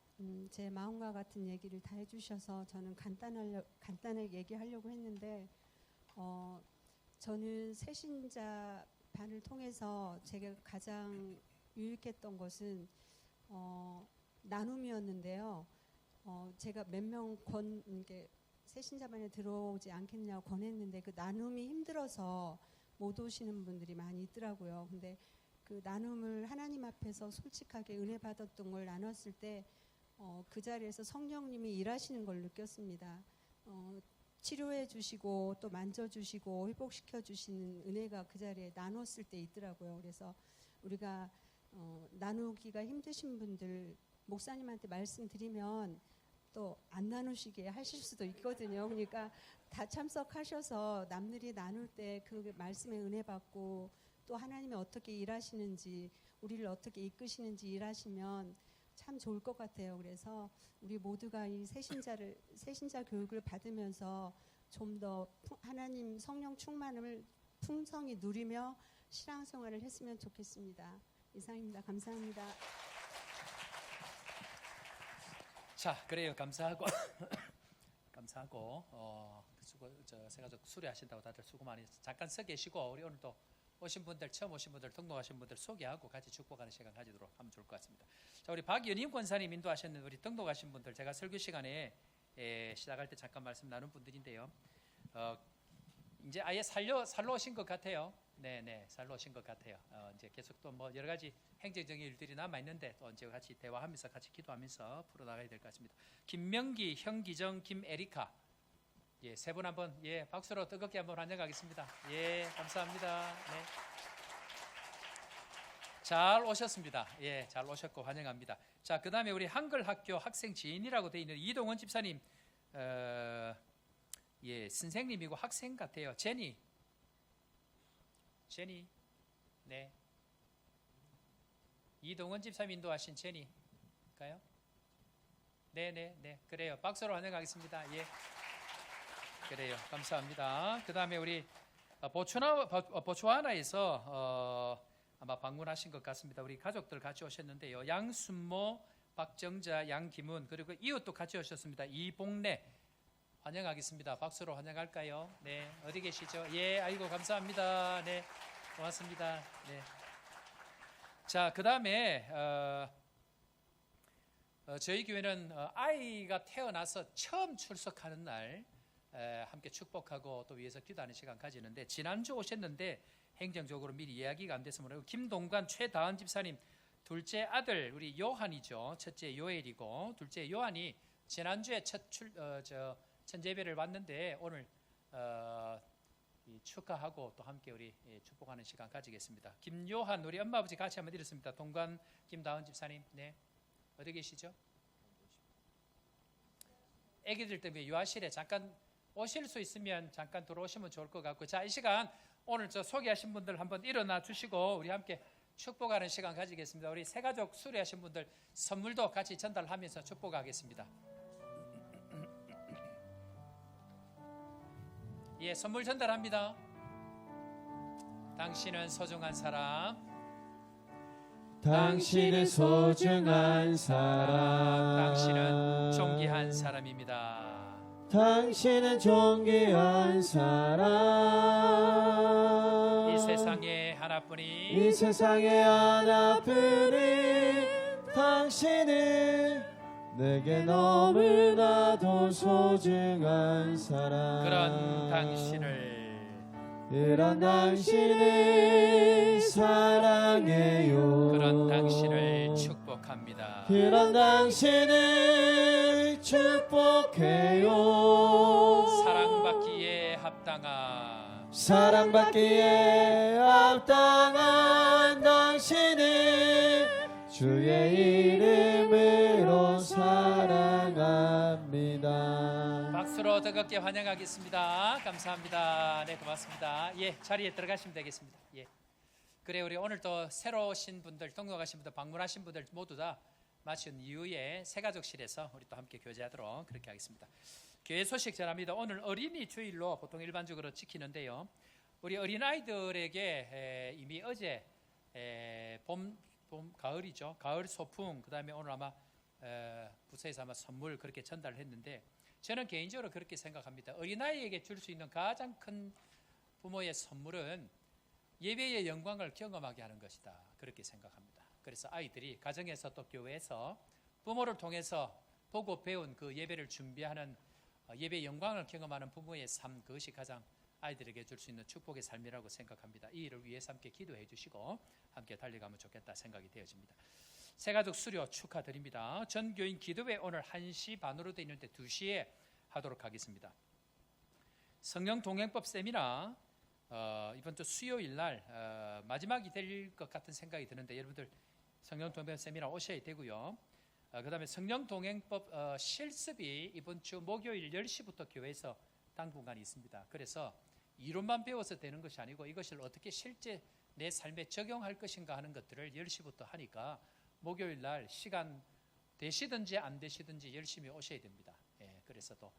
제 마음과 같은 얘기를 다 해주셔서 저는 간단하게 얘기하려고 했는데 저는 새신자 반을 통해서 제가 가장 유익했던 것은 나눔이었는데요. 제가 몇 명 새신자 반에 들어오지 않겠냐고 권했는데 그 나눔이 힘들어서 못 오시는 분들이 많이 있더라고요. 근데 그 나눔을 하나님 앞에서 솔직하게 은혜 받았던 걸 나눴을 때 그 자리에서 성령님이 일하시는 걸 느꼈습니다. 치료해 주시고 또 만져 주시고 회복시켜 주시는 은혜가 그 자리에 나눴을 때 있더라고요. 그래서 우리가 나누기가 힘드신 분들 목사님한테 말씀드리면 또 안 나누시게 하실 수도 있거든요. 그러니까 다 참석하셔서 남들이 나눌 때 그 말씀에 은혜 받고 또 하나님이 어떻게 일하시는지 우리를 어떻게 이끄시는지 일하시면 참 좋을 것 같아요. 그래서 우리 모두가 이 새신자 교육을 받으면서 좀 더 하나님 성령 충만함을 풍성히 누리며 신앙생활을 했으면 좋겠습니다. 이상입니다. 감사합니다. 자, 그래요. 감사하고 감사하고 새가족 수료하신다고 다들 수고 많이 했어요. 잠깐 서 계시고 우리 오늘 또 오신 분들, 처음 오신 분들, 등록하신 분들 소개하고 같이 축복하는 시간 가지도록 하면 좋을 것 같습니다. 자, 우리 박연임 권사님 인도하셨는 우리 등록하신 분들, 제가 설교 시간에 시작할 때 잠깐 말씀 나눈 분들인데요. 이제 아예 살로 오신 것 같아요. 네, 살로 오신 것 같아요. 이제 계속 또 뭐 여러 가지 행정적인 일들이 남아 있는데 또 이제 같이 대화하면서 같이 기도하면서 풀어 나가야 될 것 같습니다. 김명기, 현기정, 김에리카, 세 분 한번 박수로 뜨겁게 한번 환영하겠습니다. 감사합니다. 네. 잘 오셨습니다. 잘 오셨고 환영합니다. 자, 그다음에 우리 한글학교 학생 지인이라고 되어 있는 이동원 집사님, 선생님이고 학생 같아요. 제니, 네. 이동원 집사님 인도하신 제니가요? 네, 그래요. 박수로 환영하겠습니다. 그래요. 감사합니다. 그다음에 우리 보츠와나에서 아마 방문하신 것 같습니다. 우리 가족들 같이 오셨는데요. 양순모, 박정자, 양기문, 그리고 이웃도 같이 오셨습니다. 이봉래 환영하겠습니다. 박수로 환영할까요? 네, 어디 계시죠? 아이고 감사합니다. 네, 고맙습니다. 네. 자, 그다음에 저희 교회는 아이가 태어나서 처음 출석하는 날 함께 축복하고 또 위해서 기도하는 시간 가지는데, 지난주 오셨는데 행정적으로 미리 이야기가 안 돼서 모르고 김동관, 최다은 집사님 둘째 아들 우리 요한이죠. 첫째 요엘이고 둘째 요한이 지난주에 천재배를 왔는데 오늘 축하하고 또 함께 우리 축복하는 시간 가지겠습니다. 김요한 우리 엄마 아버지 같이 한번 드렸습니다. 동관 김다은 집사님, 네, 어디 계시죠? 아기들 때문에 유아실에 잠깐 오실 수 있으면 잠깐 들어오시면 좋을 것 같고, 자, 이 시간 오늘 소개하신 분들 한번 일어나 주시고 우리 함께 축복하는 시간 가지겠습니다. 우리 새가족 수료하신 분들 선물도 같이 전달하면서 축복하겠습니다. 선물 전달합니다. 당신은 소중한 사람, 당신은 소중한 사람, 당신은 존귀한 사람입니다. 당신은 존귀한 사람, 이 세상에 하나뿐인, 이 세상에 하나뿐인 당신은 내게 너무나도 소중한 사람. 그런 당신을 사랑해요. 그런 당신을 축복합니다. 그런 당신을 축복해요. 사랑받기에 합당한 당신을 주의 이름으로 사랑합니다. 박수로 뜨겁게 환영하겠습니다. 감사합니다. 네, 고맙습니다. 자리에 들어가시면 되겠습니다. 그래, 우리 오늘 또 새로 오신 분들, 등록하신 분들, 방문하신 분들 모두 다 마친 이후에 새가족실에서 우리 또 함께 교제하도록 그렇게 하겠습니다. 교회 소식 전합니다. 오늘 어린이 주일로 보통 일반적으로 지키는데요. 우리 어린아이들에게 이미 어제 가을이죠. 가을 소풍, 그 다음에 오늘 아마 부서에서 아마 선물 그렇게 전달을 했는데, 저는 개인적으로 그렇게 생각합니다. 어린아이에게 줄 수 있는 가장 큰 부모의 선물은 예배의 영광을 경험하게 하는 것이다. 그렇게 생각합니다. 그래서 아이들이 가정에서 또 교회에서 부모를 통해서 보고 배운 그 예배를 준비하는 예배의 영광을 경험하는 부모의 삶, 그것이 가장 아이들에게 줄 수 있는 축복의 삶이라고 생각합니다. 이 일을 위해서 함께 기도해 주시고 함께 달려가면 좋겠다 생각이 되어집니다. 새가족 수료 축하드립니다. 전 교인 기도회 오늘 1시 반으로 되어 있는데 2시에 하도록 하겠습니다. 성령 동행법 세미나 이번 주 수요일 날 마지막이 될 것 같은 생각이 드는데 여러분들 성령 동행법 세미나 오셔야 되고요. 그 다음에 성령 동행법 실습이 이번 주 목요일 10시부터 교회에서 당분간 있습니다. 그래서 이론만 배워서 되는 것이 아니고 이것을 어떻게 실제 내 삶에 적용할 것인가 하는 것들을 10시부터 하니까 목요일 날 시간 되시든지 안 되시든지 열심히 오셔야 됩니다. 예, 그래서 또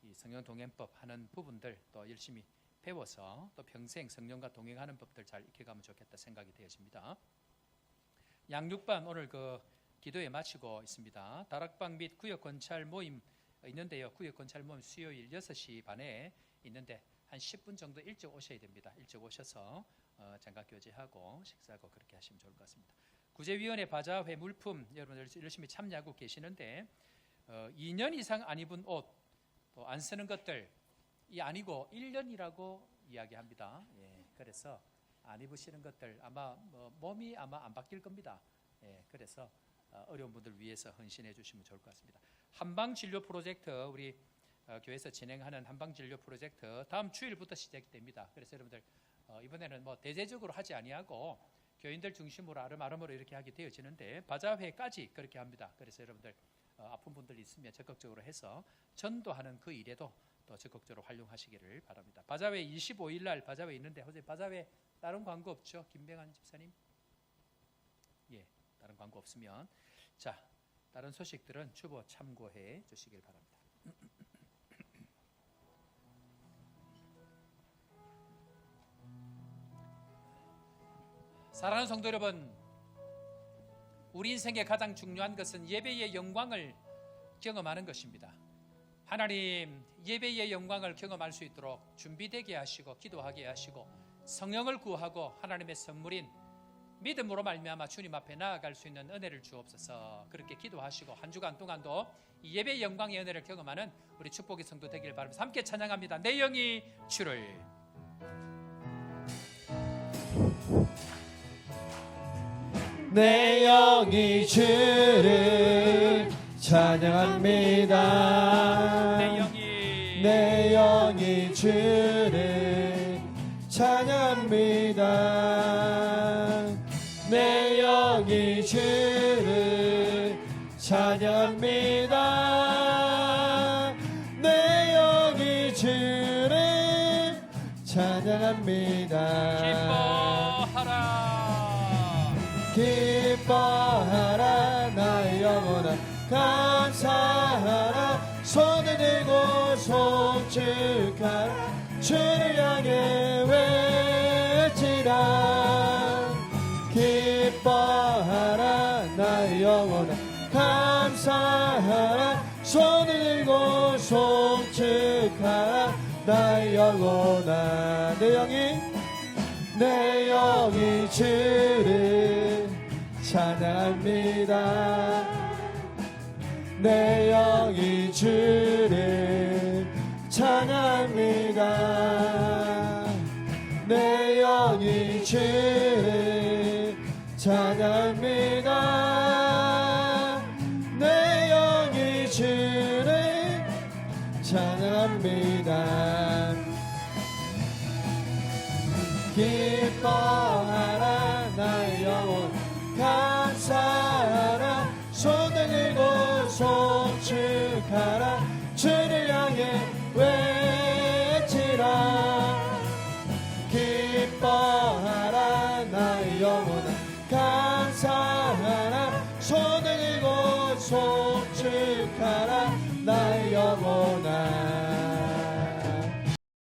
이 성령 동행법 하는 부분들 또 열심히 배워서 또 평생 성령과 동행하는 법들 잘 익혀가면 좋겠다 생각이 되어집니다. 양육반 오늘 그 기도회 마치고 있습니다. 다락방 및 구역 권찰 모임 있는데요. 구역 권찰 모임 수요일 6시 반에 있는데 한 10분 정도 일찍 오셔야 됩니다. 일찍 오셔서 장갑 교제하고 식사하고 그렇게 하시면 좋을 것 같습니다. 구제위원회 바자회 물품 여러분들 열심히 참여하고 계시는데 2년 이상 안 입은 옷 또 안 쓰는 것들 이 아니고 1년이라고 이야기합니다. 예, 그래서 안 입으시는 것들 아마 몸이 아마 안 바뀔 겁니다. 예, 그래서 어려운 분들 위해서 헌신해 주시면 좋을 것 같습니다. 한방진료 프로젝트 우리 교회에서 진행하는 한방진료 프로젝트 다음 주일부터 시작됩니다. 그래서 여러분들 이번에는 뭐 대대적으로 하지 아니하고 교인들 중심으로 아름아름으로 이렇게 하게 되어지는데 바자회까지 그렇게 합니다. 그래서 여러분들 아픈 분들 있으면 적극적으로 해서 전도하는 그 일에도 또 적극적으로 활용하시기를 바랍니다. 바자회 25일 날 바자회 있는데 혹시 바자회 다른 광고 없죠? 김병환 집사님? 예, 다른 광고 없으면 자 다른 소식들은 주보 참고해 주시길 바랍니다. 사랑하는 성도 여러분, 우리 인생의 가장 중요한 것은 예배의 영광을 경험하는 것입니다. 하나님 예배의 영광을 경험할 수 있도록 준비되게 하시고 기도하게 하시고 성령을 구하고 하나님의 선물인 믿음으로 말미암아 주님 앞에 나아갈 수 있는 은혜를 주옵소서. 그렇게 기도하시고 한 주간 동안도 이 예배의 영광의 은혜를 경험하는 우리 축복의 성도 되기를 바라면서 함께 찬양합니다. 내 영이 주를 내 영이 주를 찬양합니다. 내 영이 주를 찬양합니다. 내 영이 주를 찬양합니다. 내 영이 주를 찬양합니다. 기뻐하라 나의 영혼아 감사하라 손을 들고 송축하라 주를 향해 외치라 기뻐하라 나의 영혼아 감사하라 손을 들고 송축하라 나의 영혼아 내 영이 주를 찬양합니다. 내 영이 주를 찬양합니다. 내 영이 주를 찬양합니다. 내 영이 주를 찬양합니다. 기뻐하라 나의 영혼 감사하라 손을 들고 송축하라 주를 향해 외치라 기뻐하라 나의 영혼아 감사하라 손을 들고 송축하라